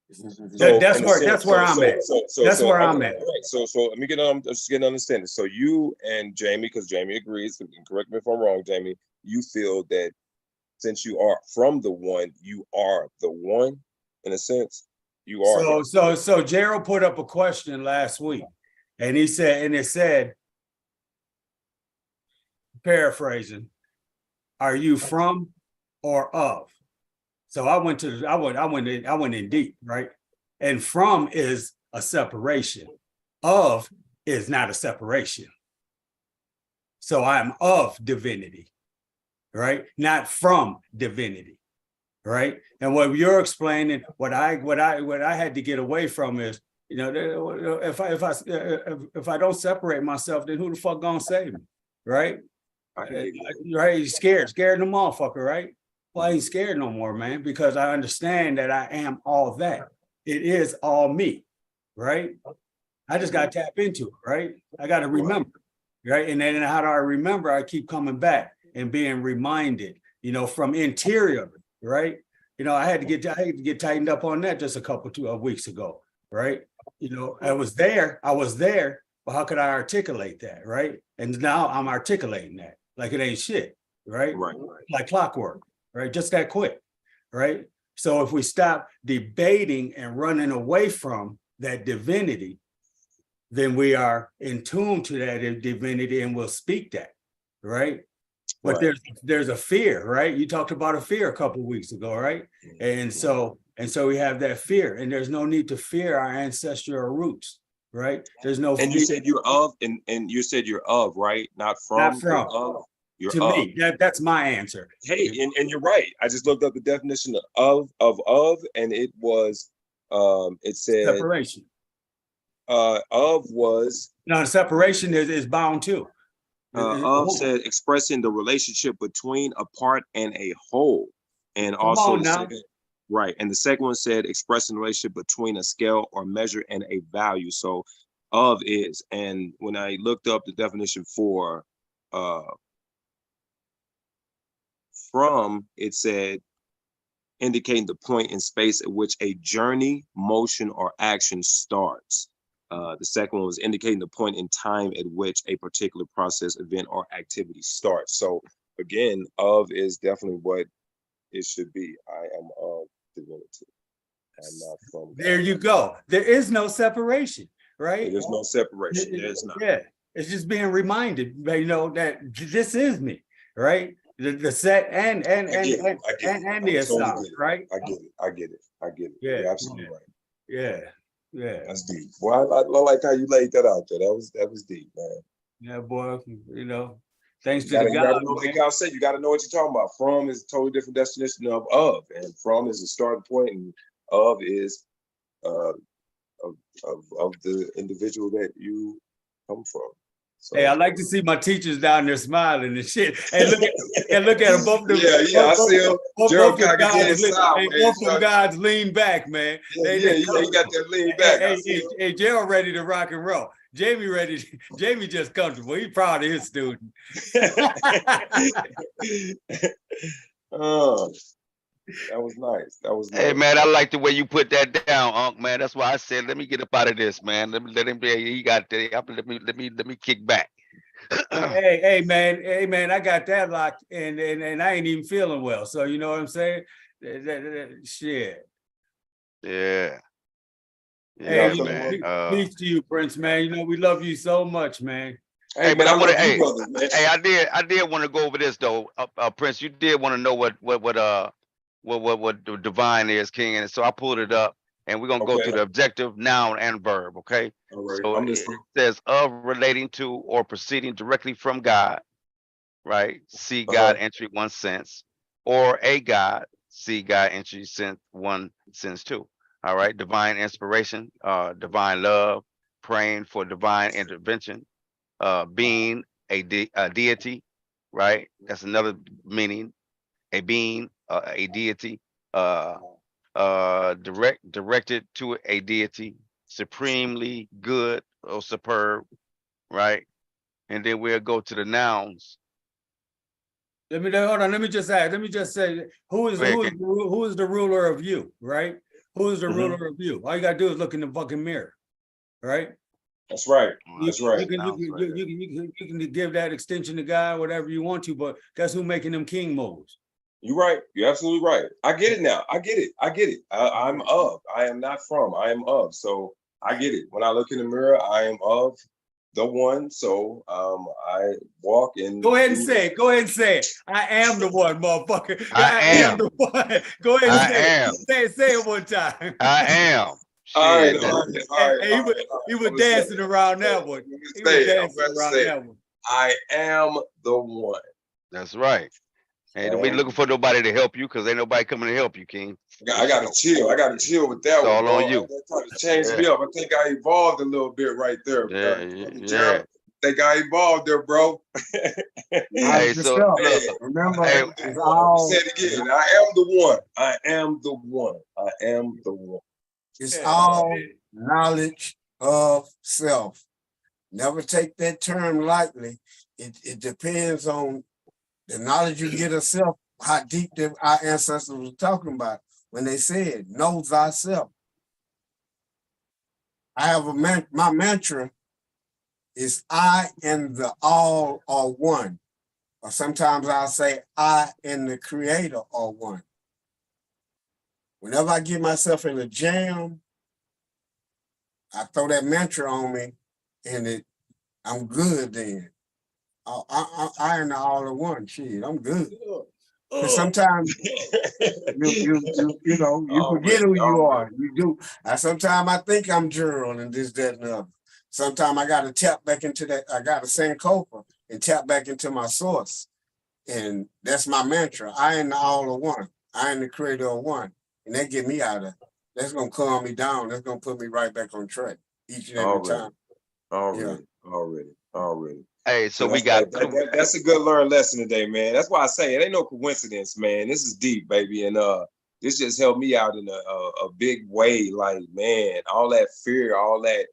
That's where I'm at. That's where I'm at. So let me just get an understanding. So you and Jamie, because Jamie agrees, correct me if I'm wrong, Jamie, you feel that since you are from the one, you are the one, in a sense. You are. So Gerald put up a question last week, and he said, paraphrasing, are you from or of? So I went in deep, right? And from is a separation. Of is not a separation. So I'm of divinity, right? Not from divinity, right? And what you're explaining, what I had to get away from is, if I don't separate myself, then who the fuck gonna save me, right? Right? You scared the motherfucker, right? Well, I ain't scared no more, man, because I understand that I am all that. It is all me, right? I just got to tap into it, right? I got to remember, right? And then how do I remember? I keep coming back and being reminded, from interior, right? I had to get tightened up on that just a couple of weeks ago, right? I was there, but how could I articulate that, right? And now I'm articulating that like it ain't shit, right? Like clockwork, right? Just that quick, right? So if we stop debating and running away from that divinity, then we are in tune to that divinity and we'll speak that, right? But Right. there's a fear, right? You talked about a fear a couple of weeks ago, right? And so we have that fear, and there's no need to fear our ancestral roots, right? There's no And you said you're of, and you said you're of, right? Not from. Not from. You're of. You're to of. me. That's my answer. Hey, and you're right. I just looked up the definition of, and it was, it said Separation. Of was. No, the separation is bound too. Of said expressing the relationship between a part and a whole, and also the second, right. And the second one said expressing the relationship between a scale or measure and a value. So of is, and when I looked up the definition for from, it said indicating the point in space at which a journey, motion, or action starts. The second one was indicating the point in time at which a particular process, event, or activity starts. So again, of is definitely what it should be. I am of divinity. I'm not from God. There you go. There is no separation, right? There's no separation. There's not. Yeah, it's just being reminded, you know, that this is me, right? The set and the aside, right? I get it. Yeah, You're absolutely right. Yeah. Yeah, that's deep. Well, I like how you laid that out there. That was deep, man. Yeah, boy. You know, thanks to the God. You gotta know what God said. You gotta know what you're talking about. From is a totally different destination of, and from is the starting point, and of is of the individual that you come from. So, hey, I like to see my teachers down there smiling and shit. Hey, look at them both. Yeah, I see them. Both them guys lean back, man. Yeah, he got that lean back. Hey, Gerald ready to rock and roll. Jamie just comfortable. He's proud of his student. That was nice. Hey man, I like the way you put that down, Unc. Man, that's why I said let me get up out of this, man. Let him be. He got that. Let me kick back. hey man, I got that locked, and I ain't even feeling well. So you know what I'm saying? Shit. Yeah. Hey, peace to you, Prince, man. You know we love you so much, man. Hey, but I want to. Hey, I did want to go over this though, Prince. You did want to know what the divine is, King, and so I pulled it up, and we're gonna go through the objective, noun, and verb. Okay. Right. So it says of relating to or proceeding directly from God, right? See God entry 1 sense, or a God. See God entry sense 1 sense 2. All right. Divine inspiration, divine love, praying for divine intervention, being a deity, right? That's another meaning. A being, a deity, directed to a deity, supremely good or superb, right? And then we'll go to the nouns. Hold on. Let me just say, who is the ruler of you, right? Who is the ruler of you? All you gotta do is look in the fucking mirror, right? That's right. That's right. You can give that extension to God, whatever you want to, but that's who making them king moves. You're right. You're absolutely right. I get it now. I get it. I'm of. I am not from. I am of. So I get it. When I look in the mirror, I am of the one. So I walk in. Go ahead and say it. I am the one, motherfucker. I am the one. Go ahead and say it. Say it one time. I am. All right. He was dancing around that one. I am the one. That's right. Hey, don't be looking for nobody to help you, because ain't nobody coming to help you, King. I gotta chill. I gotta chill with that it's one. All on you. That tried to change me up. I think I evolved a little bit right there. Yeah. I think I evolved there, bro. Hey, so remember, say it again. I am the one. I am the one. I am the one. It's all knowledge of self. Never take that term lightly. It depends on the knowledge you get of self, how deep our ancestors were talking about when they said, know thyself. I have my mantra is I and the all are one. Or sometimes I'll say I and the creator are one. Whenever I get myself in a jam, I throw that mantra on me and I'm good then. I ain't all in one. Shit, I'm good. Cause sometimes you know you forget who you are. You do. Sometimes I think I'm Gerald and this, that, and the other. Sometimes I gotta tap back into that. I gotta Sankofa and tap back into my source. And that's my mantra. I am the all of one. I am the creator of one. And that get me out of, that's gonna calm me down. That's gonna put me right back on track each and every time. Already. Hey, so we that's, got that's a good learned lesson today, man. That's why I say it ain't no coincidence, man. This is deep, baby. And this just helped me out in a big way. Like, man, all that fear, all that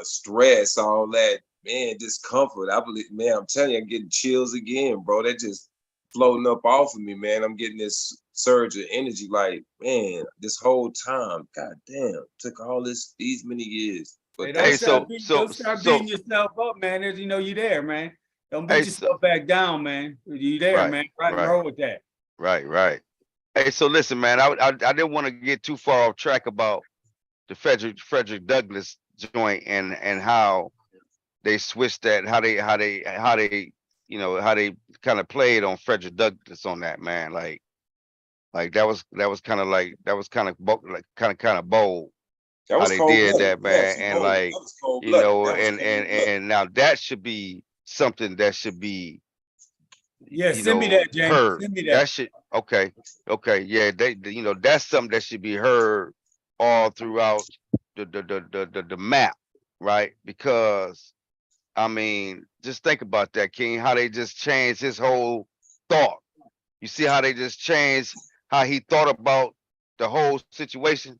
stress, all that, man, discomfort. I believe, man, I'm telling you, I'm getting chills again, bro. That just floating up off of me, man. I'm getting this surge of energy, like, man, this whole time, god damn, took all these many years. But Hey, don't start beating yourself up, man. As you know, you there, man. Don't beat yourself back down, man. You there, man. Right and roll with that. Right. Hey, so listen, man, I didn't want to get too far off track about the Frederick Douglass joint and how they switched that, how they you know, how they kind of played on Frederick Douglass on that, man. Like that was kind of like kind of bold. That was how they did that, man. Yes, and like, you know, and now that should be something that should be, yeah, send me that, James. Heard. Send me That should, okay, yeah, you know, that's something that should be heard all throughout the map, right? Because I mean, just think about that, King, how they just changed his whole thought. You see how they just changed how he thought about the whole situation.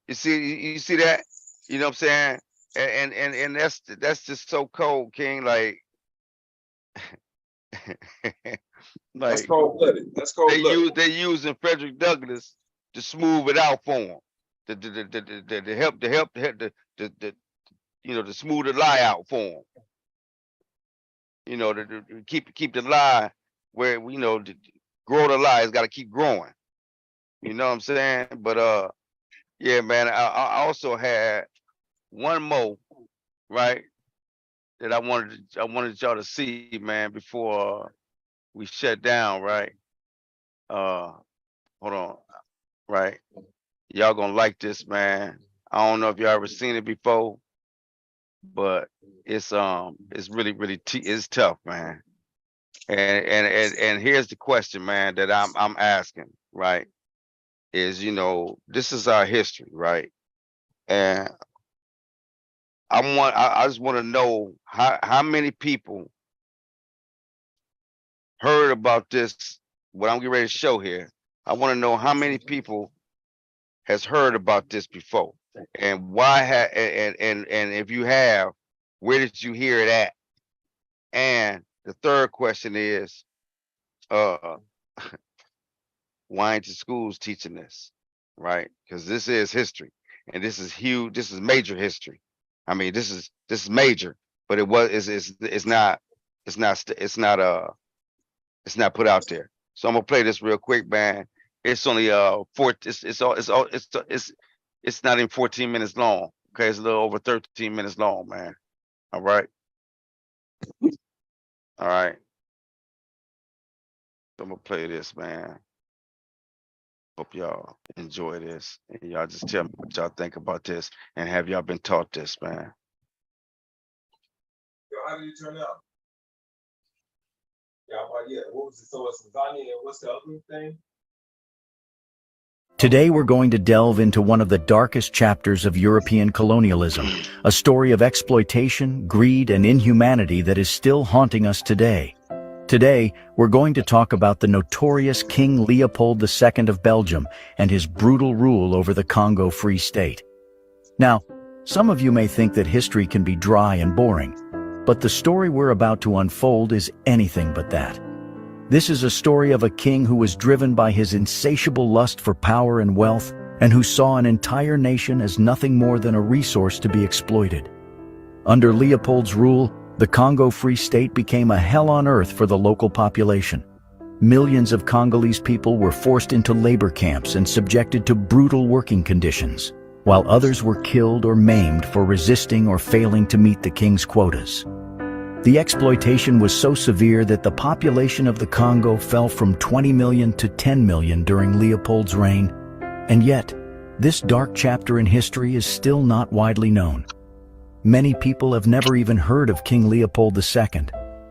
You see that? You know what I'm saying? And that's just so cold, King. Like, that's cold-blooded. That's cold-blooded. They using Frederick Douglass to smooth it out for him, to help you know, to smooth the lie out for him. You know, to keep the lie where, you know, to grow the lie has got to keep growing. You know what I'm saying? But yeah, man, I also had one more, right, that I wanted y'all to see, man, before we shut down, right? Hold on, right? Y'all gonna like this, man. I don't know if y'all ever seen it before, but it's really it's tough, man. And here's the question, man, that I'm asking, right? Is, you know, this is our history, right? And I just want to know how many people heard about this, what I'm getting ready to show here. I want to know how many people has heard about this before, and why and if you have, where did you hear it at? And the third question is, why ain't the schools teaching this, right? Because this is history, and this is huge. This is major history. I mean, this is major, but it's not put out there. So I'm gonna play this real quick, man. It's only it's not even 14 minutes long. Okay, it's a little over 13 minutes long, man. All right. All right. I'm gonna play this, man. Hope y'all enjoy this, and y'all just tell me what y'all think about this, and have y'all been taught this, man? Yo, how did it turn out? Yeah, what was it? So it's lasagna, and what's the other thing? Today we're going to delve into one of the darkest chapters of European colonialism, a story of exploitation, greed, and inhumanity that is still haunting us today. Today, we're going to talk about the notorious King Leopold II of Belgium and his brutal rule over the Congo Free State. Now, some of you may think that history can be dry and boring, but the story we're about to unfold is anything but that. This is a story of a king who was driven by his insatiable lust for power and wealth, and who saw an entire nation as nothing more than a resource to be exploited. Under Leopold's rule, the Congo Free State became a hell on earth for the local population. Millions of Congolese people were forced into labor camps and subjected to brutal working conditions, while others were killed or maimed for resisting or failing to meet the king's quotas. The exploitation was so severe that the population of the Congo fell from 20 million to 10 million during Leopold's reign. And yet, this dark chapter in history is still not widely known. Many people have never even heard of King Leopold II,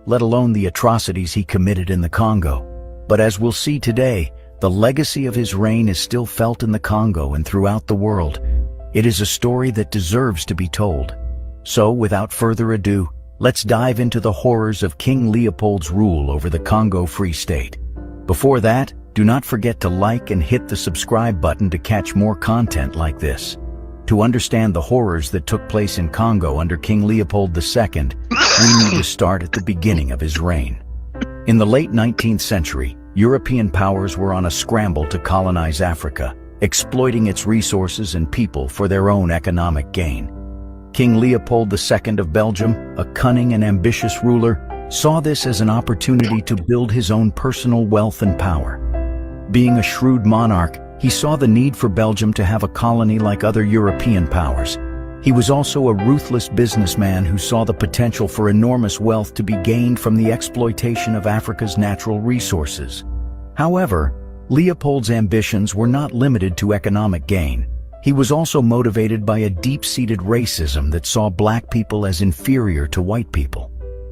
let alone the atrocities he committed in the Congo. But as we'll see today, the legacy of his reign is still felt in the Congo and throughout the world. It is a story that deserves to be told. So, without further ado, let's dive into the horrors of King Leopold's rule over the Congo Free State. Before that, do not forget to like and hit the subscribe button to catch more content like this. To understand the horrors that took place in Congo under King Leopold II, we need to start at the beginning of his reign. In the late 19th century, European powers were on a scramble to colonize Africa, exploiting its resources and people for their own economic gain. King Leopold II of Belgium, a cunning and ambitious ruler, saw this as an opportunity to build his own personal wealth and power. Being a shrewd monarch, he saw the need for Belgium to have a colony like other European powers. He was also a ruthless businessman who saw the potential for enormous wealth to be gained from the exploitation of Africa's natural resources. However, Leopold's ambitions were not limited to economic gain. He was also motivated by a deep-seated racism that saw black people as inferior to white people.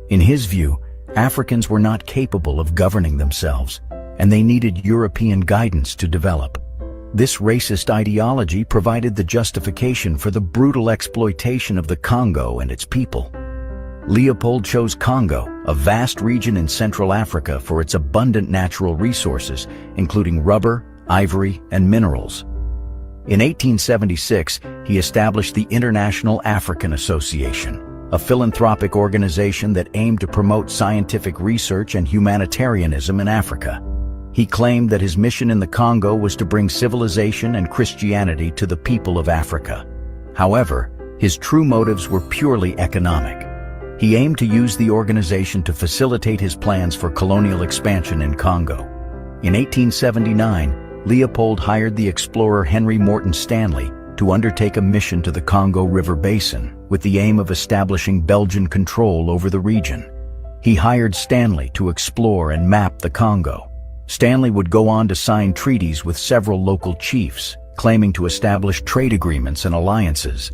In his view, Africans were not capable of governing themselves, and they needed European guidance to develop. This racist ideology provided the justification for the brutal exploitation of the Congo and its people. Leopold chose Congo, a vast region in Central Africa, for its abundant natural resources, including rubber, ivory, and minerals. In 1876, he established the International African Association, a philanthropic organization that aimed to promote scientific research and humanitarianism in Africa. He claimed that his mission in the Congo was to bring civilization and Christianity to the people of Africa. However, his true motives were purely economic. He aimed to use the organization to facilitate his plans for colonial expansion in Congo. In 1879, Leopold hired the explorer Henry Morton Stanley to undertake a mission to the Congo River Basin with the aim of establishing Belgian control over the region. He hired Stanley to explore and map the Congo. Stanley would go on to sign treaties with several local chiefs, claiming to establish trade agreements and alliances.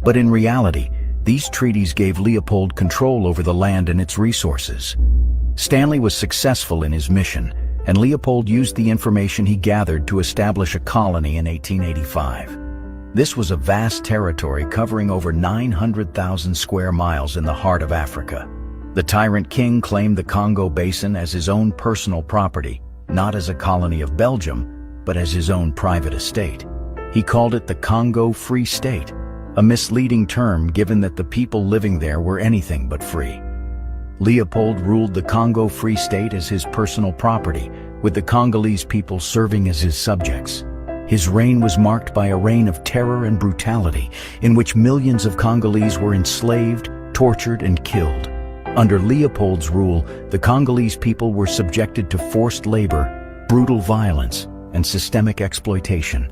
But in reality, these treaties gave Leopold control over the land and its resources. Stanley was successful in his mission, and Leopold used the information he gathered to establish a colony in 1885. This was a vast territory covering over 900,000 square miles in the heart of Africa. The tyrant king claimed the Congo Basin as his own personal property, not as a colony of Belgium, but as his own private estate. He called it the Congo Free State, a misleading term given that the people living there were anything but free. Leopold ruled the Congo Free State as his personal property, with the Congolese people serving as his subjects. His reign was marked by a reign of terror and brutality, in which millions of Congolese were enslaved, tortured, and killed. Under Leopold's rule, the Congolese people were subjected to forced labor, brutal violence, and systemic exploitation.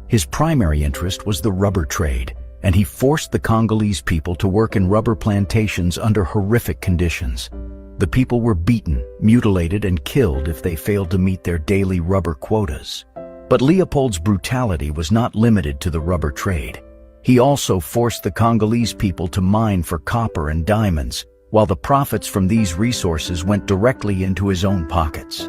His primary interest was the rubber trade, and he forced the Congolese people to work in rubber plantations under horrific conditions. The people were beaten, mutilated, and killed if they failed to meet their daily rubber quotas. But Leopold's brutality was not limited to the rubber trade. He also forced the Congolese people to mine for copper and diamonds, while the profits from these resources went directly into his own pockets.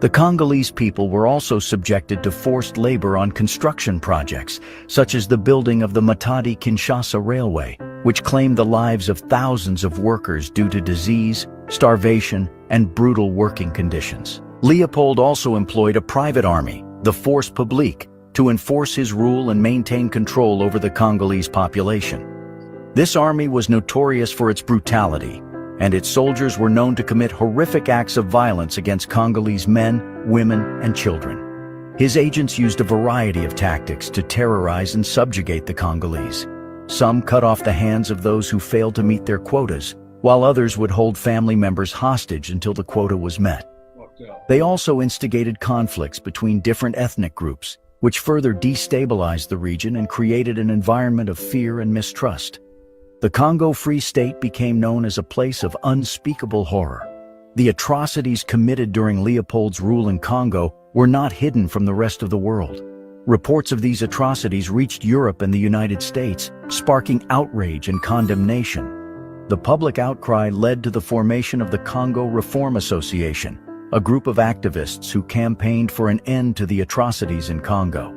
The Congolese people were also subjected to forced labor on construction projects, such as the building of the Matadi-Kinshasa Railway, which claimed the lives of thousands of workers due to disease, starvation, and brutal working conditions. Leopold also employed a private army, the Force Publique, to enforce his rule and maintain control over the Congolese population. This army was notorious for its brutality, and its soldiers were known to commit horrific acts of violence against Congolese men, women, and children. His agents used a variety of tactics to terrorize and subjugate the Congolese. Some cut off the hands of those who failed to meet their quotas, while others would hold family members hostage until the quota was met. They also instigated conflicts between different ethnic groups, which further destabilized the region and created an environment of fear and mistrust. The Congo Free State became known as a place of unspeakable horror. The atrocities committed during Leopold's rule in Congo were not hidden from the rest of the world. Reports of these atrocities reached Europe and the United States, sparking outrage and condemnation. The public outcry led to the formation of the Congo Reform Association, a group of activists who campaigned for an end to the atrocities in Congo.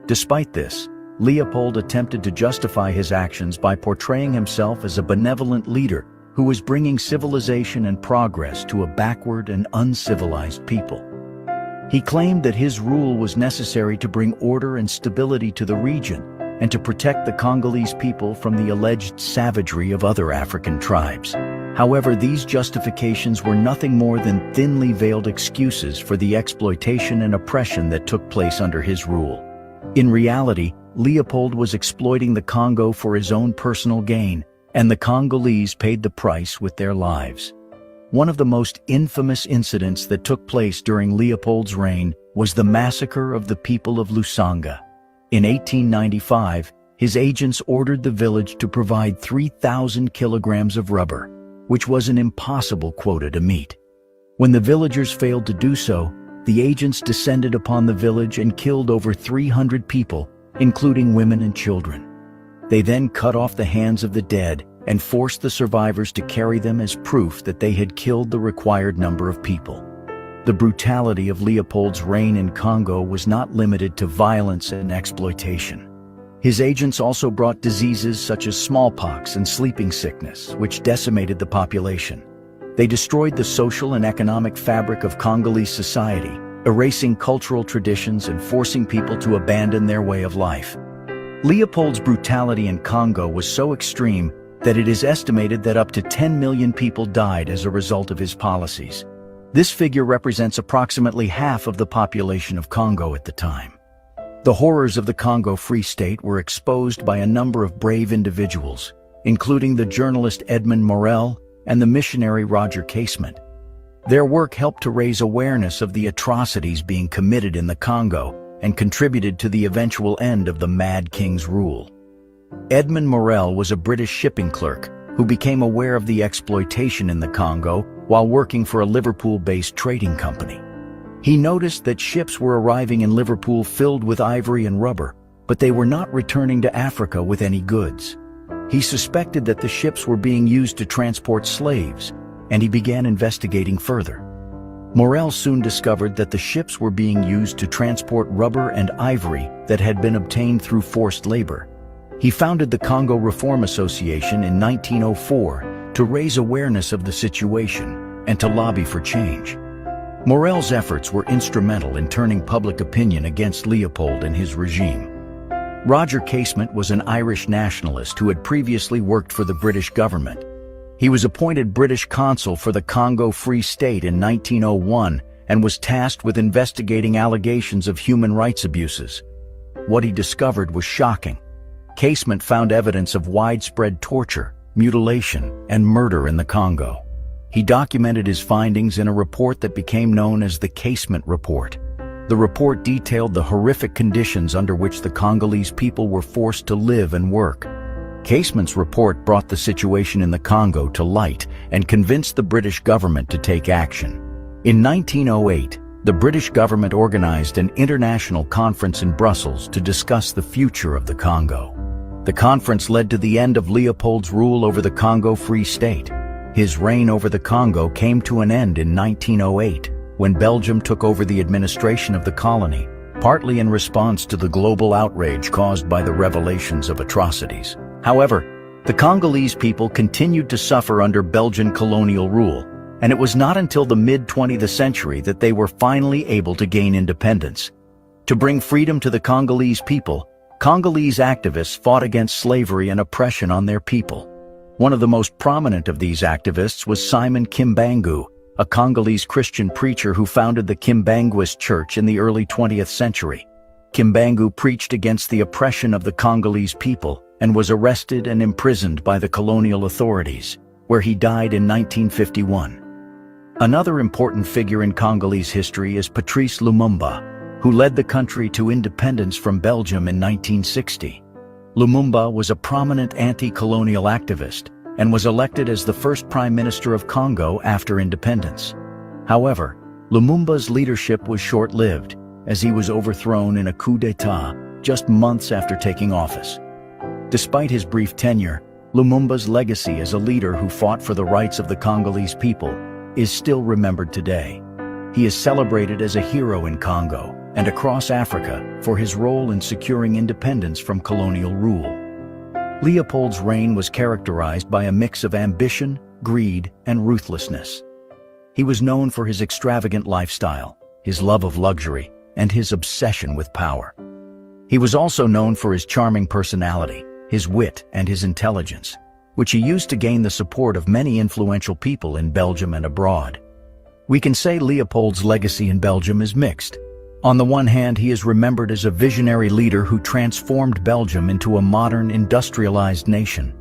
Despite this, Leopold attempted to justify his actions by portraying himself as a benevolent leader who was bringing civilization and progress to a backward and uncivilized people. He claimed that his rule was necessary to bring order and stability to the region and to protect the Congolese people from the alleged savagery of other African tribes. However, these justifications were nothing more than thinly veiled excuses for the exploitation and oppression that took place under his rule. In reality, Leopold was exploiting the Congo for his own personal gain, and the Congolese paid the price with their lives. One of the most infamous incidents that took place during Leopold's reign was the massacre of the people of Lusanga. In 1895, his agents ordered the village to provide 3,000 kilograms of rubber, which was an impossible quota to meet. When the villagers failed to do so, the agents descended upon the village and killed over 300 people, including women and children. They then cut off the hands of the dead and forced the survivors to carry them as proof that they had killed the required number of people. The brutality of Leopold's reign in Congo was not limited to violence and exploitation. His agents also brought diseases such as smallpox and sleeping sickness, which decimated the population. They destroyed the social and economic fabric of Congolese society, erasing cultural traditions and forcing people to abandon their way of life. Leopold's brutality in Congo was so extreme that it is estimated that up to 10 million people died as a result of his policies. This figure represents approximately half of the population of Congo at the time. The horrors of the Congo Free State were exposed by a number of brave individuals, including the journalist Edmund Morel and the missionary Roger Casement. Their work helped to raise awareness of the atrocities being committed in the Congo and contributed to the eventual end of the Mad King's rule. Edmund Morel was a British shipping clerk who became aware of the exploitation in the Congo while working for a Liverpool-based trading company. He noticed that ships were arriving in Liverpool filled with ivory and rubber, but they were not returning to Africa with any goods. He suspected that the ships were being used to transport slaves, and he began investigating further. Morel soon discovered that the ships were being used to transport rubber and ivory that had been obtained through forced labor. He founded the Congo Reform Association in 1904 to raise awareness of the situation and to lobby for change. Morel's efforts were instrumental in turning public opinion against Leopold and his regime. Roger Casement was an Irish nationalist who had previously worked for the British government. He was appointed British consul for the Congo Free State in 1901 and was tasked with investigating allegations of human rights abuses. What he discovered was shocking. Casement found evidence of widespread torture, mutilation, and murder in the Congo. He documented his findings in a report that became known as the Casement Report. The report detailed the horrific conditions under which the Congolese people were forced to live and work. Casement's report brought the situation in the Congo to light and convinced the British government to take action. In 1908, the British government organized an international conference in Brussels to discuss the future of the Congo. The conference led to the end of Leopold's rule over the Congo Free State. His reign over the Congo came to an end in 1908, when Belgium took over the administration of the colony, partly in response to the global outrage caused by the revelations of atrocities. However, the Congolese people continued to suffer under Belgian colonial rule, and it was not until the mid-20th century that they were finally able to gain independence. To bring freedom to the Congolese people, Congolese activists fought against slavery and oppression on their people. One of the most prominent of these activists was Simon Kimbangu, a Congolese Christian preacher who founded the Kimbanguist Church in the early 20th century. Kimbangu preached against the oppression of the Congolese people and was arrested and imprisoned by the colonial authorities, where he died in 1951. Another important figure in Congolese history is Patrice Lumumba, who led the country to independence from Belgium in 1960. Lumumba was a prominent anti-colonial activist and was elected as the first Prime Minister of Congo after independence. However, Lumumba's leadership was short-lived, as he was overthrown in a coup d'etat just months after taking office. Despite his brief tenure, Lumumba's legacy as a leader who fought for the rights of the Congolese people is still remembered today. He is celebrated as a hero in Congo and across Africa for his role in securing independence from colonial rule. Leopold's reign was characterized by a mix of ambition, greed, and ruthlessness. He was known for his extravagant lifestyle, his love of luxury, and his obsession with power. He was also known for his charming personality, his wit, and his intelligence, which he used to gain the support of many influential people in Belgium and abroad. We can say Leopold's legacy in Belgium is mixed. On the one hand, he is remembered as a visionary leader who transformed Belgium into a modern, industrialized nation.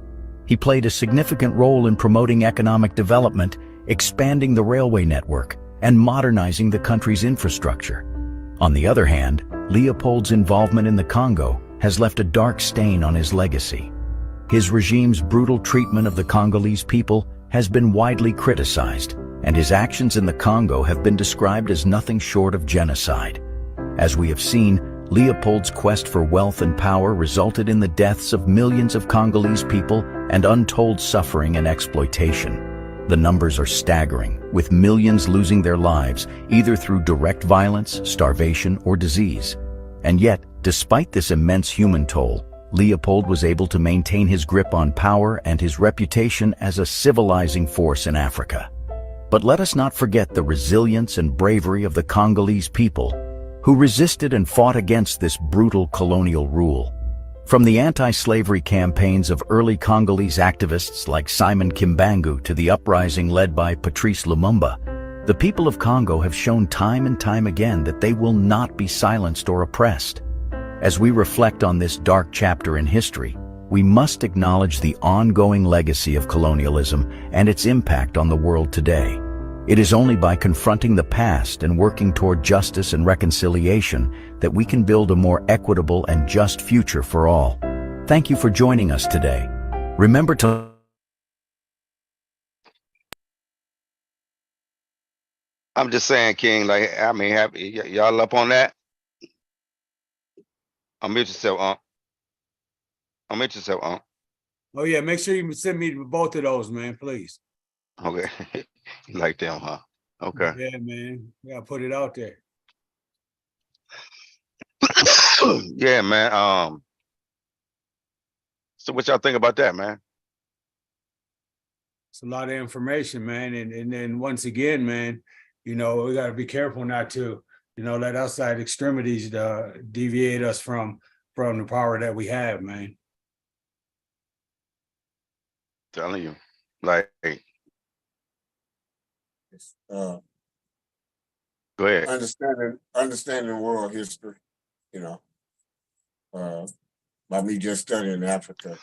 He played a significant role in promoting economic development, expanding the railway network, and modernizing the country's infrastructure. On the other hand, Leopold's involvement in the Congo has left a dark stain on his legacy. His regime's brutal treatment of the Congolese people has been widely criticized, and his actions in the Congo have been described as nothing short of genocide. As we have seen, Leopold's quest for wealth and power resulted in the deaths of millions of Congolese people and untold suffering and exploitation. The numbers are staggering, with millions losing their lives either through direct violence, starvation, or disease. And yet, despite this immense human toll, Leopold was able to maintain his grip on power and his reputation as a civilizing force in Africa. But let us not forget the resilience and bravery of the Congolese people, who resisted and fought against this brutal colonial rule. From the anti-slavery campaigns of early Congolese activists like Simon Kimbangu to the uprising led by Patrice Lumumba, the people of Congo have shown time and time again that they will not be silenced or oppressed. As we reflect on this dark chapter in history, we must acknowledge the ongoing legacy of colonialism and its impact on the world today. It is only by confronting the past and working toward justice and reconciliation that we can build a more equitable and just future for all. Thank you for joining us today. Remember to I'm just saying, King, like, I mean, happy y'all up on that? Unmute yourself, Unmute yourself, Oh yeah, make sure you send me both of those, man, please. Okay. You like them, huh? Okay. Yeah, man. Yeah, put it out there. Yeah, man. So what y'all think about that, man? It's a lot of information, man. And then once again, man, you know, we got to be careful not to, you know, let outside extremities deviate us from the power that we have, man. Telling you, like, Go ahead. Understanding world history, you know, by me just studying Africa.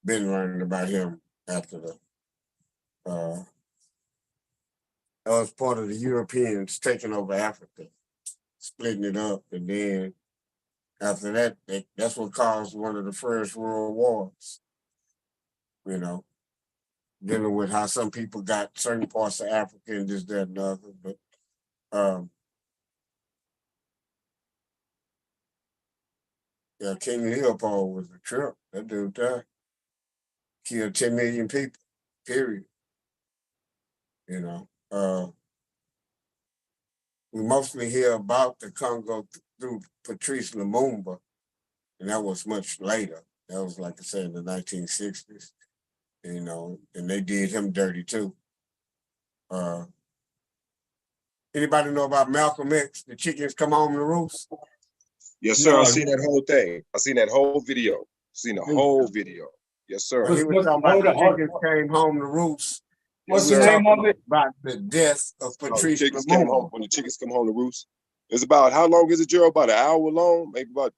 Been learning about him after that was part of the Europeans taking over Africa, splitting it up, and then after that, that's what caused one of the first world wars. You know, dealing with how some people got certain parts of Africa and this, that, and the other. But yeah, King Leopold was a trip. That dude died. Killed 10 million people, period. You know, we mostly hear about the Congo through Patrice Lumumba, and that was much later. That was, like I said, in the 1960s. You know, and they did him dirty too. Anybody know about Malcolm X? The chickens come home to roost? Yes, sir. I seen that whole thing. I seen that whole video. Seen the whole video. Yes, sir. He was talking about the chickens came home to roost. What's the name of it? About the death of Patrice Lumumba. When the chickens come home to roost. It's about, how long is it, Gerald? About an hour long? Maybe about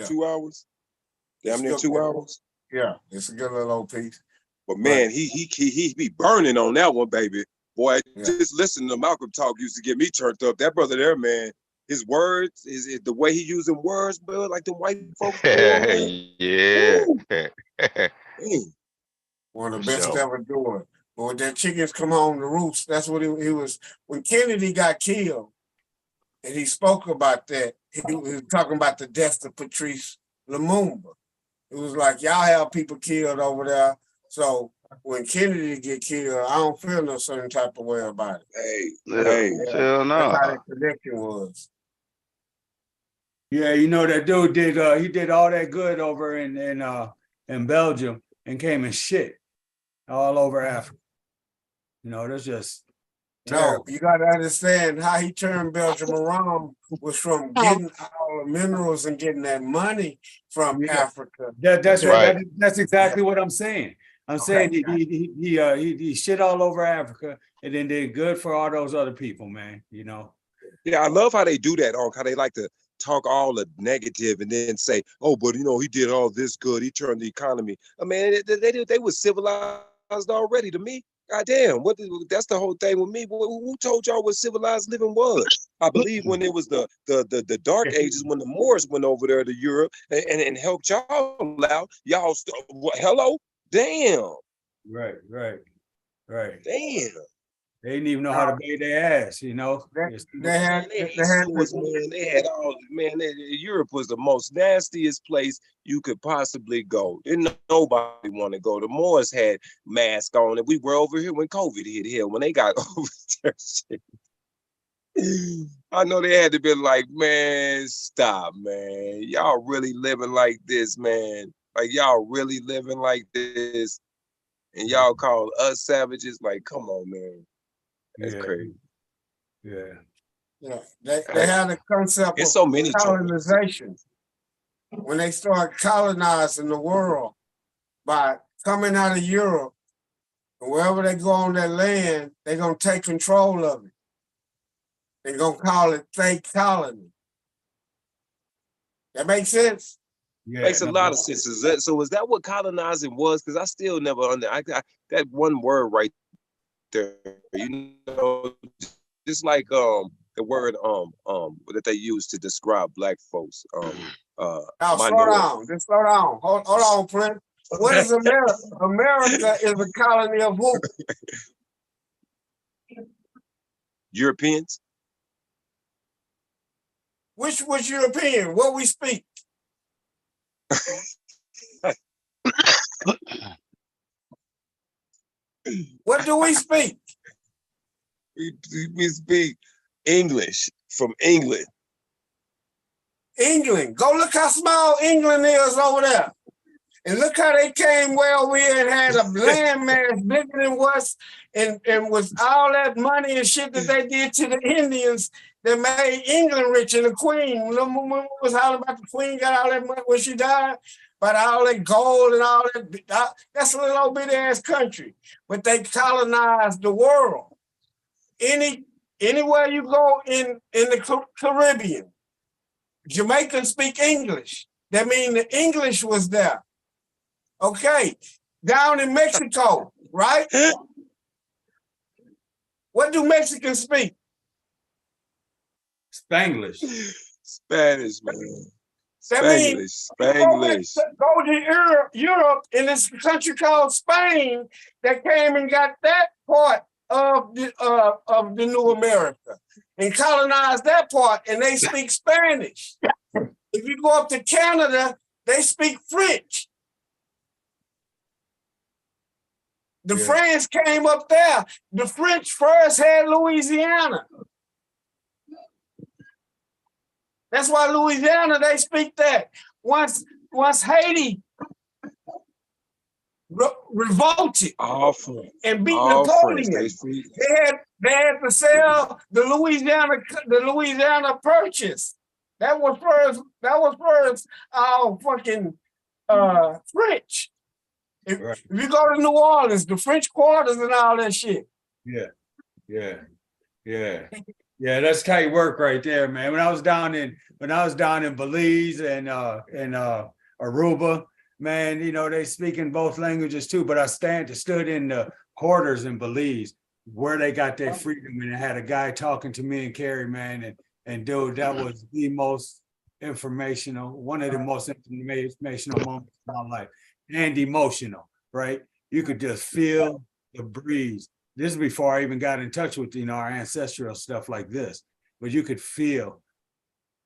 2 hours? Damn near 2 hours? Yeah, it's a good little old piece. But man, he be burning on that one, baby. Boy, just listening to Malcolm talk used to get me turned up. That brother there, man, his words, is the way he using words, bro, like the white folks do. Yeah. Dang. One of For the best sure. ever doing. But when that chickens come home to roost, that's what he was. When Kennedy got killed, and he spoke about that, he was talking about the death of Patrice Lumumba. It was like, y'all have people killed over there. So when Kennedy get killed, I don't feel no certain type of way about it. Hey. Hell That's how no. that connection was. Yeah, you know that dude did he did all that good over in Belgium and came and shit all over Africa. You know, that's just terrible. No, you got to understand how he turned Belgium around was from getting all the minerals and getting that money from Africa. That's right. That's exactly what I'm saying. I'm saying Okay. he shit all over Africa and then did good for all those other people, man. You know. Yeah, I love how they do that, how they like to talk all the negative and then say, oh, but you know, he did all this good. He turned the economy. I mean, they were civilized already to me. God damn, that's the whole thing with me. Who told y'all what civilized living was? I believe when it was the dark ages, when the Moors went over there to Europe and helped y'all out, y'all hello? Damn. Right. Damn. They didn't even know how to bathe their ass, you know. They had sewers, man. They had all, man. Europe was the most nastiest place you could possibly go. Didn't nobody want to go. The Moors had masks on, and we were over here when COVID hit here. When they got over there, shit. I know they had to be like, man, stop, man. Y'all really living like this, man. Like y'all really living like this, and y'all call us savages. Like, come on, man. That's crazy. Yeah. They had a concept of so many colonization. When they started colonizing the world by coming out of Europe, and wherever they go on that land, they're gonna take control of it. They're gonna call it fake colony. That makes sense? Yeah, makes a lot of sense. So is that what colonizing was? Because I still never that one word right there, you know, just like the word that they use to describe black folks. Now slow down. Just slow down. Hold on, Prince. What is America? America is a colony of who? Europeans. Which was European? What we speak? What do we speak? We speak English from England. England. Go look how small England is over there. And look how they came where we had a landmass bigger than us, and with all that money and shit that they did to the Indians that made England rich, and the Queen. Remember was all about the Queen got all that money when she died? But all that gold and all that, that's a little old bitty ass country. But they colonized the world. Anywhere you go in the Caribbean, Jamaicans speak English. That means the English was there. Okay, down in Mexico, right? What do Mexicans speak? Spanglish. Spanish, man. That means Spanglish. Go to Europe in this country called Spain that came and got that part of the new America and colonized that part, and they speak Spanish. If you go up to Canada, they speak French. The French came up there. The French first had Louisiana. That's why Louisiana, they speak that. Once Haiti revolted and beat Napoleon, they had to sell the Louisiana Purchase. That was first fucking French. If you go to New Orleans, the French quarters and all that shit. Yeah, that's tight work right there, man. When I was down in Belize and Aruba, man, you know, they speak in both languages too. But I stood in the quarters in Belize where they got their freedom, and I had a guy talking to me and Carrie, man, And dude, that was the most informational, one of the most informational moments of my life, and emotional, right? You could just feel the breeze. This is before I even got in touch with, our ancestral stuff like this, but you could feel,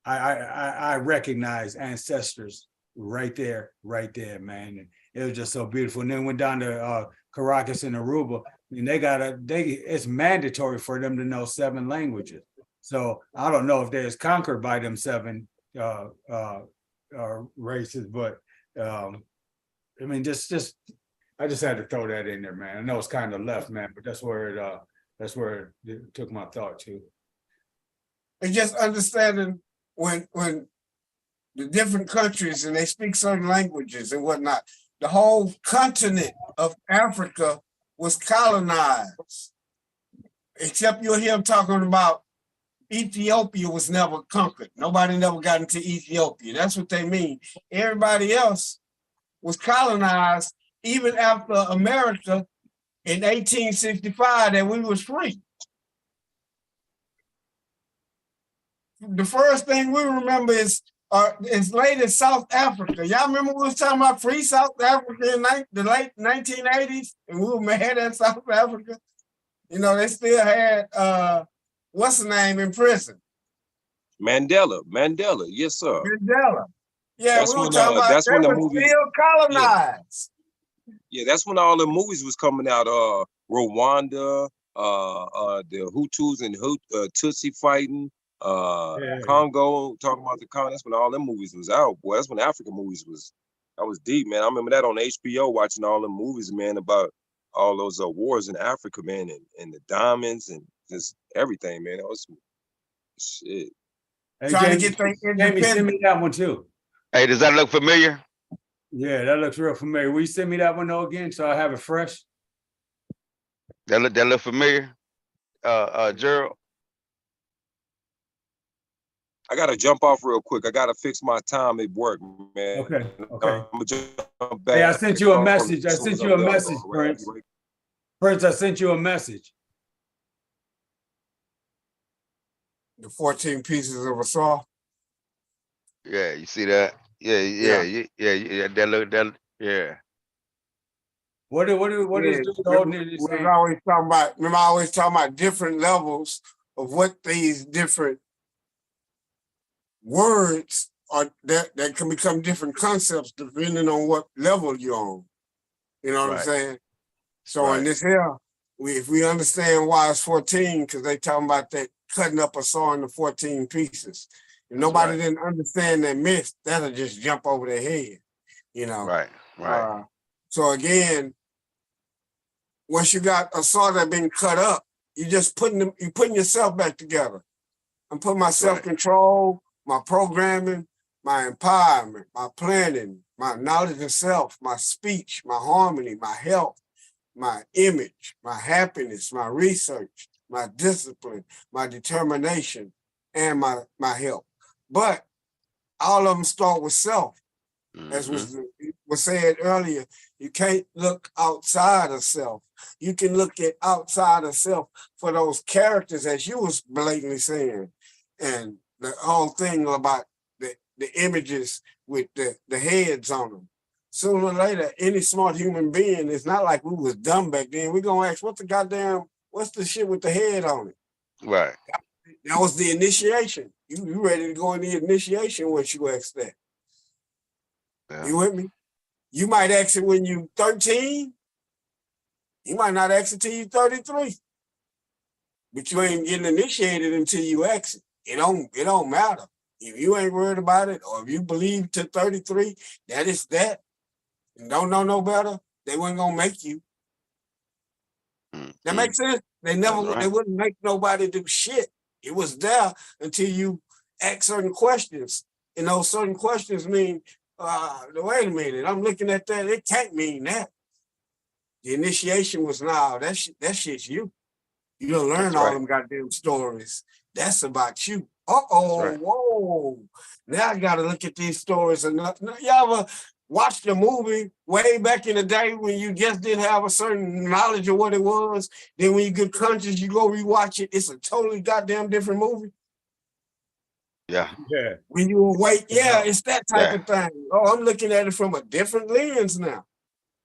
I recognize ancestors right there, man. And it was just so beautiful. And then went down to Caracas and Aruba, and it's mandatory for them to know 7 languages. So I don't know if they're conquered by them 7 races, but I mean, I just had to throw that in there, man. I know it's kind of left, man, but that's where it took my thought to. And just understanding when the different countries and they speak certain languages and whatnot, the whole continent of Africa was colonized. Except you'll hear them talking about Ethiopia was never conquered. Nobody never got into Ethiopia. That's what they mean. Everybody else was colonized even after America in 1865 that we was free. The first thing we remember is as late as South Africa. Y'all remember we was talking about free South Africa in the late 1980s, and we were mad at South Africa. They still had what's the name in prison? Mandela, yes, sir. Mandela. Yeah, that's we were when, talking about that's when the were movie still colonized. Yeah, that's when all the movies was coming out. Rwanda, the Hutus and Tutsi fighting, Congo, talking about the Congo. That's when all them movies was out, boy. That's when African movies that was deep, man. I remember that on HBO, watching all the movies, man, about all those wars in Africa, man, and the diamonds and just everything, man. That was some shit. Hey, Trying Jamie, to get Jamie, send me that one too. Hey, does that look familiar? Yeah, that looks real familiar. Will you send me that one though again so I have it fresh? That look familiar, Gerald? I gotta jump off real quick. I gotta fix my time at work, man. Okay. I'm gonna jump back. Hey, I sent you a message. I sent you a message, Prince. Prince, I sent you a message. The 14 pieces of a saw. Yeah, you see that? Yeah. Yeah. What is dude holding in his hand? Remember, I always talking about different levels of what these different words are that can become different concepts depending on what level you're on. You know what I'm saying? So in this here, if we understand why it's 14, because they talking about that cutting up a saw into 14 pieces. If nobody didn't understand that myth, that'll just jump over their head, Right. So again, once you got a saw that been cut up, you just putting yourself back together. I'm putting my self-control, my programming, my empowerment, my planning, my knowledge of self, my speech, my harmony, my health, my image, my happiness, my research, my discipline, my determination, and my health. But all of them start with self. As was said earlier, you can't look outside of self. You can look at outside of self for those characters, as you was blatantly saying, and the whole thing about the images with the heads on them. Sooner or later, any smart human being, it's not like we was dumb back then. We're gonna ask, what's the shit with the head on it? Right. That was the initiation. You ready to go in the initiation once you ask that. Yeah. You with me? You might ask it when you 13. You might not ask it till you 33. But you ain't getting initiated until you ask it. It don't matter. If you ain't worried about it, or if you believe to 33, that is that, and don't know no better, they weren't gonna make you. That makes sense? They wouldn't make nobody do shit. It was there until you ask certain questions. And those certain questions mean, wait a minute, I'm looking at that, it can't mean that. The initiation was that shit's you. You don't learn all them goddamn stories. That's about you. Whoa. Now I gotta look at these stories. And y'all ever watched a movie way back in the day when you just didn't have a certain knowledge of what it was? Then when you get conscious, you go rewatch it. It's a totally goddamn different movie. Yeah. Yeah. When you awake, yeah, it's that type Yeah. of thing. Oh, I'm looking at it from a different lens now.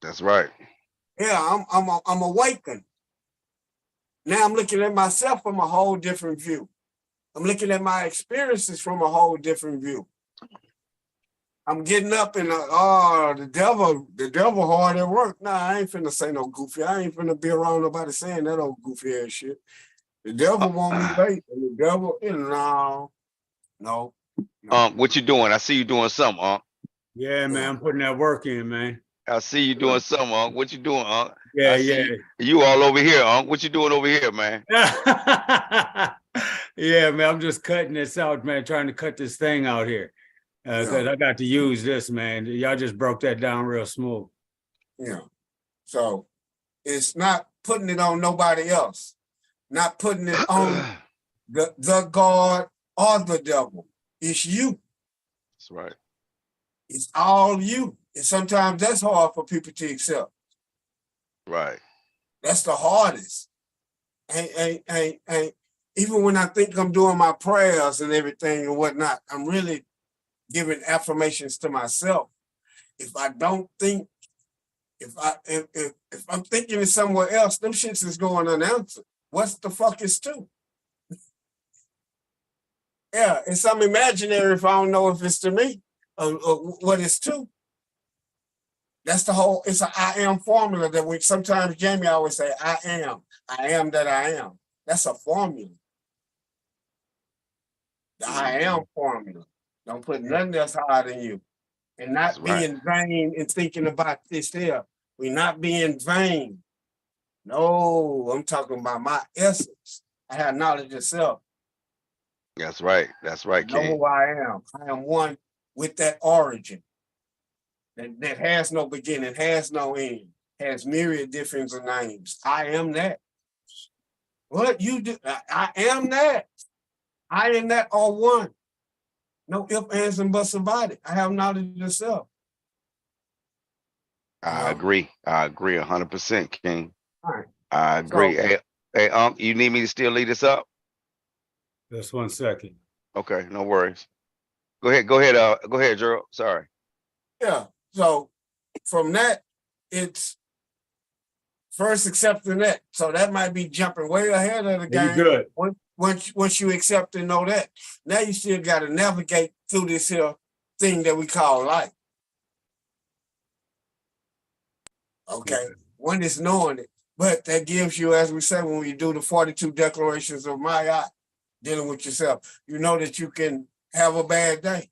That's right. Yeah, I'm awakened. Now I'm looking at myself from a whole different view. I'm looking at my experiences from a whole different view. I'm getting up and the devil hard at work. Nah, I ain't finna say no goofy. I ain't finna be around nobody saying that old goofy ass shit. The devil want me late, and the devil, no. What you doing? I see you doing something, Yeah, man, I'm putting that work in, man. I see you doing something, What you doing, Yeah, I see you all over here, What you doing over here, man? Yeah, man, I'm just cutting this out, man, trying to cut this thing out here. Because I got to use this, man. Y'all just broke that down real smooth. Yeah. So it's not putting it on nobody else, not putting it on the God or the devil. It's you. That's right. It's all you. And sometimes that's hard for people to accept. Right. That's the hardest. And even when I think I'm doing my prayers and everything and whatnot, I'm really giving affirmations to myself. If I don't think, if I'm thinking of somewhere else, them shits is going unanswered. What's the fuck is two? Yeah, it's some imaginary if I don't know if it's to me or what it's to. That's the whole, it's an I am formula that we sometimes Jamie always say, I am that I am. That's a formula. The I am formula. Don't put nothing else higher than you. And not being vain and thinking about this here. We're not being vain. No, I'm talking about my essence. I have knowledge of self. That's right. That's right, I know King. who I am. I am one with that origin that has no beginning, has no end, has myriad different names. I am that. What you do? I am that. I and that are one. No ifs, ands, and buts about it. I have knowledge of self. I agree. I agree 100%, King. All right. I agree. So, hey, you need me to still lead us up? Just 1 second. Okay, no worries. Go ahead, Gerald. Sorry. Yeah. So from that, it's first accepting that. So that might be jumping way ahead of the game. Good. Once you accept and know that, now you still got to navigate through this here thing that we call life. Okay. One is knowing it, but that gives you, as we say, when we do the 42 declarations of Ma'at, dealing with yourself, you know that you can have a bad day.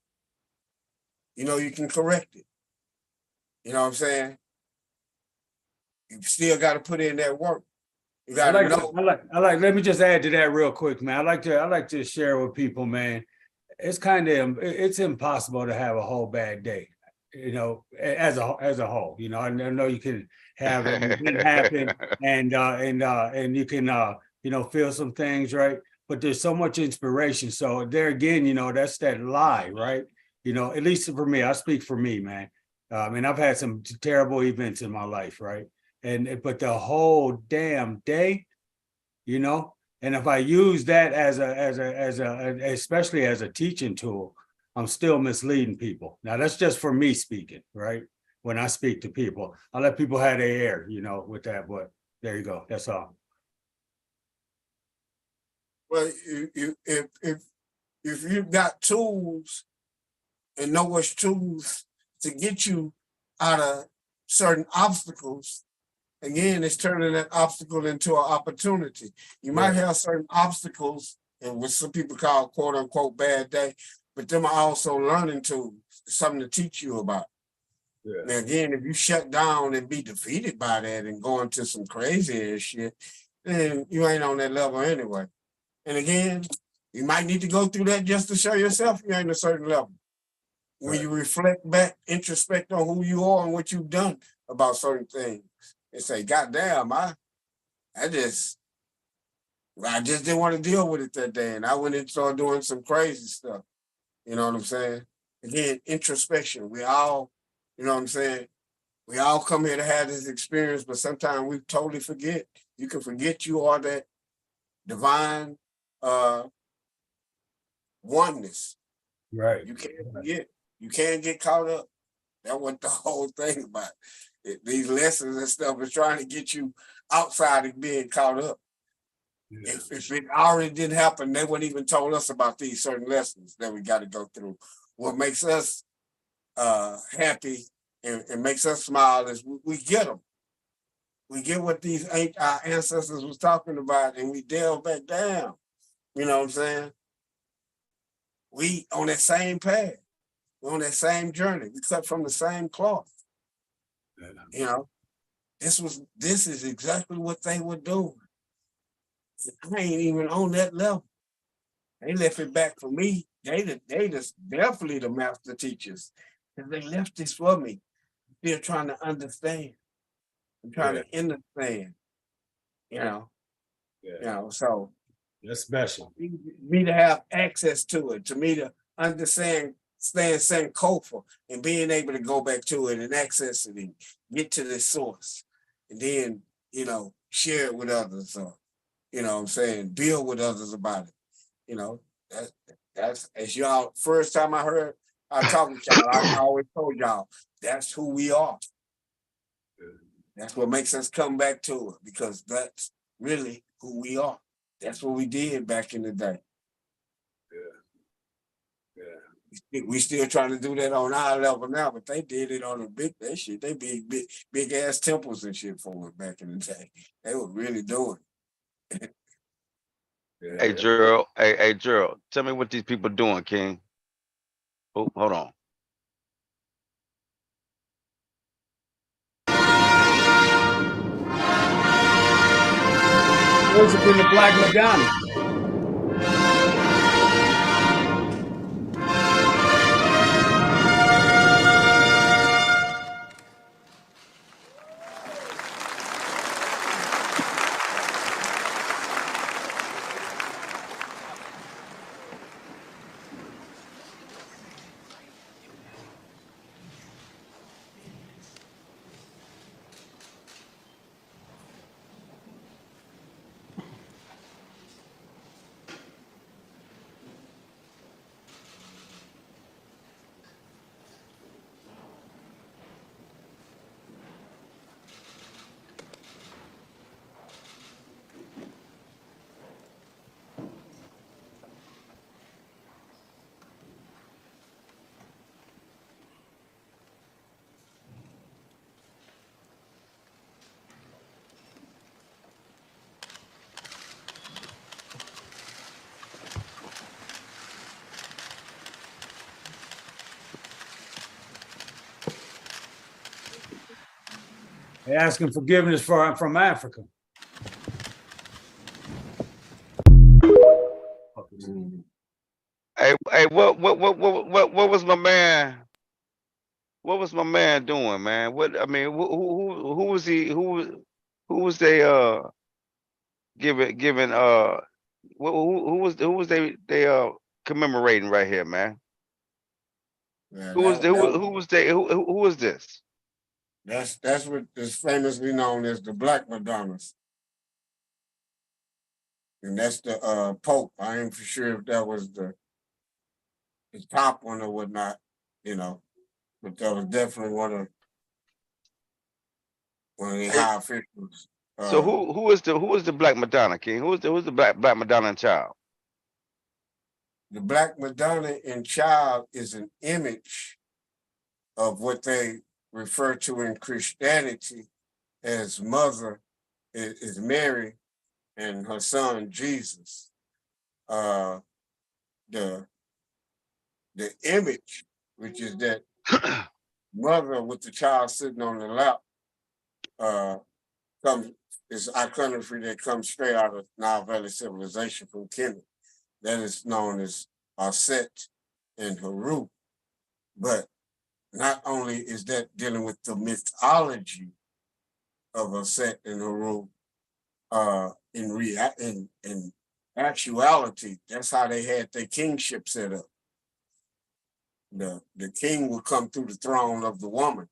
You know, you can correct it. You know what I'm saying? You still got to put in that work. You got to know. Let me just add to that real quick, man. I like to share with people, man. It's impossible to have a whole bad day, you know, as a whole. You know, I know you can have it happen and you can feel some things, right? But there's so much inspiration. So there again, you know, that's that lie, right? You know, at least for me, I speak for me, man. And I've had some terrible events in my life, right? But the whole damn day, you know, and if I use that as especially as a teaching tool, I'm still misleading people. Now that's just for me speaking, right? When I speak to people, I let people have their air, you know, with that. But there you go. That's all. Well, if you've got tools and know which tools to get you out of certain obstacles, again, it's turning that obstacle into an opportunity. You might have certain obstacles, and what some people call "quote unquote" bad day, but them are also learning tools, something to teach you about. Yeah. Now, again, if you shut down and be defeated by that and go into some crazy ass shit, then you ain't on that level anyway. And again, you might need to go through that just to show yourself you ain't a certain level. When you reflect back, introspect on who you are and what you've done about certain things, and say, "God damn, I just didn't want to deal with it that day, and I went and started doing some crazy stuff." You know what I'm saying? Again, introspection. We all, you know what I'm saying? We all come here to have this experience, but sometimes we totally forget. You can forget you are that divine oneness. Right. You can't forget. You can't get caught up. That's what the whole thing about it. These lessons and stuff is trying to get you outside of being caught up. Yeah. If it already didn't happen, they wouldn't even told us about these certain lessons that we got to go through. What makes us happy and makes us smile is we get them. We get what our ancestors was talking about, and we delve back down. You know what I'm saying? We on that same path. We're on that same journey. We cut from the same cloth. Yeah. You know, this is exactly what they were doing. I ain't even on that level. They left it back for me. They just definitely the master teachers. And they left this for me. Still trying to understand. I'm trying to understand. You know. Yeah. You know, so that's special. Me to have access to it, to me to understand Sankofa and being able to go back to it and access it and get to the source. And then, you know, share it with others. Or, you know what I'm saying? Build with others about it. You know, that's as y'all, first time I talked to y'all, I always told y'all, that's who we are. That's what makes us come back to it, because that's really who we are. That's what we did back in the day. Yeah. We still trying to do that on our level now, but they did it on a big big ass temples and shit for it back in the day. They were really doing it. Hey Gerald, hey Gerald, tell me what these people doing, King. Oh, hold on. Worshiping the Black Madonna. They're asking forgiveness from Africa. Hey, what was my man? What was my man doing, man? What I mean, who was he? Who was they giving who was they commemorating right here, man? Yeah, Who was this? That's what is famously known as the Black Madonnas. And that's the Pope. I ain't for sure if that was the top one or whatnot, you know, but that was definitely one of the high officials. So who was the Black Madonna, King? Who's the Black Madonna child? The Black Madonna in child is an image of what they refer to in Christianity as mother is Mary and her son Jesus. The image, which is that mother with the child sitting on the lap, is iconography that comes straight out of Nile Valley civilization from Kemet. That is known as Aset and Haru. But not only is that dealing with the mythology of Aset and Haru, in actuality, that's how they had their kingship set up. The king would come through the throne of the woman.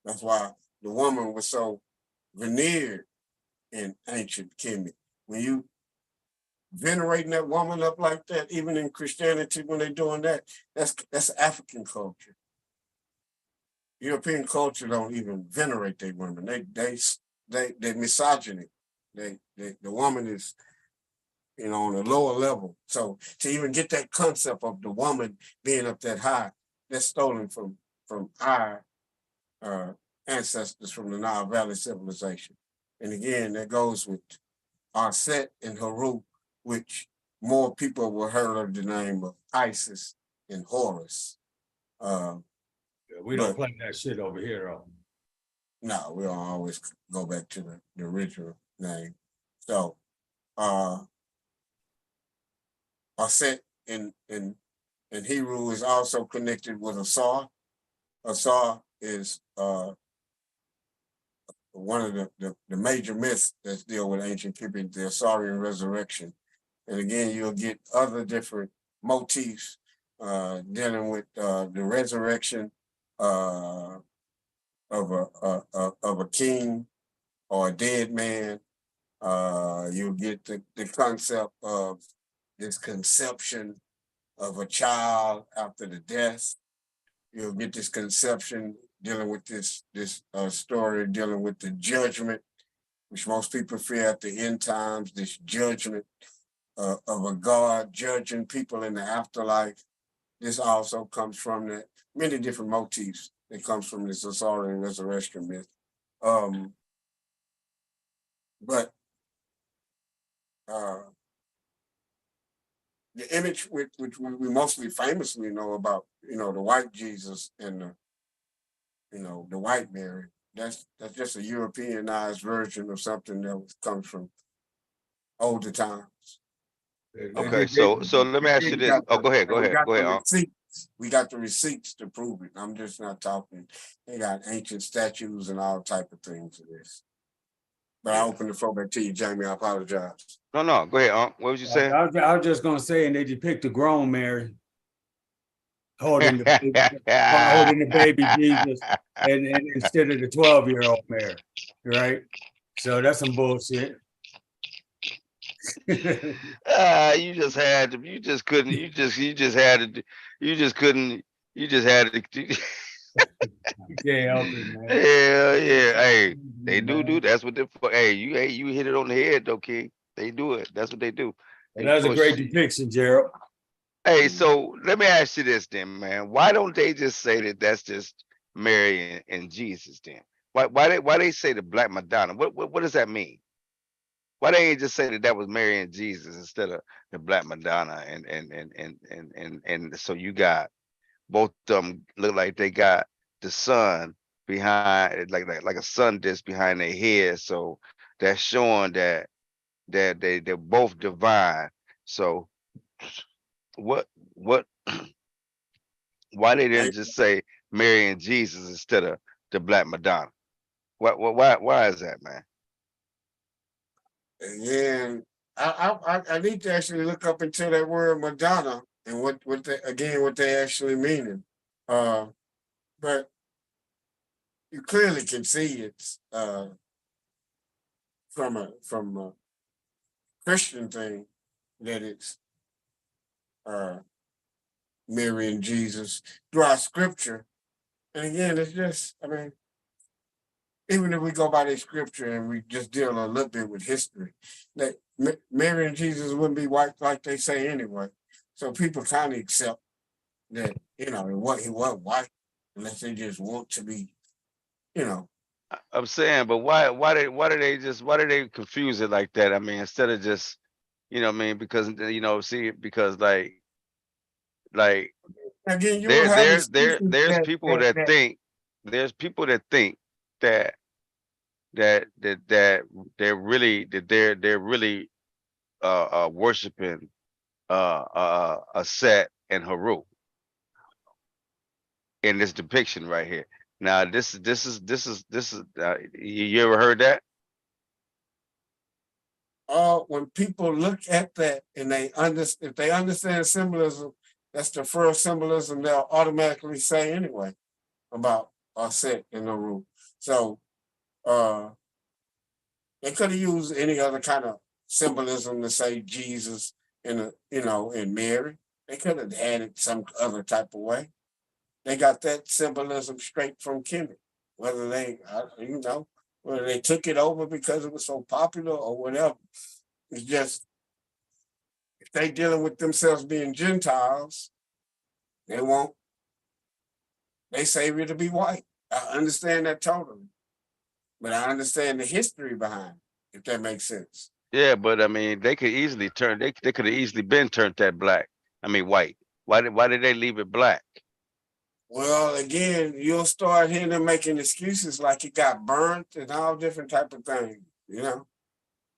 That's why the woman was so veneered in ancient Kemet. When you venerating that woman up like that, even in Christianity when they're doing that, that's African culture. European culture don't even venerate their women. They misogyny. The woman is, on a lower level. So to even get that concept of the woman being up that high, that's stolen from our ancestors from the Nile Valley civilization. And again, that goes with Set and Haru, which more people will heard of the name of Isis and Horus. We don't play that shit over here, though. No, we don't always go back to the original name. So, Set in Hebrew is also connected with Asar. Asar is one of the major myths that deal with ancient people, the Asarian resurrection. And again, you'll get other different motifs dealing with the resurrection of a king or a dead man. You'll get the concept of this conception of a child after the death. You'll get this conception dealing with this story dealing with the judgment, which most people fear at the end times, this judgment of a God judging people in the afterlife. This also comes from that many different motifs that comes from this Asarian resurrection myth. But the image which we mostly famously know about, the white Jesus and the white Mary, that's just a Europeanized version of something that comes from older times. Okay, so let me ask you this. Oh, go ahead. We got the receipts to prove it. I'm just not talking. They got ancient statues and all type of things of this. But I open the floor back to you, Jamie. I apologize. No, go ahead, What was you saying? I was just gonna say, and they depict a grown Mary holding the baby Jesus, and instead of the 12-year-old Mary, right? So that's some bullshit. You just had to. You just couldn't. You just had to. You just couldn't. You just had to. You can't help it, man. Yeah. Hey, they do. That's what they. Hey, you hit it on the head, though, King. They do it. That's what they do. And that's a great depiction, Gerald. Hey, so let me ask you this, then, man. Why don't they just say that that's just Mary and Jesus? Then why they say the Black Madonna? What does that mean? Why they ain't just say that was Mary and Jesus instead of the Black Madonna? And so you got both of them look like they got the sun behind, like a sun disk behind their head. So that's showing that they're both divine. So what why they didn't just say Mary and Jesus instead of the Black Madonna? Why is that, man? And I need to actually look up into that word Madonna and what they actually meaning. But you clearly can see it's from a Christian thing that it's Mary and Jesus throughout scripture. And again, it's just, even if we go by the scripture and we just deal a little bit with history, that Mary and Jesus wouldn't be white like they say anyway. So people kind of accept that, he wasn't white unless they just want to be, I'm saying, but why do they confuse it like that? Instead of just, because because again, you will have there's people that think that they're really worshiping a Set and Haru in this depiction right here. Now this is you ever heard that? When people look at that and if they understand symbolism, that's the first symbolism they'll automatically say anyway about Set and Haru. So they could have used any other kind of symbolism to say Jesus and and Mary. They could have had it some other type of way. They got that symbolism straight from Kemet. Whether they, whether they took it over because it was so popular or whatever. It's just, if they dealing with themselves being Gentiles, they want they Savior to be white. I understand that totally. But I understand the history behind it, if that makes sense. Yeah, but I mean, they could easily turn. They could have easily been turned that black. I mean, white. Why did they leave it black? Well, again, you'll start hearing them making excuses like it got burnt and all different type of things.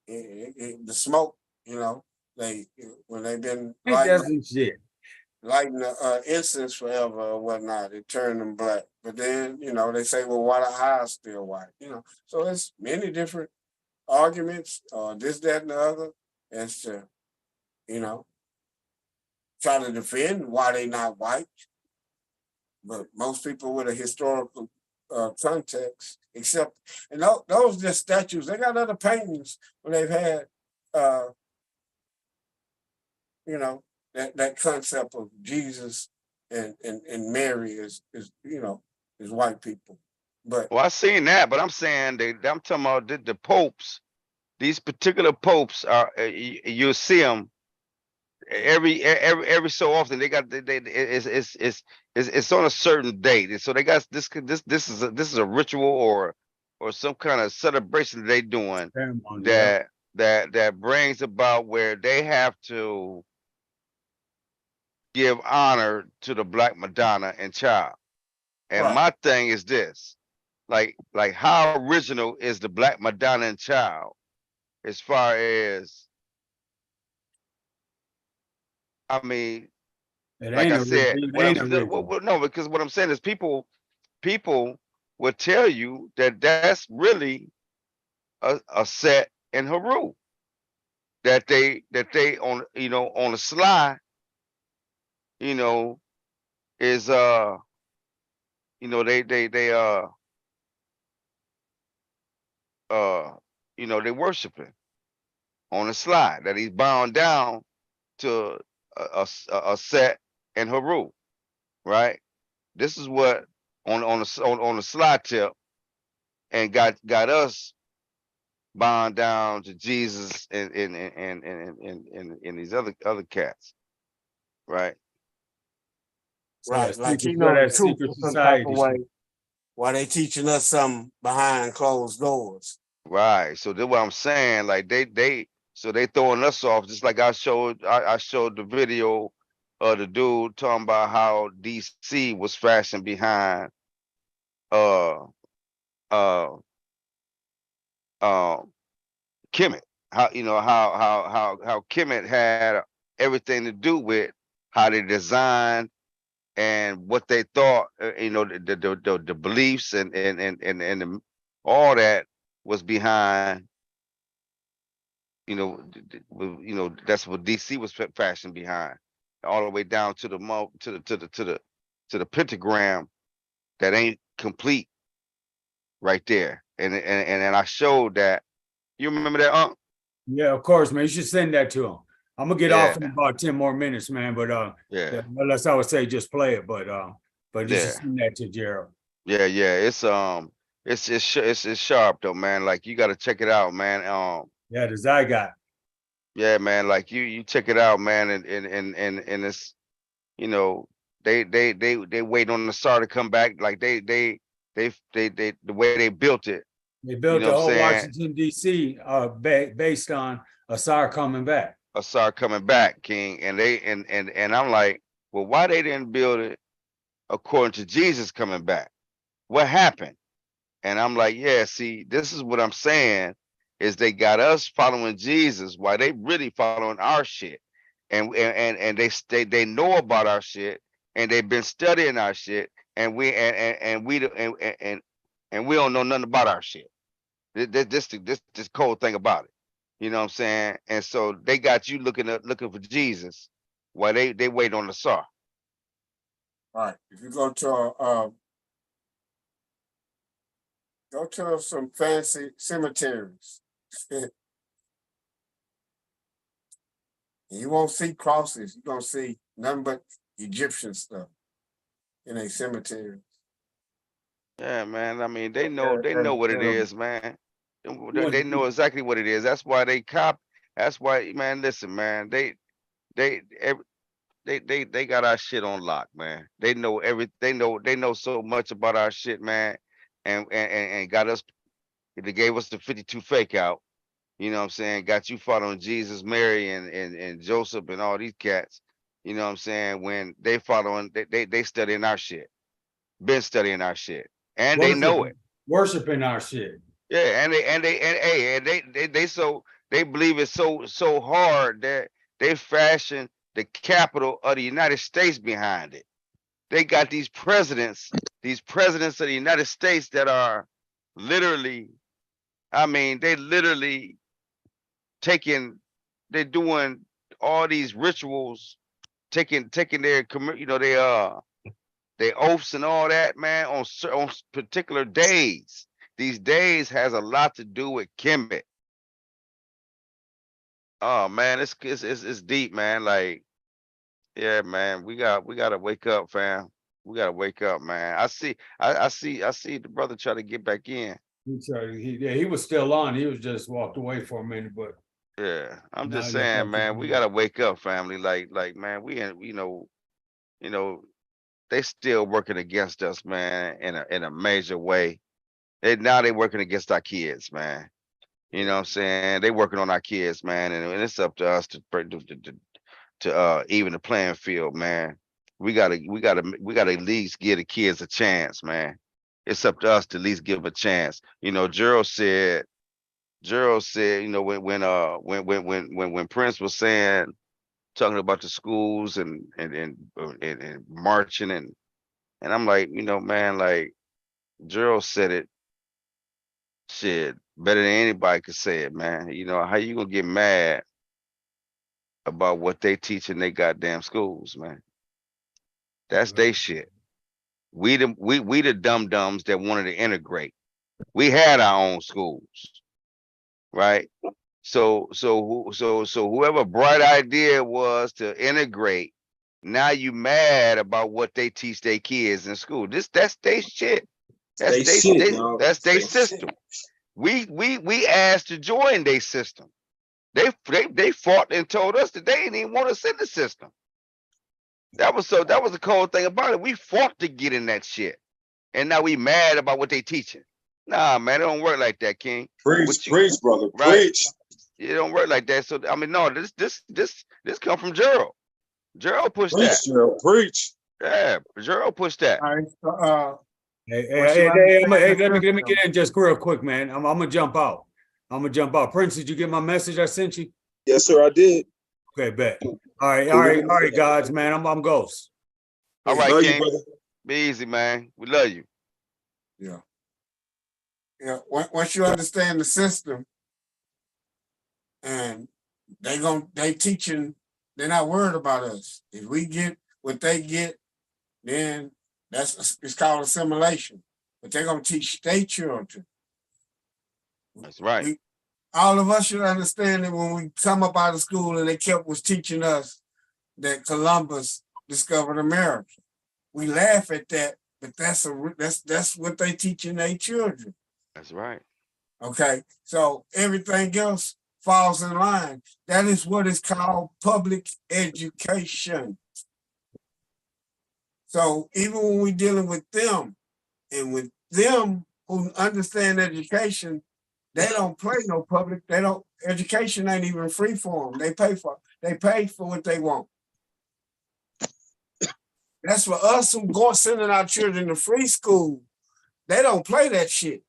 The smoke. They when they've been Ain't that some shit? lighting the incense forever or whatnot, it turned them black. But then they say, well, why the eyes still white? So it's many different arguments, this, that, and the other, as to try to defend why they not white. But most people with a historical context, except, and those just statues. They got other paintings where they've had, that concept of Jesus and Mary is white people. But Well, I seen that, but I'm saying I'm talking about the popes. These particular popes are you'll see them every so often. They got it's on a certain date, and so they got this is a ritual or some kind of celebration that they doing that brings about where they have to give honor to the Black Madonna and Child. And right. my thing is this, like how original is the Black Madonna and Child as far as, I mean, It like ain't I a said, it what I'm ain't a still well, no, because what I'm saying is people will tell you that that's really a set in Haru that they on on the sly, you know, is they they worshiping on the sly that he's bound down to a set in Haru, right? This is what on the slide tip and got us bound down to Jesus and these other cats, right? Right, like he so knows that the truth secret in some type society of shit. way. While they teaching us something behind closed doors. Right. So that's what I'm saying. Like they throwing us off, just like I showed the video of the dude talking about how DC was fashioned behind uh uh uh Kemet. How how Kemet had everything to do with how they designed and what they thought, the beliefs all that was behind, that's what DC was fashioned behind, all the way down to the pentagram that ain't complete right there, and I showed that. You remember that, Unc? Yeah, of course, man. You should send that to him. I'm gonna get off Yeah, in about 10 more minutes, man. But yeah, unless I would say just play it, but you should yeah, send that to Gerald. yeah. It's sharp though, man. Like you got to check it out, man. Yeah, the Zygot. Yeah, man. Like you check it out, man, and it's they wait on the SAR to come back. Like they the way they built it. They You built know the what I'm whole saying? Washington D.C. Based on Asar coming back. A SAR coming back, King, and I'm like, well, why they didn't build it according to Jesus coming back? What happened? And I'm like, yeah, see, this is what I'm saying is they got us following Jesus while they really following our shit. And they know about our shit and they've been studying our shit and we don't know nothing about our shit. This cold thing about it. You know what I'm saying? And so they got you looking for Jesus while they wait on the SAR. All right. If you go to some fancy cemeteries. And you won't see crosses. You're gonna see nothing but Egyptian stuff in a cemetery. Yeah, man. I mean, they know what it is, man. They know exactly what it is. That's why they cop. That's why, man. Listen, man. They ev- they got our shit on lock, man. They know they know so much about our shit, man. And got us. They gave us the 52 fake out. You know what I'm saying? Got you following Jesus, Mary, and Joseph and all these cats. You know what I'm saying? When they following, they studying our shit. Been studying our shit. And they know it. Worshiping our shit. Yeah, they believe it so hard that they fashion the capital of the United States behind it. They got these presidents of the United States that are literally, I mean, they literally they're doing all these rituals, taking their their oaths and all that, man, on particular days. These days has a lot to do with Kemet. Oh man, it's deep, man. Like, yeah, man, we gotta wake up, fam. We gotta wake up, man. I see the brother try to get back in. He was still on. He was just walked away for a minute, but Yeah, I'm now just he's saying, back man, we in. gotta wake up, family. Like, man, we in, you know, they still working against us, man, in a major way. Now they working against our kids, man. You know what I'm saying? They working on our kids, man, and it's up to us to even the playing field, man. We gotta at least give the kids a chance, man. It's up to us to at least give a chance. You know, Gerald said, you know, when Prince was saying, talking about the schools and marching and I'm like, you know, man, like Gerald said it, shit, better than anybody could say it, man. You know, how you gonna get mad about what they teach in they goddamn schools, man? That's they shit. We the dum dums that wanted to integrate. We had our own schools, right? So whoever bright idea was to integrate, now you mad about what they teach their kids in school. That's their shit. They shit, dog. That's their They system. shit. We asked to join their system. They fought and told us that they didn't even want us in the system. That was the cold thing about it. We fought to get in that shit. And now we mad about what they teaching. Nah, man, it don't work like that, King. Preach, brother, right? preach. It don't work like that. So I mean, no, this come from Gerald. Gerald pushed Preach, that. Gerald, preach. Yeah, Gerald pushed that. All right, so, Hey, let me get in just real quick, man. I'm gonna jump out. Prince, did you get my message I sent you? Yes, sir, I did. Okay, bet. All right, guys, man. I'm Ghost. All right, Love King. you, brother. Be easy, man. We love you. Yeah. Yeah. Once you understand the system, and they teaching, they're not worried about us. If we get what they get, then it's called assimilation. But they're gonna teach their children. That's right. All of us should understand that when we come up out of school and they was teaching us that Columbus discovered America. We laugh at that, but that's what they teaching their children. That's right. Okay, so everything else falls in line. That is what is called public education. So even when we're dealing with them, and with them who understand education, they don't play no public. Education ain't even free for them. They pay for what they want. That's for us who go sending our children to free school. They don't play that shit.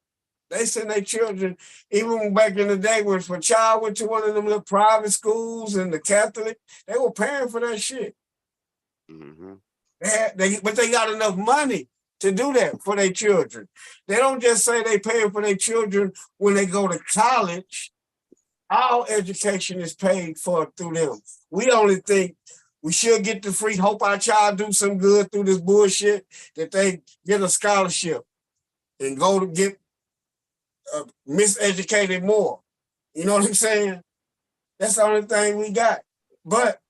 They send their children, even back in the day when a child went to one of them little private schools and the Catholic, they were paying for that shit. Mm-hmm. But they got enough money to do that for their children. They don't just say they paying for their children when they go to college. All education is paid for through them. We only think we should get the free, hope our child do some good through this bullshit, that they get a scholarship and go to get miseducated more. You know what I'm saying? That's the only thing we got. But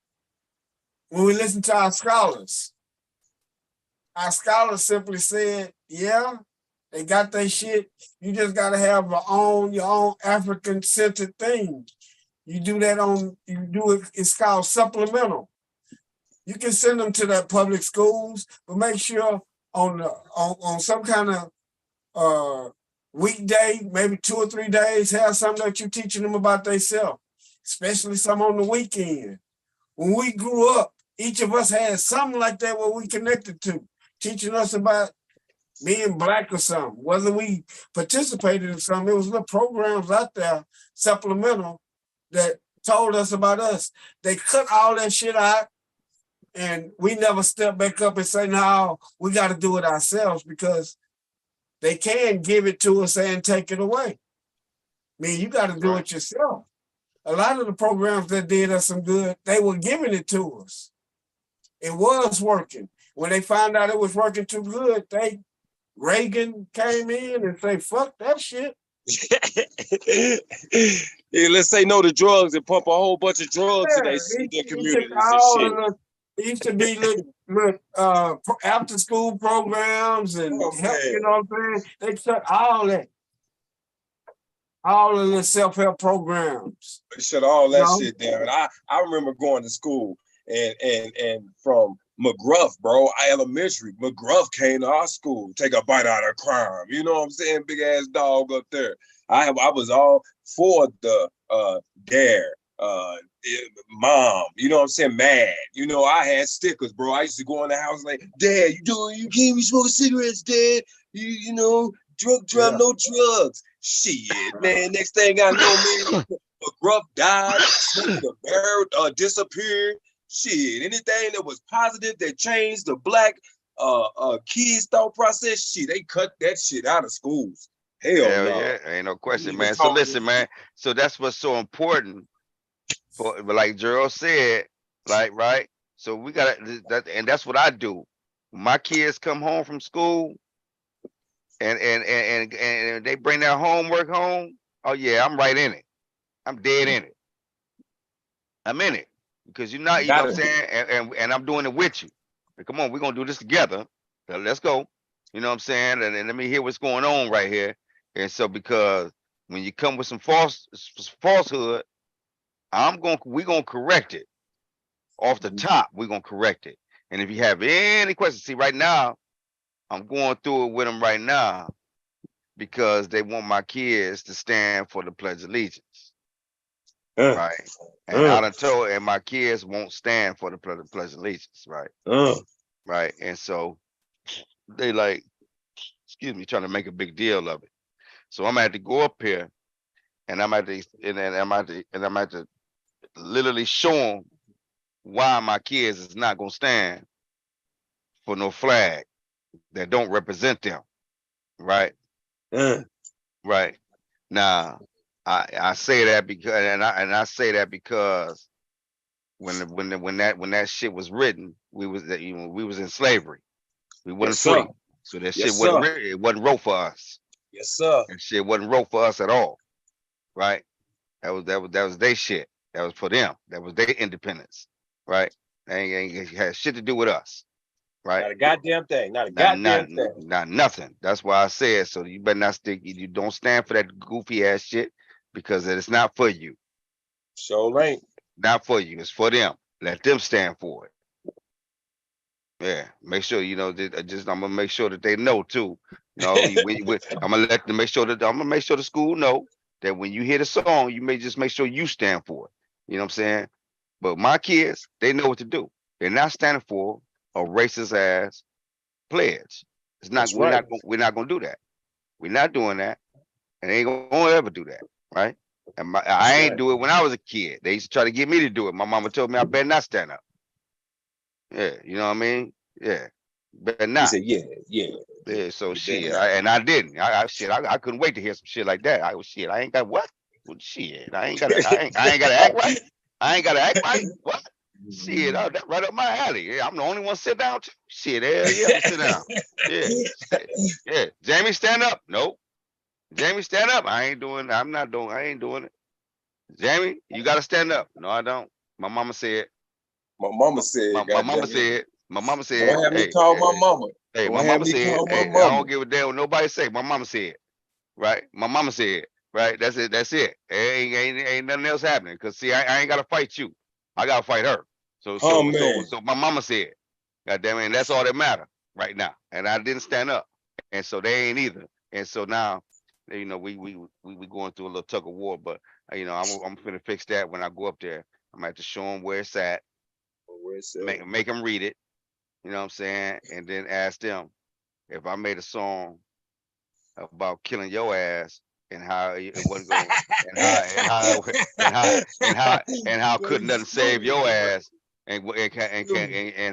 when we listen to our scholars simply said, yeah, they got their shit. You just gotta have your own African-centered thing. You do it, it's called supplemental. You can send them to the public schools, but make sure on some kind of weekday, maybe 2 or 3 days, have something that you're teaching them about themselves, especially some on the weekend. When we grew up, each of us had something like that where we connected to, teaching us about being Black or something. Whether we participated in something, it was little programs out there, supplemental, that told us about us. They cut all that shit out, and we never step back up and say, no, we got to do it ourselves, because they can give it to us and take it away. I mean, you got to do it yourself. A lot of the programs that did us some good, they were giving it to us. It was working. When they found out it was working too good, Reagan came in and say, fuck that shit. Yeah, let's say no to drugs and pump a whole bunch of drugs in their communities and shit. It used to be after school programs and help, you know what I'm saying? They shut all that. All of the self-help programs. They shut all that shit down. I remember going to school and from McGruff, bro, elementary, McGruff came to our school, take a bite out of crime. You know what I'm saying? Big ass dog up there. I was all for the dare, mom, you know what I'm saying? Mad. You know, I had stickers, bro. I used to go in the house like, Dad, you can't be smoking cigarettes, Dad. You know, drug, no drugs. Shit, man. Next thing I know, man, McGruff died, the bear disappeared. Shit, anything that was positive that changed the Black kids' thought process, shit, they cut that shit out of schools. Hell no. Yeah, ain't no question, man. So listen, man. So that's what's so important. For, like Gerald said, like, right? So we got that, and that's what I do. When my kids come home from school, and they bring their homework home. Oh yeah, I'm right in it. I'm dead in it. I'm in it because you're not, you know what I'm saying, and I'm doing it with you. But come on, we're gonna do this together. So let's go. You know what I'm saying? And let me hear what's going on right here. And so because when you come with some falsehood, we're gonna correct it off the top. We're gonna correct it. And if you have any questions, see right now, I'm going through it with them right now because they want my kids to stand for the Pledge of Allegiance. Right. And I done told, and my kids won't stand for the Pledge of Allegiance, right? Right. And so they like, excuse me, trying to make a big deal of it. So I'm gonna have to go up here and I'm at to literally show them why my kids is not gonna stand for no flag that don't represent them. Right. Right. Now I say that because I say that because when that shit was written, we was in slavery. We wasn't free. So that shit wasn't written, it wasn't wrote for us. Yes, sir. That shit wasn't wrote for us at all. Right? That was their shit. That was for them. That was their independence. Right? That ain't had shit to do with us. Right? Not a goddamn thing. Not a goddamn thing. Not nothing. That's why I said so. You better not stick. You don't stand for that goofy ass shit because it's not for you. Sure ain't. Not for you. It's for them. Let them stand for it. Yeah. Make sure I'm gonna make sure that they know too. You know, I'm gonna let them make sure that I'm gonna make sure the school know that when you hear the song, you may just make sure you stand for it. You know what I'm saying? But my kids, they know what to do. They're not standing for a racist ass pledge. It's not. We're not gonna do that. We're not doing that, and ain't gonna ever do that, right? And I ain't do it when I was a kid. They used to try to get me to do it. My mama told me I better not stand up. Yeah, you know what I mean? Yeah, better not. He said, yeah. So shit, I didn't. I couldn't wait to hear some shit like that. I ain't got what? Well, shit, I ain't gotta act right. I ain't gotta act right. What? Shit, that right up my alley. Yeah, I'm the only one sit down too. Shit, hell yeah, I'm sit down. Yeah. Jamie, stand up. Nope. Jamie, stand up. I ain't doing it. I ain't doing it. Jamie, you gotta stand up. No, I don't. My mama said. My mama said. My mama said. My mama said. Don't have me call my mama. Hey, Don't my have mama me said. call my Hey, I mama. don't give a damn what nobody say. My mama said. Right. My mama said. Right. That's it. That's it. Ain't nothing else happening. Cause see, I ain't gotta fight you. I gotta fight her. So my mama said. God damn it, and that's all that matter right now. And I didn't stand up, and so they ain't either. And so now, you know, we going through a little tug of war. But you know, I'm finna fix that when I go up there. I'm gonna have to show them where it's at, make them read it. You know what I'm saying, and then ask them if I made a song about killing your ass and how it wasn't going and how couldn't nothing save your ass and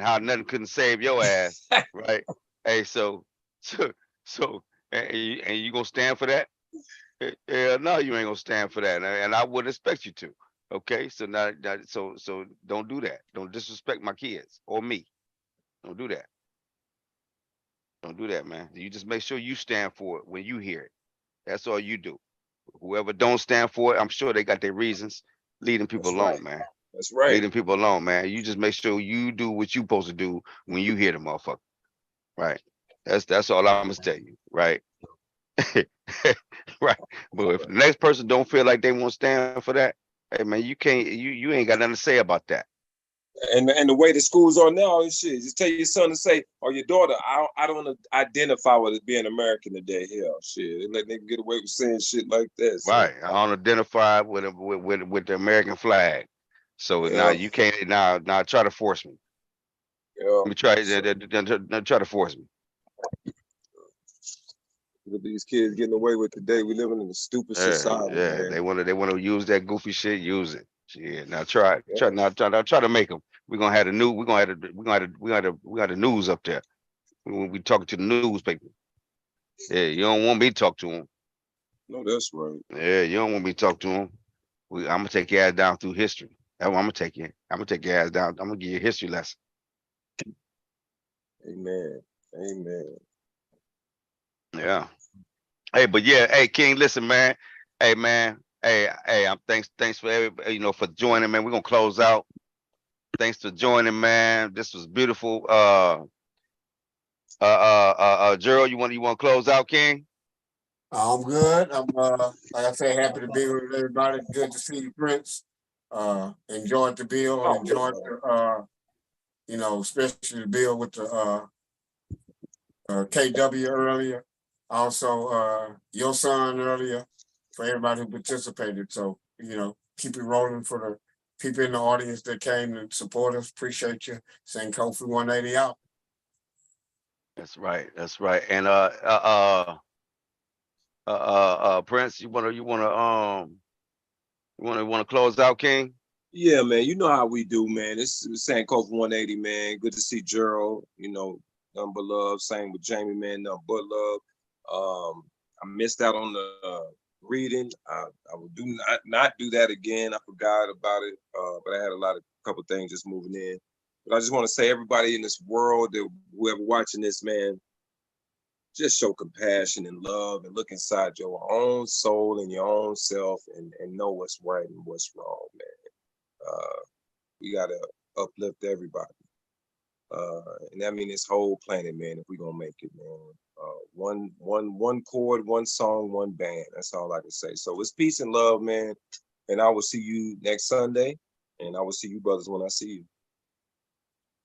how nothing couldn't save your ass, right? Hey, so and you gonna stand for that? Yeah, no, you ain't gonna stand for that, and I wouldn't expect you to. Okay, so now so don't do that. Don't disrespect my kids or me. Don't do that. Don't do that, man. You just make sure you stand for it when you hear it. That's all you do. Whoever don't stand for it, I'm sure they got their reasons. Leading people alone, man. That's right. Leading people alone, man. You just make sure you do what you supposed to do when you hear the motherfucker. Right. That's all I'm gonna tell you. Right. Right. But if the next person don't feel like they want to stand for that, hey man, you can't. You ain't got nothing to say about that. And the way the schools are now and shit, just tell your son to say or your daughter, I don't identify with being American today. Hell, shit, and let them get away with saying shit like that. So. Right. I don't identify with the American flag. So now you can't now try to force me. Let me try to force me. What these kids getting away with today? We living in a stupid society. Yeah, man. they want to use that goofy shit. Use it. Shit. Now try to make them. We're gonna have the news up there. We talking to the newspaper. Yeah, you don't want me to talk to them. No, that's right. Yeah, you don't want me to talk to them. I'm gonna take your ass down through history. That's what I'm gonna take you. I'm gonna take your ass down. I'm gonna give you a history lesson. Amen. Amen. Yeah. Hey, but yeah, hey King, listen, man. Hey, man. Hey, I'm thanks for everybody, for joining, man. We're gonna close out. Thanks for joining, man. This was beautiful. Gerald, you want to close out, King? I'm good. I'm like I said, happy to be with everybody. Good to see you, Prince. Enjoyed the bill. Enjoyed the especially the bill with the KW earlier. Also, your son earlier. For everybody who participated. So keep it rolling for the people in the audience that came and support us. Appreciate you. Sankofa 180 out. That's right. That's right. And Prince, you wanna close out, King? Yeah, man. You know how we do, man. This is Sankofa 180, man. Good to see Gerald. Nothing but love. Same with Jamie, man. Nothing but love. I missed out on the reading. I will not do that again. I forgot about it, but I had a couple things just moving in. But I just want to say, everybody in this world, that whoever watching this, man, just show compassion and love and look inside your own soul and your own self and know what's right and what's wrong, man. We gotta uplift everybody, and that means this whole planet, man. If we gonna make it, man. One chord, one song, one band. That's all I can say. So it's peace and love, man. And I will see you next Sunday. And I will see you brothers when I see you.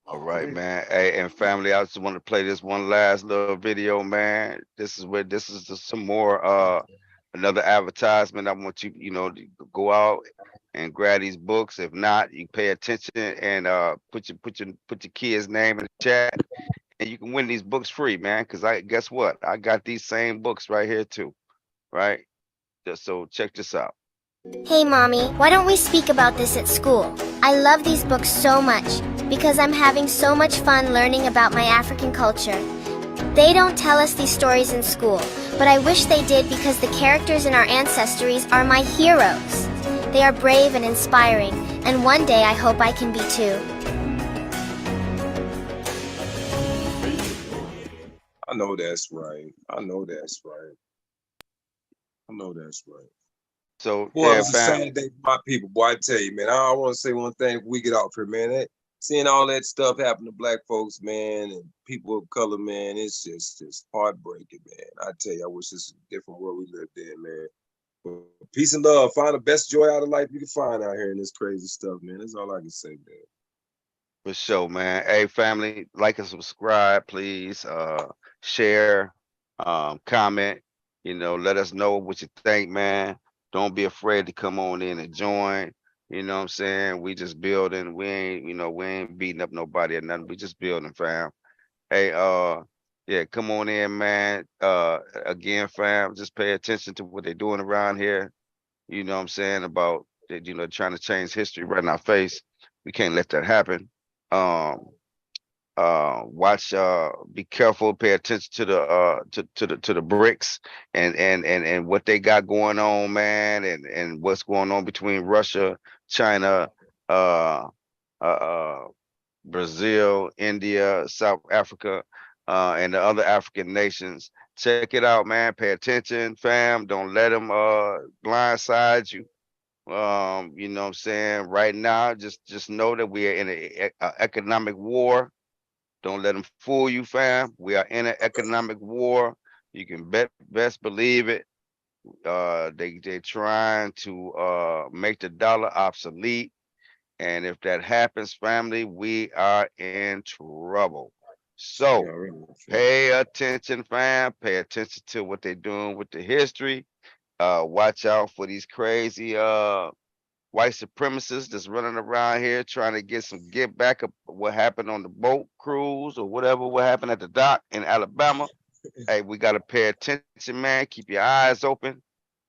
All right, man. Hey, and family, I just want to play this one last little video, man. This is just some more another advertisement. I want you, to go out and grab these books. If not, you pay attention and put your kid's name in the chat. And you can win these books free, man. Because guess what? I got these same books right here too, right? So check this out. Hey mommy, why don't we speak about this at school? I love these books so much because I'm having so much fun learning about my African culture. They don't tell us these stories in school, but I wish they did because the characters in our ancestries are my heroes. They are brave and inspiring, and one day I hope I can be too. I know that's right. I know that's right. I know that's right. So Boy, yeah, it's a fam. sad day for my people. Boy, I tell you, man. I want to say one thing before we get off here, man. Seeing all that stuff happen to black folks, man, and people of color, man, it's just heartbreaking, man. I tell you, I wish this was a different world we lived in, man. But peace and love. Find the best joy out of life you can find out here in this crazy stuff, man. That's all I can say, man. For sure, man. Hey, family, like and subscribe, please. Share, comment. Let us know what you think, man. Don't be afraid to come on in and join. You know what I'm saying? We just building. We ain't beating up nobody or nothing. We just building, fam. Hey, yeah, come on in, man. Again, fam, just pay attention to what they're doing around here. You know what I'm saying? About trying to change history right in our face. We can't let that happen. Um, watch, be careful, pay attention to the bricks and what they got going on, man, and what's going on between Russia, China, uh, uh, Brazil, India, South Africa, and the other African nations. Check it out, man. Pay attention, fam. Don't let them blindside you. You know what I'm saying? Right now, just know that we are in a economic war. Don't let them fool you, fam. We are in an economic war. You can best believe it. They're trying to make the dollar obsolete. And if that happens, family, we are in trouble. So pay attention, fam. Pay attention to what they're doing with the history. Watch out for these crazy white supremacists that's running around here trying to get back up what happened on the boat cruise or whatever what happened at the dock in Alabama. Hey, we gotta pay attention, man. Keep your eyes open.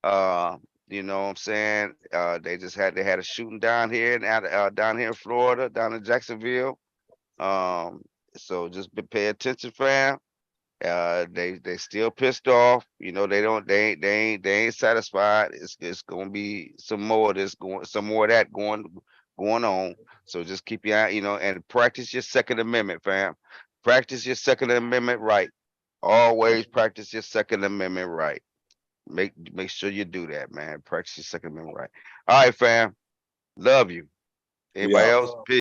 Uh, you know what I'm saying? They had a shooting down here down here in Florida, down in Jacksonville. Um, so just pay attention, fam. They still pissed off. They ain't satisfied. It's gonna be some more of that going on. So just keep your eye, and practice your Second Amendment, fam. Practice your Second Amendment right. Always practice your Second Amendment right. Make sure you do that, man. Practice your Second Amendment right. All right, fam. Love you. We Anybody out. else? Peace.